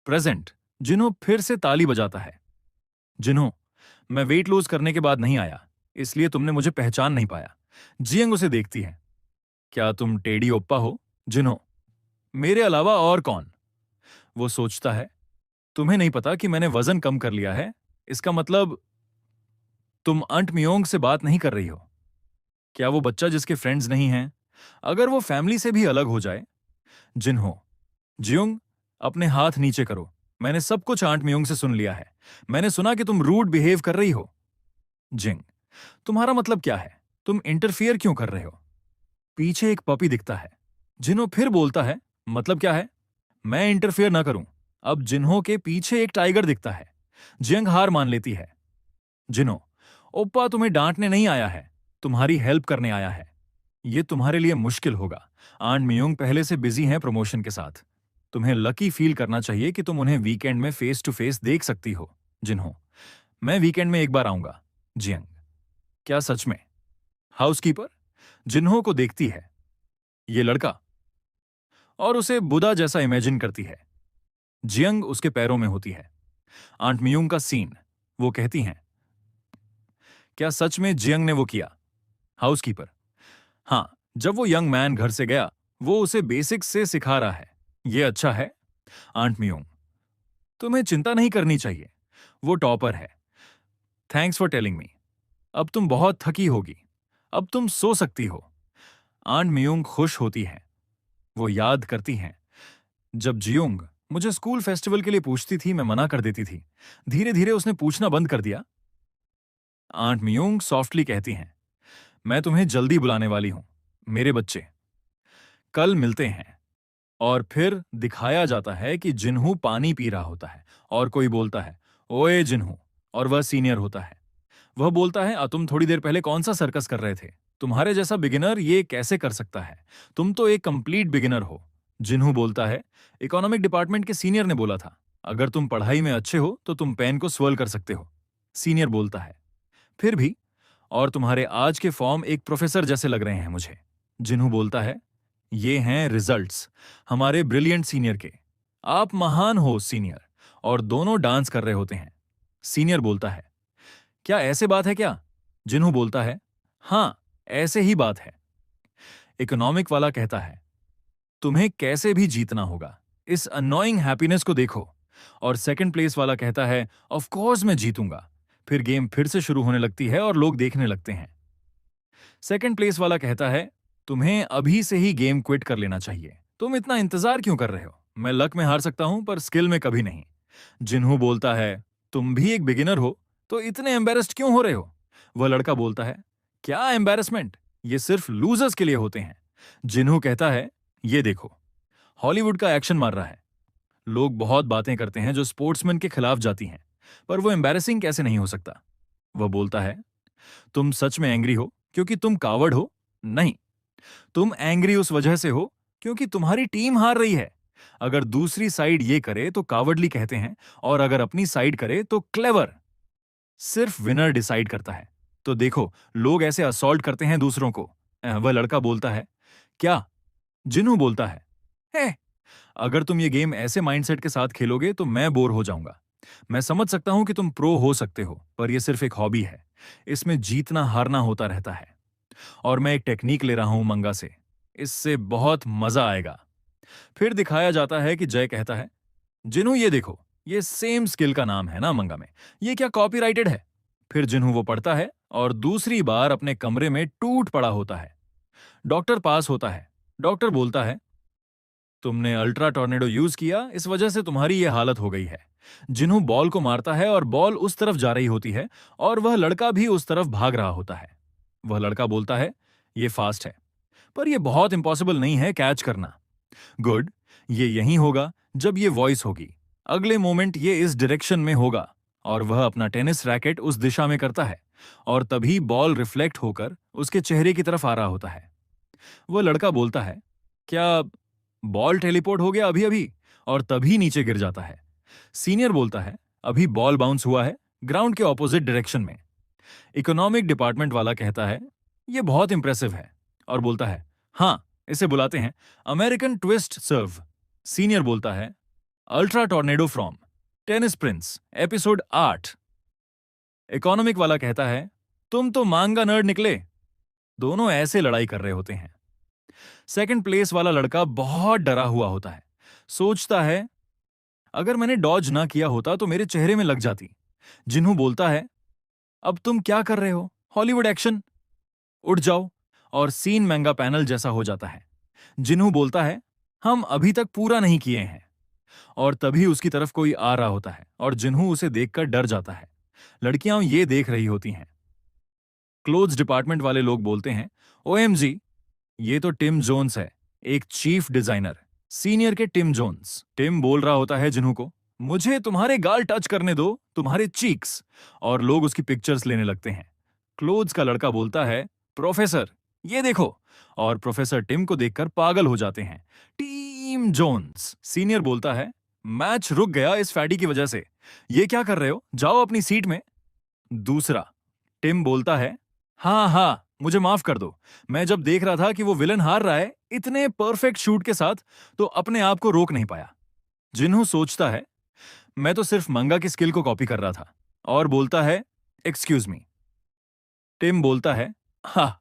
प्रेजेंट। जिन्हो फिर से ताली बजाता है। जिन्हो, मैं वेट लूज करने के बाद नहीं आया, इसलिए तुमने मुझे पहचान नहीं पाया। जियंग उसे देखती है, क्या तुम टेडी ओप्पा हो? जिन्हो, मेरे अलावा और कौन? वो सोचता है, तुम्हें नहीं पता कि मैंने वजन कम कर लिया है, इसका मतलब तुम अंट मियोंग से बात नहीं कर रही हो। क्या वो बच्चा जिसके फ्रेंड्स नहीं हैं, अगर वो फैमिली से भी अलग हो जाए? जिन्हो, जियोंग, अपने हाथ नीचे करो, मैंने सब कुछ आंट मियोंग से सुन लिया है। मैंने सुना कि तुम रूड बिहेव कर रही हो। जिंग, तुम्हारा मतलब क्या है? तुम इंटरफियर क्यों कर रहे हो? पीछे एक पपी दिखता है। जिन्हो फिर बोलता है, मतलब क्या है? मैं इंटरफियर ना करूं। अब जिन्हो के पीछे एक टाइगर दिखता है। जियंग हार मान लेती है। जिन्हो, ओप्पा तुम्हें डांटने नहीं आया है, तुम्हारी हेल्प करने आया है। ये तुम्हारे लिए मुश्किल होगा। आंट मियोंग पहले से बिजी हैं प्रमोशन के साथ। तुम्हें लकी फील करना चाहिए कि तुम उन्हें वीकेंड में फेस टू फेस देख सकती हो। जिन्हो, मैं वीकेंड में एक बार आऊंगा। जियंग, क्या सच में? हाउसकीपर जिन्हो को देखती है, ये लड़का, और उसे बुदा जैसा इमेजिन करती है। जियंग उसके पैरों में होती है। आंट मियोंग का सीन। वो कहती हैं, क्या सच में जियंग ने वो किया? हाउसकीपर, हां, जब वो यंग मैन घर से गया, वो उसे बेसिक्स से सिखा रहा है। ये अच्छा है। आंट मियोंग, तुम्हें चिंता नहीं करनी चाहिए, वो टॉपर है। Thanks for telling me. अब तुम बहुत थकी होगी, अब तुम सो सकती हो। आंट मियोंग खुश होती हैं। वो याद करती हैं, जब जियोंग मुझे स्कूल फेस्टिवल के लिए पूछती थी, मैं मना कर देती थी। धीरे धीरे उसने पूछना बंद कर दिया। आंट मियोंग सॉफ्टली कहती हैं, मैं तुम्हें जल्दी बुलाने वाली हूं, मेरे बच्चे। कल मिलते हैं। और फिर दिखाया जाता है कि जिन्हू पानी पी रहा होता है और कोई बोलता है, ओए जिन्हू, और वह सीनियर होता है। वह बोलता है, तुम थोड़ी देर पहले कौन सा सर्कस कर रहे थे? तुम्हारे जैसा बिगिनर ये कैसे कर सकता है? तुम तो एक कंप्लीट बिगिनर हो। जिन्हू बोलता है, इकोनॉमिक डिपार्टमेंट के सीनियर ने बोला था, अगर तुम पढ़ाई में अच्छे हो तो तुम पेन को स्वर्ल कर सकते हो। सीनियर बोलता है, फिर भी, और तुम्हारे आज के फॉर्म एक प्रोफेसर जैसे लग रहे हैं मुझे। जिन्हू बोलता है, ये हैं रिजल्ट्स हमारे ब्रिलियंट सीनियर के। आप महान हो सीनियर। और दोनों डांस कर रहे होते हैं। सीनियर बोलता है, क्या ऐसे बात है क्या? जिन्हू बोलता है, हां, ऐसे ही बात है। इकोनॉमिक वाला कहता है, तुम्हें कैसे भी जीतना होगा। इस अननोइंग हैप्पीनेस को देखो। और सेकंड प्लेस वाला कहता है, ऑफ कोर्स मैं जीतूंगा। फिर गेम फिर से शुरू होने लगती है और लोग देखने लगते हैं। सेकंड प्लेस वाला कहता है, तुम्हें अभी से ही गेम क्विट कर लेना चाहिए। तुम इतना इंतजार क्यों कर रहे हो? मैं लक में हार सकता हूं पर स्किल में कभी नहीं। जिन्हू बोलता है, तुम भी एक बिगिनर हो तो इतने एम्बेरस्ड क्यों हो रहे हो? वह लड़का बोलता है, क्या एम्बेरसमेंट, ये सिर्फ लूजर्स के लिए होते हैं। जिन्हू कहता है, ये देखो, हॉलीवुड का एक्शन मार रहा है। लोग बहुत बातें करते हैं जो स्पोर्ट्समैन के खिलाफ जाती हैं, पर वो एम्बेरसिंग कैसे नहीं हो सकता? वह बोलता है, तुम सच में एंग्री हो क्योंकि तुम कावर्ड हो? नहीं, तुम एंग्री उस वजह से हो क्योंकि तुम्हारी टीम हार रही है। अगर दूसरी साइड ये करे तो कावर्डली कहते हैं, और अगर अपनी साइड करे तो क्लेवर। सिर्फ विनर डिसाइड करता है। तो देखो, लोग ऐसे असॉल्ट करते हैं दूसरों को। वह लड़का बोलता है, क्या? जिन्हू बोलता है, "हे, अगर तुम ये गेम ऐसे माइंडसेट के साथ खेलोगे तो मैं बोर हो जाऊंगा। मैं समझ सकता हूं कि तुम प्रो हो सकते हो, पर यह सिर्फ एक हॉबी है। इसमें जीतना हारना होता रहता है। और मैं एक टेक्निक ले रहा हूं मंगा से। इससे बहुत मजा आएगा।" फिर दिखाया जाता है कि जय कहता है, जिन्हू ये देखो, ये सेम स्किल का नाम है ना मंगा में, ये क्या कॉपीराइटेड है? फिर जिन्हू वो पढ़ता है और दूसरी बार अपने कमरे में टूट पड़ा होता है। डॉक्टर पास होता है। डॉक्टर बोलता है, तुमने अल्ट्रा टॉर्नेडो यूज किया, इस वजह से तुम्हारी ये हालत हो गई है। जिन्हू बॉल को मारता है और बॉल उस तरफ जा रही होती है और वह लड़का भी उस तरफ भाग रहा होता है। वह लड़का बोलता है, ये फास्ट है, पर यह बहुत इंपॉसिबल नहीं है कैच करना। गुड, ये यहीं होगा जब ये वॉइस होगी। अगले मोमेंट ये इस डायरेक्शन में होगा और वह अपना टेनिस रैकेट उस दिशा में करता है और तभी बॉल रिफ्लेक्ट होकर उसके चेहरे की तरफ आ रहा होता है। वह लड़का बोलता है, क्या बॉल टेलीपोर्ट हो गया अभी अभी? और तभी नीचे गिर जाता है। सीनियर बोलता है, अभी बॉल बाउंस हुआ है ग्राउंड के ऑपोजिट डायरेक्शन में। इकोनॉमिक डिपार्टमेंट वाला कहता है, यह बहुत इंप्रेसिव है, और बोलता है, हाँ, इसे बुलाते हैं अमेरिकन ट्विस्ट सर्व। सीनियर बोलता है, ultra tornado from tennis Prince episode 8। Economic वाला कहता है, तुम तो मांगा नर्ड निकले। दोनों ऐसे लड़ाई कर रहे होते हैं। सेकंड प्लेस वाला लड़का बहुत डरा हुआ होता है। सोचता है, अगर मैंने डॉज ना किया होता तो मेरे चेहरे में लग जाती। जिन्हू बोलता है, अब तुम क्या कर रहे हो? हॉलीवुड एक्शन, उठ जाओ। और सीन महंगा पैनल जैसा हो जाता है। जिन्हू बोलता है, हम अभी तक पूरा नहीं किए हैं। और तभी उसकी तरफ कोई आ रहा होता है और जिन्हू उसे देखकर डर जाता है। लड़कियां ये देख रही होती हैं। क्लोथ्स डिपार्टमेंट वाले लोग बोलते हैं, ओएमजी, ये तो टिम जोन्स है, एक चीफ डिजाइनर, सीनियर के टिम जोन्स। टिम बोल रहा होता है जिन्हू को, मुझे तुम्हारे गाल टच करने दो, तुम्हारे चीक्स। और लोग उसकी पिक्चर्स लेने लगते हैं। क्लोथ्स का लड़का बोलता है, प्रोफेसर, ये देखो। और प्रोफेसर टिम को देखकर पागल हो जाते हैं। Team Jones. सीनियर बोलता है, मैच रुक गया इस फैटी की वजह से। ये क्या कर रहे हो? जाओ अपनी सीट में। दूसरा, टिम बोलता है, हाँ हाँ, मुझे माफ कर दो। मैं जब देख रहा था कि वो विलन हार रहा है इतने परफेक्ट शूट के साथ, तो अपने आप को रोक नहीं पाया। जिन्हू सोचता है, मैं तो सिर्फ मंगा की स्किल को कॉपी कर रहा था, और बोलता है, एक्सक्यूज मी। टिम बोलता है, हाँ,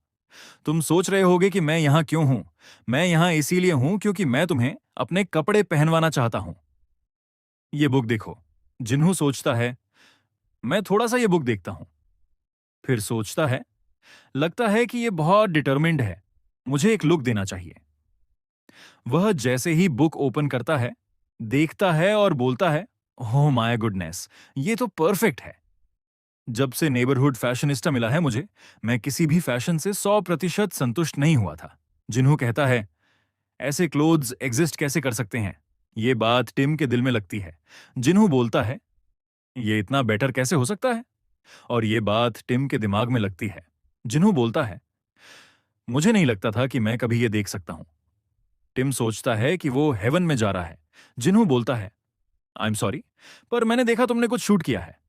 तुम सोच रहे होगे कि मैं यहां क्यों हूं। मैं यहां इसीलिए हूं क्योंकि मैं तुम्हें अपने कपड़े पहनवाना चाहता हूं। ये बुक देखो। जिन्हू सोचता है, मैं थोड़ा सा ये बुक देखता हूं। फिर सोचता है, लगता है कि ये बहुत डिटरमिन्ड है, मुझे एक लुक देना चाहिए। वह जैसे ही बुक ओपन करता है, देखता है और बोलता है, ओह माय गुडनेस, ये तो परफेक्ट है। जब से नेबरहुड फैशनिस्टा मिला है मुझे, मैं किसी भी फैशन से 100% संतुष्ट नहीं हुआ था। जिन्हू कहता है, ऐसे क्लोथ्स एग्जिस्ट कैसे कर सकते हैं? ये बात टिम के दिल में लगती है। जिन्हू बोलता है, ये इतना बेटर कैसे हो सकता है? और ये बात टिम के दिमाग में लगती है। जिन्हू बोलता है, मुझे नहीं लगता था कि मैं कभी ये देख सकता हूं। टिम सोचता है कि वो हेवन में जा रहा है। जिन्हू बोलता है, आई एम सॉरी, पर मैंने देखा तुमने कुछ शूट किया है।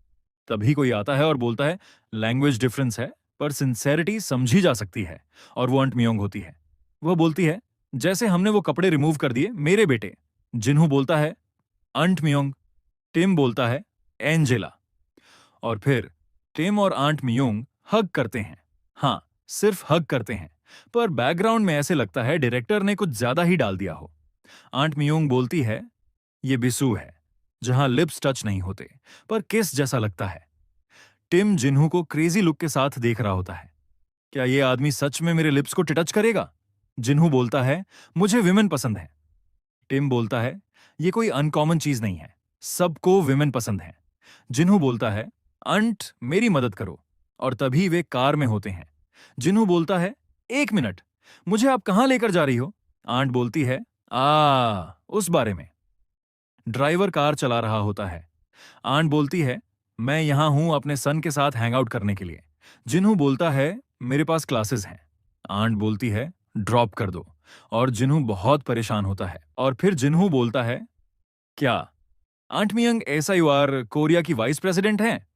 तभी कोई आता है और बोलता है, लैंग्वेज डिफरेंस है पर सिंसेरिटी समझी जा सकती है। और वो अंट मियोंग होती है। वह बोलती है, जैसे हमने वो कपड़े रिमूव कर दिए मेरे बेटे। जिन्हू बोलता है, अंट मियोंग। टिम बोलता है, एंजेला। और फिर टिम और आंट मियोंग हग करते हैं। हाँ, सिर्फ हग करते हैं, पर बैकग्राउंड में ऐसे लगता है डायरेक्टर ने कुछ ज्यादा ही डाल दिया हो। आंट मियोंग बोलती है, ये बिसू है, जहां लिप्स टच नहीं होते पर किस जैसा लगता है। टिम जिन्हू को क्रेजी लुक के साथ देख रहा होता है। क्या ये आदमी सच में मेरे लिप्स को टच करेगा? जिन्हू बोलता है, मुझे विमेन पसंद है। टिम बोलता है, ये कोई अनकॉमन चीज नहीं है, सबको विमेन पसंद है। जिन्हू बोलता है, अंट मेरी मदद करो। और तभी वे कार में होते हैं। जिन्हू बोलता है, एक मिनट, मुझे आप कहां लेकर जा रही हो? आंट बोलती है, उस बारे में। ड्राइवर कार चला रहा होता है। आंट बोलती है, मैं यहां हूं अपने सन के साथ हैंग आउट करने के लिए। जिन्हू बोलता है, मेरे पास क्लासेस हैं। आंट बोलती है, ड्रॉप कर दो। और जिन्हू बहुत परेशान होता है। और फिर जिन्हू बोलता है, क्या आंट मियंग एसआईआर कोरिया की वाइस प्रेसिडेंट हैं?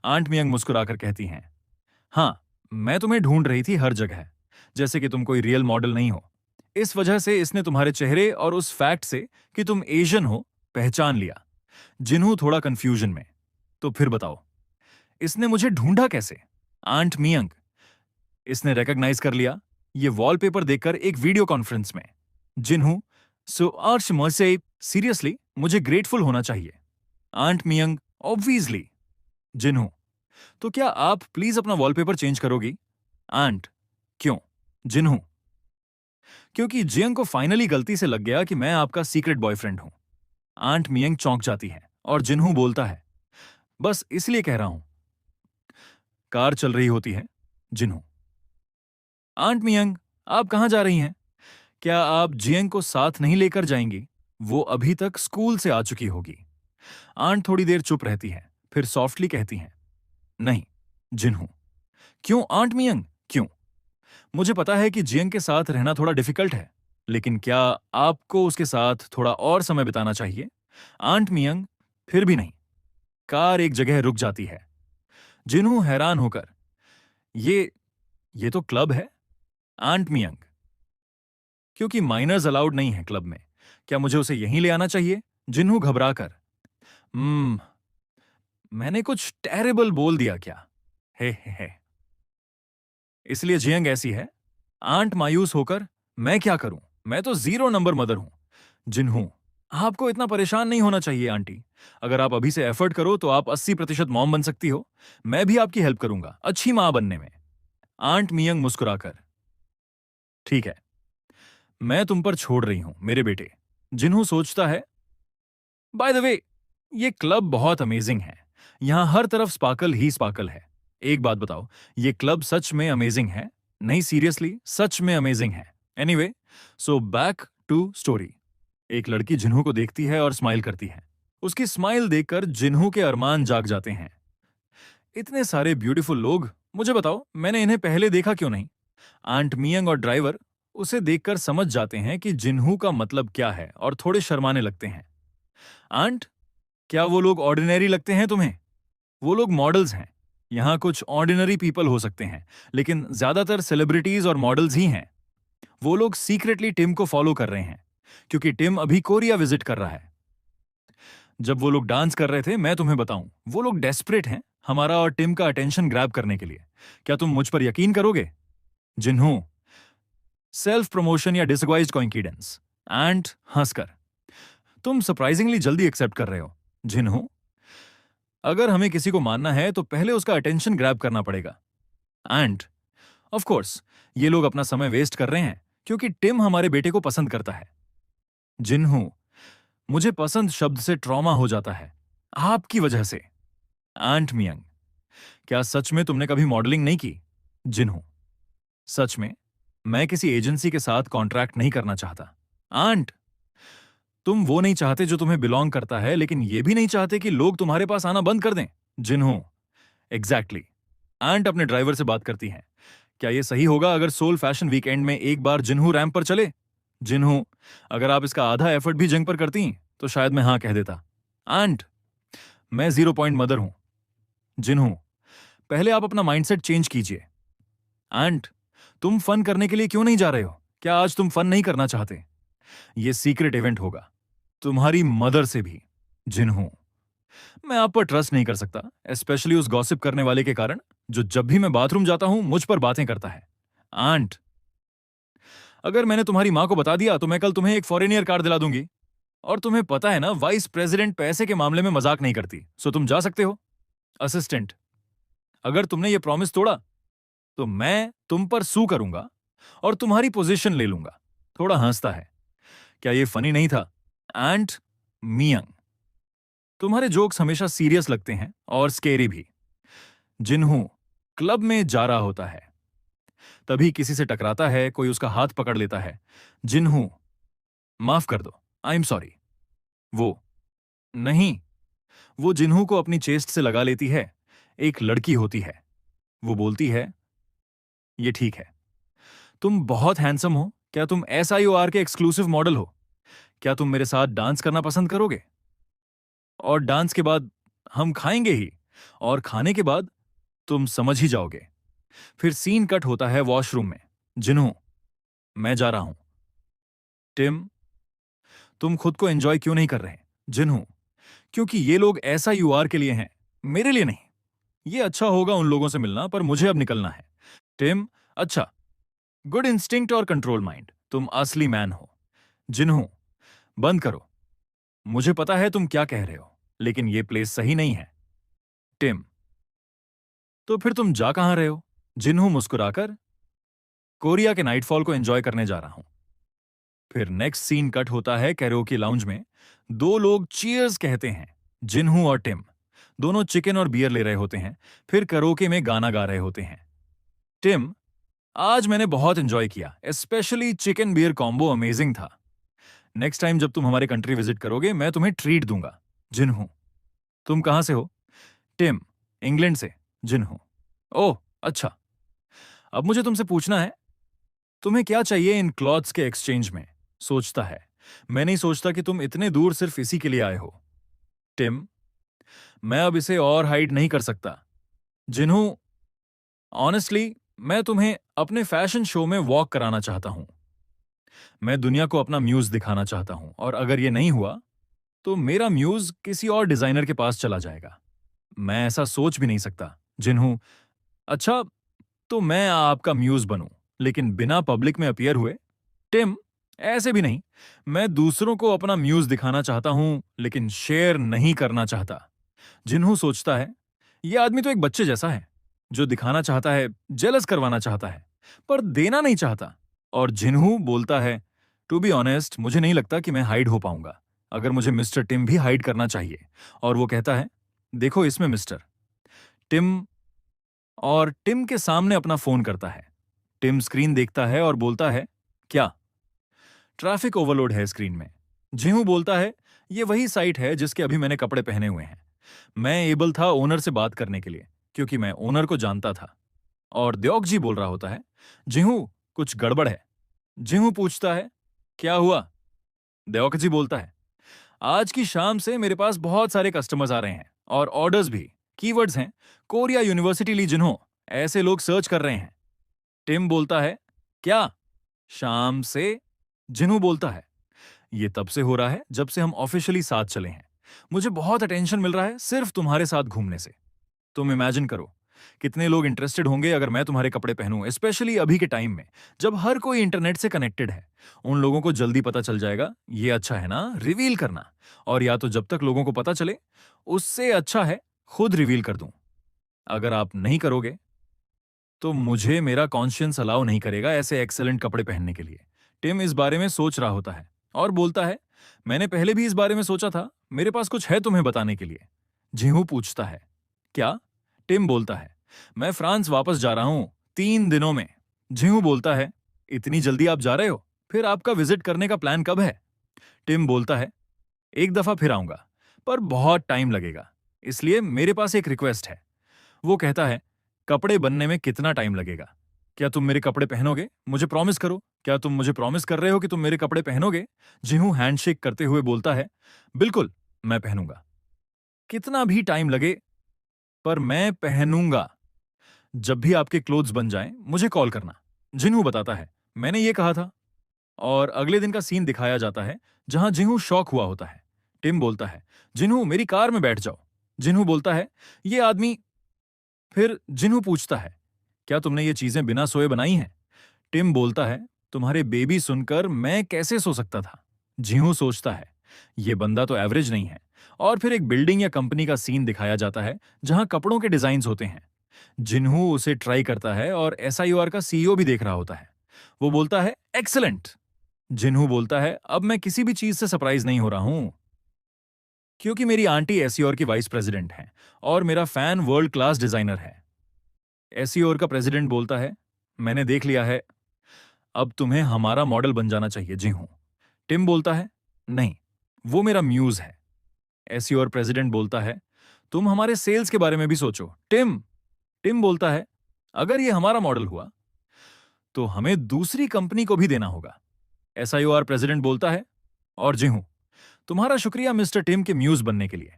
आंट मियंग मुस्कुराकर कहती हैं, हाँ, मैं तुम्हें ढूंढ रही थी हर जगह, जैसे कि तुम कोई रियल मॉडल नहीं हो। इस वजह से इसने तुम्हारे चेहरे और उस फैक्ट से कि तुम एशियन हो पहचान लिया। जिन्हू थोड़ा कंफ्यूजन में, तो फिर बताओ, इसने मुझे ढूंढा कैसे? आंट मियंग, इसने रिकॉग्नाइज कर लिया, ये वॉलपेपर देखकर एक वीडियो कॉन्फ्रेंस में। जिन्हू, सो आर्श मर्से, सीरियसली मुझे ग्रेटफुल होना चाहिए। Aunt मियंग, obviously. जिन्हू, तो क्या आप प्लीज अपना वॉलपेपर चेंज करोगी? आंट, क्यों? जिन्हू, क्योंकि जियंग को फाइनली गलती से लग गया कि मैं आपका सीक्रेट बॉयफ्रेंड हूं। आंट मियंग चौंक जाती है और जिन्हू बोलता है, बस इसलिए कह रहा हूं। कार चल रही होती है। जिन्हू, आंट मियंग, आप कहां जा रही हैं? क्या आप जियंग को साथ नहीं लेकर जाएंगी? वो अभी तक स्कूल से आ चुकी होगी। आंट थोड़ी देर चुप रहती है, फिर सॉफ्टली कहती हैं, नहीं। जिन्हू, क्यों आंट मियंग, क्यों? मुझे पता है कि जियंग के साथ रहना थोड़ा डिफिकल्ट है, लेकिन क्या आपको उसके साथ थोड़ा और समय बिताना चाहिए? आंट मियंग, फिर भी नहीं। कार एक जगह रुक जाती है। जिन्हू हैरान होकर, ये तो क्लब है। आंट मियंग, क्योंकि माइनर्स अलाउड नहीं है क्लब में। क्या मुझे उसे यहीं ले आना चाहिए? जिन्हू घबराकर, मैंने कुछ टेरेबल बोल दिया क्या? हे। इसलिए जियंग ऐसी है। आंट मायूस होकर, मैं क्या करूं, मैं तो 0 नंबर मदर हूं। जिन्हू, आपको इतना परेशान नहीं होना चाहिए आंटी। अगर आप अभी से एफर्ट करो तो आप 80% मॉम बन सकती हो। मैं भी आपकी हेल्प करूंगा अच्छी मां बनने में। आंट मियंग मुस्कुराकर, ठीक है, मैं तुम पर छोड़ रही हूं मेरे बेटे। जिन्हू सोचता है, बाय द वे, ये क्लब बहुत अमेजिंग है। यहां हर तरफ स्पार्कल ही स्पार्कल है। एक बात बताओ, ये क्लब सच में अमेजिंग है? नहीं, सीरियसली सच में अमेजिंग है। Anyway, so back to story. एक लड़की जिन्हू को देखती है और स्माइल करती है। उसकी स्माइल देखकर जिन्हू के अरमान जाग जाते हैं। इतने सारे ब्यूटीफुल लोग, मुझे बताओ मैंने इन्हें पहले देखा क्यों नहीं? आंट मियंग और ड्राइवर उसे देखकर समझ जाते हैं कि जिन्हू का मतलब क्या है और थोड़े शर्माने लगते हैं। आंट, क्या वो लोग ऑर्डिनरी लगते हैं तुम्हें? वो लोग मॉडल्स हैं। यहां कुछ ऑर्डिनरी पीपल हो सकते हैं, लेकिन ज्यादातर सेलिब्रिटीज और मॉडल्स ही हैं। वो लोग सीक्रेटली टिम को फॉलो कर रहे हैं, क्योंकि टिम अभी कोरिया विजिट कर रहा है। जब वो लोग डांस कर रहे थे, मैं तुम्हें बताऊं, वो लोग डेस्परेट हैं हमारा और टिम का अटेंशन ग्रैब करने के लिए। क्या तुम मुझ पर यकीन करोगे? जिन्हू, सेल्फ प्रमोशन या डिसगाइज्ड कोइंसिडेंस? एंड हंसकर, तुम सरप्राइजिंगली जल्दी एक्सेप्ट कर रहे हो। जिन्हू, अगर हमें किसी को मानना है तो पहले उसका अटेंशन ग्रैब करना पड़ेगा। एंड ऑफ कोर्स, ये लोग अपना समय वेस्ट कर रहे हैं क्योंकि टिम हमारे बेटे को पसंद करता है। जिन्हू, मुझे पसंद शब्द से ट्रॉमा हो जाता है आपकी वजह से। आंट मियंग, क्या सच में तुमने कभी मॉडलिंग नहीं की? जिन्हू, सच में मैं किसी एजेंसी के साथ कॉन्ट्रैक्ट नहीं करना चाहता। आंट, तुम वो नहीं चाहते जो तुम्हें बिलोंग करता है, लेकिन ये भी नहीं चाहते कि लोग तुम्हारे पास आना बंद कर दें। जिन्हू, एग्जैक्टली। आंट अपने ड्राइवर से बात करती हैं, क्या यह सही होगा अगर सोल फैशन वीकेंड में एक बार जिन्हू रैंप पर चले? जिन्हू, अगर आप इसका आधा एफर्ट भी जंग पर करती तो शायद मैं हां कह देता। आंट, मैं 0 पॉइंट मदर हूं। जिन्हू, पहले आप अपना माइंडसेट चेंज कीजिए। आंट, तुम फन करने के लिए क्यों नहीं जा रहे हो? क्या आज तुम फन नहीं करना चाहते? यह सीक्रेट इवेंट होगा, तुम्हारी मदर से भी। जिन्हू, मैं आप पर ट्रस्ट नहीं कर सकता, स्पेशली उस गॉसिप करने वाले के कारण, जो जब भी मैं बाथरूम जाता हूं मुझ पर बातें करता है। आंट, अगर मैंने तुम्हारी माँ को बता दिया तो मैं कल तुम्हें एक फॉरेनियर कार दिला दूंगी। और तुम्हें पता है ना, वाइस प्रेसिडेंट पैसे के मामले में मजाक नहीं करती, सो तुम जा सकते हो। असिस्टेंट, अगर तुमने ये प्रॉमिस तोड़ा तो मैं तुम पर सू करूंगा और तुम्हारी पोजीशन ले लूंगा। थोड़ा हंसता है। क्या ये फनी नहीं था? एंट मियंग, तुम्हारे जोक्स हमेशा सीरियस लगते हैं और स्केरी भी। जिन्हू क्लब में जा रहा होता है, तभी किसी से टकराता है, कोई उसका हाथ पकड़ लेता है। जिन्हू, माफ कर दो, आई एम सॉरी। वो, नहीं। वो जिन्हू को अपनी चेस्ट से लगा लेती है। एक लड़की होती है। वो बोलती है, ये ठीक है। तुम बहुत हैंडसम हो। क्या तुम SIOR के एक्सक्लूसिव मॉडल हो? क्या तुम मेरे साथ डांस करना पसंद करोगे? और डांस के बाद हम खाएंगे ही, और खाने के बाद तुम समझ ही जाओगे। फिर सीन कट होता है वॉशरूम में। जिन्हू, मैं जा रहा हूं। टिम, तुम खुद को एंजॉय क्यों नहीं कर रहे? जिन्हू, क्योंकि ये लोग SIOR के लिए हैं, मेरे लिए नहीं। ये अच्छा होगा उन लोगों से मिलना, पर मुझे अब निकलना है। टिम, अच्छा। गुड इंस्टिंक्ट और कंट्रोल माइंड, तुम असली मैन हो। जिन्हू, बंद करो। मुझे पता है तुम क्या कह रहे हो, लेकिन ये प्लेस सही नहीं है। टिम, तो फिर तुम जा कहां रहे हो? जिन्हू मुस्कुराकर, कोरिया के नाइटफॉल को एंजॉय करने जा रहा हूं। फिर नेक्स्ट सीन कट होता है कैरोकी लाउंज में। दो लोग चीयर्स कहते हैं। जिन्हू और टिम दोनों चिकन और बियर ले रहे होते हैं, फिर करोके में गाना गा रहे होते हैं। टिम, आज मैंने बहुत एंजॉय किया, specially chicken beer combo amazing था। नेक्स्ट टाइम जब तुम हमारे कंट्री विजिट करोगे मैं तुम्हें ट्रीट दूंगा। जिन्हू, तुम कहां से हो? टिम, इंग्लैंड से। जिन्हू, ओह अच्छा। अब मुझे तुमसे पूछना है, तुम्हें क्या चाहिए इन क्लॉथ्स के एक्सचेंज में? सोचता है, मैं नहीं सोचता कि तुम इतने दूर सिर्फ इसी के लिए आए हो। टिम, मैं अब इसे और हाइड नहीं कर सकता। जिन्हू, ऑनेस्टली मैं तुम्हें अपने फैशन शो में वॉक कराना चाहता हूं। मैं दुनिया को अपना म्यूज दिखाना चाहता हूं, और अगर ये नहीं हुआ तो मेरा म्यूज किसी और डिजाइनर के पास चला जाएगा। मैं ऐसा सोच भी नहीं सकता। जिन्हू, अच्छा, तो मैं आपका म्यूज बनूं, लेकिन बिना पब्लिक में अपीयर हुए? टिम, ऐसे भी नहीं। मैं दूसरों को अपना म्यूज दिखाना चाहता हूं, लेकिन शेयर नहीं करना चाहता। जिन्हू सोचता है, यह आदमी तो एक बच्चे जैसा है, जो दिखाना चाहता है, जेलस करवाना चाहता है, पर देना नहीं चाहता। और जिन्हू बोलता है, टू बी ऑनेस्ट मुझे नहीं लगता कि मैं हाइड हो पाऊंगा। अगर मुझे मिस्टर टिम भी हाइड करना चाहिए। और वो कहता है, देखो इसमें मिस्टर टिम, और टिम के सामने अपना फोन करता है। टिम स्क्रीन देखता है और बोलता है, क्या? ट्रैफिक ओवरलोड है स्क्रीन में। जिहू बोलता है, ये वही साइट है जिसके अभी मैंने कपड़े पहने हुए हैं। मैं एबल था ओनर से बात करने के लिए, क्योंकि मैं ओनर को जानता था। और द्योक जी बोल रहा होता है, जिहू कुछ गड़बड़ है। जिहू पूछता है, क्या हुआ? द्योक जी बोलता है, आज की शाम से मेरे पास बहुत सारे कस्टमर्स आ रहे हैं, और ऑर्डर्स भी। कीवर्ड्स हैं, कोरिया यूनिवर्सिटी ली जिन्हो, ऐसे लोग सर्च कर रहे हैं। टिम बोलता है, क्या शाम से? जिन्हू बोलता है, ये तब से हो रहा है जब से हम ऑफिशियली साथ चले हैं। मुझे बहुत अटेंशन मिल रहा है सिर्फ तुम्हारे साथ घूमने से। तुम इमेजिन करो, कितने लोग इंटरेस्टेड होंगे अगर मैं तुम्हारे कपड़े पहनूं, स्पेशली अभी के टाइम में जब हर कोई इंटरनेट से कनेक्टेड है। उन लोगों को जल्दी पता चल जाएगा। ये अच्छा है ना रिवील करना, और या तो जब तक लोगों को पता चले, उससे अच्छा है खुद रिवील कर दूं। अगर आप नहीं करोगे तो मुझे मेरा कॉन्शियंस अलाउ नहीं करेगा ऐसे एक्सेलेंट कपड़े पहनने के लिए। टिम इस बारे में सोच रहा होता है और बोलता है, मैंने पहले भी इस बारे में सोचा था, मेरे पास कुछ है तुम्हें बताने के लिए। जिहू पूछता है, क्या? टिम बोलता है, मैं फ्रांस वापस जा रहा हूं 3 दिनों में। जिहू बोलता है, इतनी जल्दी आप जा रहे हो? फिर आपका विजिट करने का प्लान कब है? टिम बोलता है, एक दफा फिर आऊंगा, पर बहुत टाइम लगेगा, इसलिए मेरे पास एक रिक्वेस्ट है। वो कहता है, कपड़े बनने में कितना टाइम लगेगा? क्या तुम मेरे कपड़े पहनोगे? मुझे प्रॉमिस करो। क्या तुम मुझे प्रॉमिस कर रहे हो कि तुम मेरे कपड़े पहनोगे? जिहू हैंडशेक करते हुए बोलता है, बिल्कुल, मैं पहनूंगा। कितना भी टाइम लगे, पर मैं पहनूंगा। जब भी आपके क्लोथ्स बन जाएं, मुझे कॉल करना। जिन्हू बताता है, मैंने ये कहा था। और अगले दिन का सीन दिखाया जाता है, जहां जिन्हू शॉक हुआ होता है। टिम बोलता है, जिन्हू मेरी कार में बैठ जाओ। जिन्हू बोलता है, ये आदमी। फिर जिन्हू पूछता है, क्या तुमने ये चीजें बिना सोए बनाई हैं? टिम बोलता है, तुम्हारे बेबी सुनकर मैं कैसे सो सकता था। जीहू सोचता है, ये बंदा तो एवरेज नहीं है। और फिर एक बिल्डिंग या कंपनी का सीन दिखाया जाता है जहां कपड़ों के डिजाइन्स होते हैं। जिन्हू उसे ट्राई करता है और एसआईओआर का सीईओ भी देख रहा होता है। वो बोलता है, एक्सलेंट। जिन्हू बोलता है, अब मैं किसी भी चीज से सरप्राइज नहीं हो रहा हूं, क्योंकि मेरी आंटी एसईओआर की वाइस प्रेसिडेंट हैं और मेरा फैन वर्ल्ड क्लास डिजाइनर है। एसईओआर का प्रेसिडेंट बोलता है, मैंने देख लिया है, अब तुम्हें हमारा मॉडल बन जाना चाहिए जिहू। टिम बोलता है, नहीं, वो मेरा म्यूज है। एसईओआर प्रेसिडेंट बोलता है, तुम हमारे सेल्स के बारे में भी सोचो टिम। टिम बोलता है, अगर ये हमारा मॉडल हुआ तो हमें दूसरी कंपनी को भी देना होगा। एसआईओआर प्रेसिडेंट बोलता है, और जी हूं, तुम्हारा शुक्रिया मिस्टर टिम के म्यूज बनने के लिए।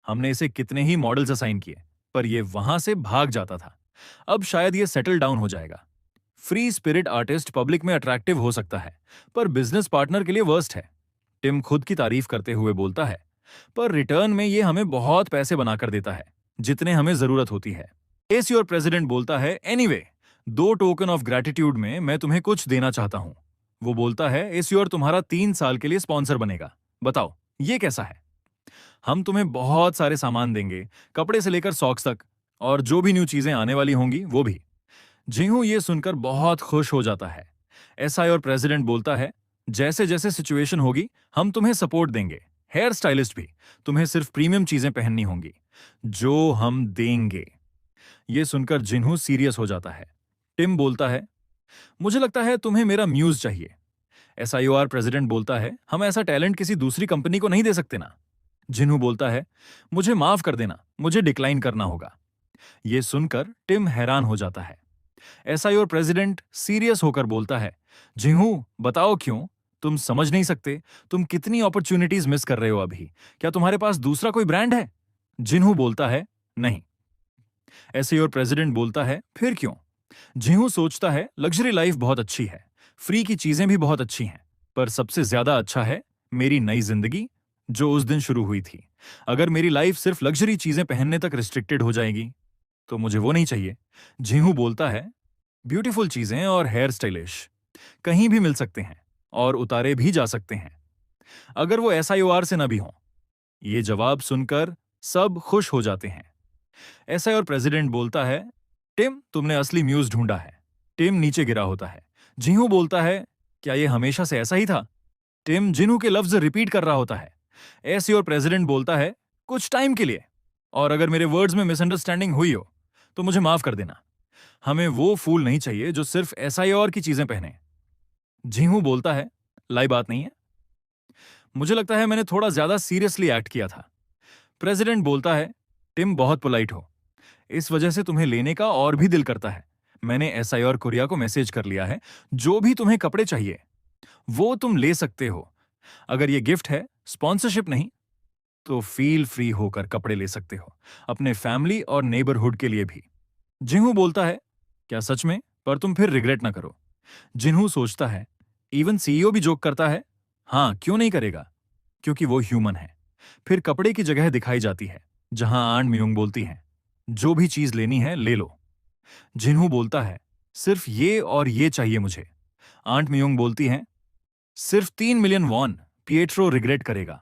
हमने इसे कितने ही मॉडल्स असाइन किए, पर यह वहां से भाग जाता था। अब शायद यह सेटल डाउन हो जाएगा। फ्री स्पिरिट आर्टिस्ट पब्लिक में अट्रैक्टिव हो सकता है, पर बिजनेस पार्टनर के लिए वर्स्ट है। टिम खुद की तारीफ करते हुए बोलता है, पर रिटर्न में यह हमें बहुत पैसे बनाकर देता है, जितने हमें जरूरत होती है। एसईओआर प्रेसिडेंट बोलता है, एनीवे, 2 टोकन ऑफ ग्रेटिट्यूड में मैं तुम्हें कुछ देना चाहता हूं। वो बोलता है, एसईओआर तुम्हारा 3 साल के लिए स्पॉन्सर बनेगा। बताओ, ये कैसा है? हम तुम्हें बहुत सारे सामान देंगे, कपड़े से लेकर सॉक्स तक, और जो भी न्यू चीजें आने वाली होंगी वो भी। जिहू ये सुनकर बहुत खुश हो जाता है। एसआई और प्रेसिडेंट बोलता है, जैसे जैसे सिचुएशन होगी हम तुम्हें सपोर्ट देंगे। हेयर स्टाइलिस्ट भी, तुम्हें सिर्फ प्रीमियम चीजें पहननी होंगी, जो हम देंगे। ये सुनकर जिन्हू सीरियस हो जाता है। टिम बोलता है, मुझे लगता है तुम्हें मेरा म्यूज चाहिए। एसआईओआर प्रेसिडेंट बोलता है, हम ऐसा टैलेंट किसी दूसरी कंपनी को नहीं दे सकते ना। जिन्हू बोलता है, मुझे माफ कर देना, मुझे डिक्लाइन करना होगा। यह सुनकर टिम हैरान हो जाता है। एसआईओआर प्रेसिडेंट सीरियस होकर बोलता है, जिन्हू, बताओ क्यों? तुम समझ नहीं सकते, तुम कितनी अपॉर्चुनिटीज मिस कर रहे हो अभी। क्या तुम्हारे पास दूसरा कोई ब्रांड है? जिन्हू बोलता है, नहीं। एसईओआर प्रेसिडेंट बोलता है, फिर क्यों? जिहू सोचता है, लग्जरी लाइफ बहुत अच्छी है, फ्री की चीजें भी बहुत अच्छी हैं, पर सबसे ज्यादा अच्छा है मेरी नई जिंदगी, जो उस दिन शुरू हुई थी। अगर मेरी लाइफ सिर्फ लग्जरी चीजें पहनने तक रिस्ट्रिक्टेड हो जाएगी तो मुझे वो नहीं चाहिए। जिहू बोलता है, ब्यूटीफुल चीजें और हेयर स्टाइलिश कहीं भी मिल सकते हैं और उतारे भी जा सकते हैं, अगर वो एसआईओआर से न भी हो। ये जवाब सुनकर सब खुश हो जाते हैं। एसआईओआर प्रेसिडेंट बोलता है, टिम, तुमने असली म्यूज ढूंढा है। टिम नीचे गिरा होता है। जिहू बोलता है, क्या यह हमेशा से ऐसा ही था? टिम जिन्हू के लफ्ज रिपीट कर रहा होता है। एसईओआर प्रेसिडेंट बोलता है, कुछ टाइम के लिए, और अगर मेरे वर्ड्स में मिसअंडरस्टैंडिंग हुई हो तो मुझे माफ कर देना। हमें वो फूल नहीं चाहिए जो सिर्फ एसआईओआर की चीजें पहने। जिहू बोलता है, लाई बात नहीं है, मुझे लगता है मैंने थोड़ा ज्यादा सीरियसली एक्ट किया था। प्रेसिडेंट बोलता है, टिम बहुत पोलाइट हो, इस वजह से तुम्हें लेने का और भी दिल करता है। मैंने एसआईओआर कोरिया को मैसेज कर लिया है, जो भी तुम्हें कपड़े चाहिए वो तुम ले सकते हो। अगर ये गिफ्ट है, स्पॉन्सरशिप नहीं, तो फील फ्री होकर कपड़े ले सकते हो, अपने फैमिली और नेबरहुड के लिए भी। जिन्हू बोलता है, क्या सच में? पर तुम फिर रिग्रेट ना करो। जिन्हू सोचता है, इवन सीईओ भी जोक करता है। हाँ, क्यों नहीं करेगा, क्योंकि वो ह्यूमन है। फिर कपड़े की जगह दिखाई जाती है, जहां आन मियोंग बोलती है, जो भी चीज लेनी है ले लो। जिन्हू बोलता है, सिर्फ ये और ये चाहिए मुझे। आंट मियोंग बोलती हैं, सिर्फ 3 मिलियन वॉन, पिएट्रो रिग्रेट करेगा।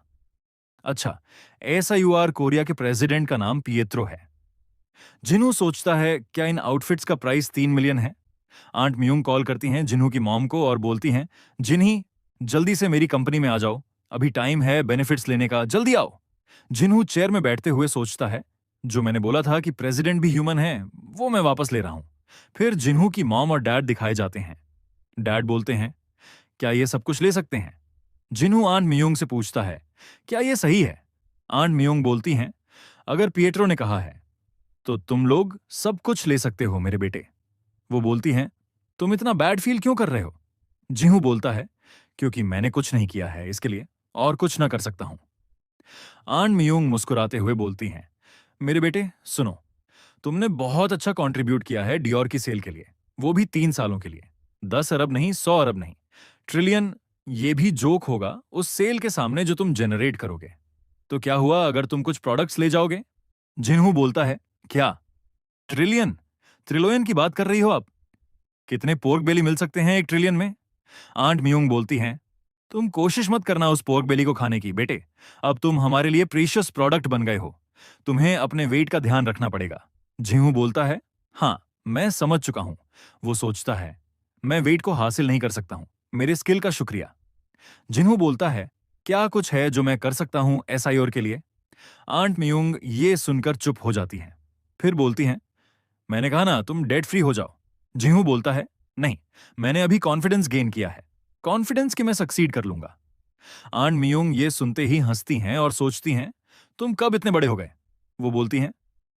अच्छा, एसआईओआर कोरिया के प्रेसिडेंट का नाम पिएत्रो है। जिन्हू सोचता है, क्या इन आउटफिट्स का प्राइस 3 मिलियन है? आंट मियोंग कॉल करती हैं जिन्हू की मॉम को और बोलती हैं, जिन्ही, जल्दी से मेरी कंपनी में आ जाओ, अभी टाइम है बेनिफिट्स लेने का, जल्दी आओ। जिन्हू चेयर में बैठते हुए सोचता है, जो मैंने बोला था कि प्रेसिडेंट भी ह्यूमन है, वो मैं वापस ले रहा हूं। फिर जिन्हू की मॉम और डैड दिखाए जाते हैं। डैड बोलते हैं, क्या ये सब कुछ ले सकते हैं? जिन्हू आंट मियोंग से पूछता है, क्या ये सही है? आंट मियोंग बोलती हैं, अगर पिएट्रो ने कहा है तो तुम लोग सब कुछ ले सकते हो मेरे बेटे। वो बोलती हैं, तुम इतना बैड फील क्यों कर रहे हो? जिहू बोलता है, क्योंकि मैंने कुछ नहीं किया है इसके लिए और कुछ ना कर सकता हूं। आंट मियोंग मुस्कुराते हुए बोलती हैं, मेरे बेटे सुनो, तुमने बहुत अच्छा कंट्रीब्यूट किया है डियोर की सेल के लिए, वो भी 3 सालों के लिए। 10 अरब नहीं, 100 अरब नहीं, ट्रिलियन, ये भी जोक होगा उस सेल के सामने जो तुम जनरेट करोगे। तो क्या हुआ अगर तुम कुछ प्रोडक्ट्स ले जाओगे? जिन्हू बोलता है, क्या ट्रिलियन, ट्रिलोयन की बात कर रही हो आप? कितने पोर्क बेली मिल सकते हैं 1 ट्रिलियन में? आंट मियोंग बोलती हैं, तुम कोशिश मत करना उस पोर्क बेली को खाने की बेटे। अब तुम हमारे लिए प्रीशियस प्रोडक्ट बन गए हो। तुम्हें अपने वेट का ध्यान रखना पड़ेगा। झिंगू बोलता है, हाँ, मैं समझ चुका हूं। वो सोचता है, मैं वेट को हासिल नहीं कर सकता हूं। मेरे स्किल का शुक्रिया। जिन्हू बोलता है, क्या कुछ है जो मैं कर सकता हूं एसआईओर के लिए? आंट मियोंग ये सुनकर चुप हो जाती हैं। फिर बोलती हैं, मैंने कहा ना तुम डेट फ्री हो जाओ। जिहू बोलता है, नहीं, मैंने अभी कॉन्फिडेंस गेन किया है। कॉन्फिडेंस कि मैं सक्सीड कर लूंगा। आंट मियोंग ये सुनते ही हंसती हैं और सोचती हैं, तुम कब इतने बड़े हो गए? वो बोलती हैं,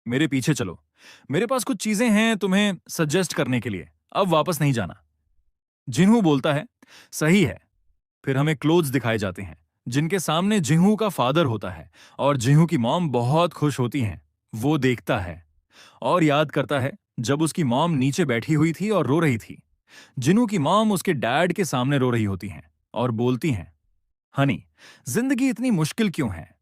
मेरे पीछे चलो। मेरे पास कुछ चीजें हैं तुम्हें सजेस्ट करने के लिए। अब वापस नहीं जाना। जिन्हू बोलता है, सही है। फिर हमें क्लोथ्स दिखाए जाते हैं जिनके सामने जिहू का फादर होता है और जिहू की मॉम बहुत खुश होती हैं। वो देखता है और याद करता है जब उसकी मॉम नीचे बैठी हुई थी और रो रही थी। जिन्हू की मॉम उसके डैड के सामने रो रही होती हैं और बोलती हैं, हनी, जिंदगी इतनी मुश्किल क्यों है?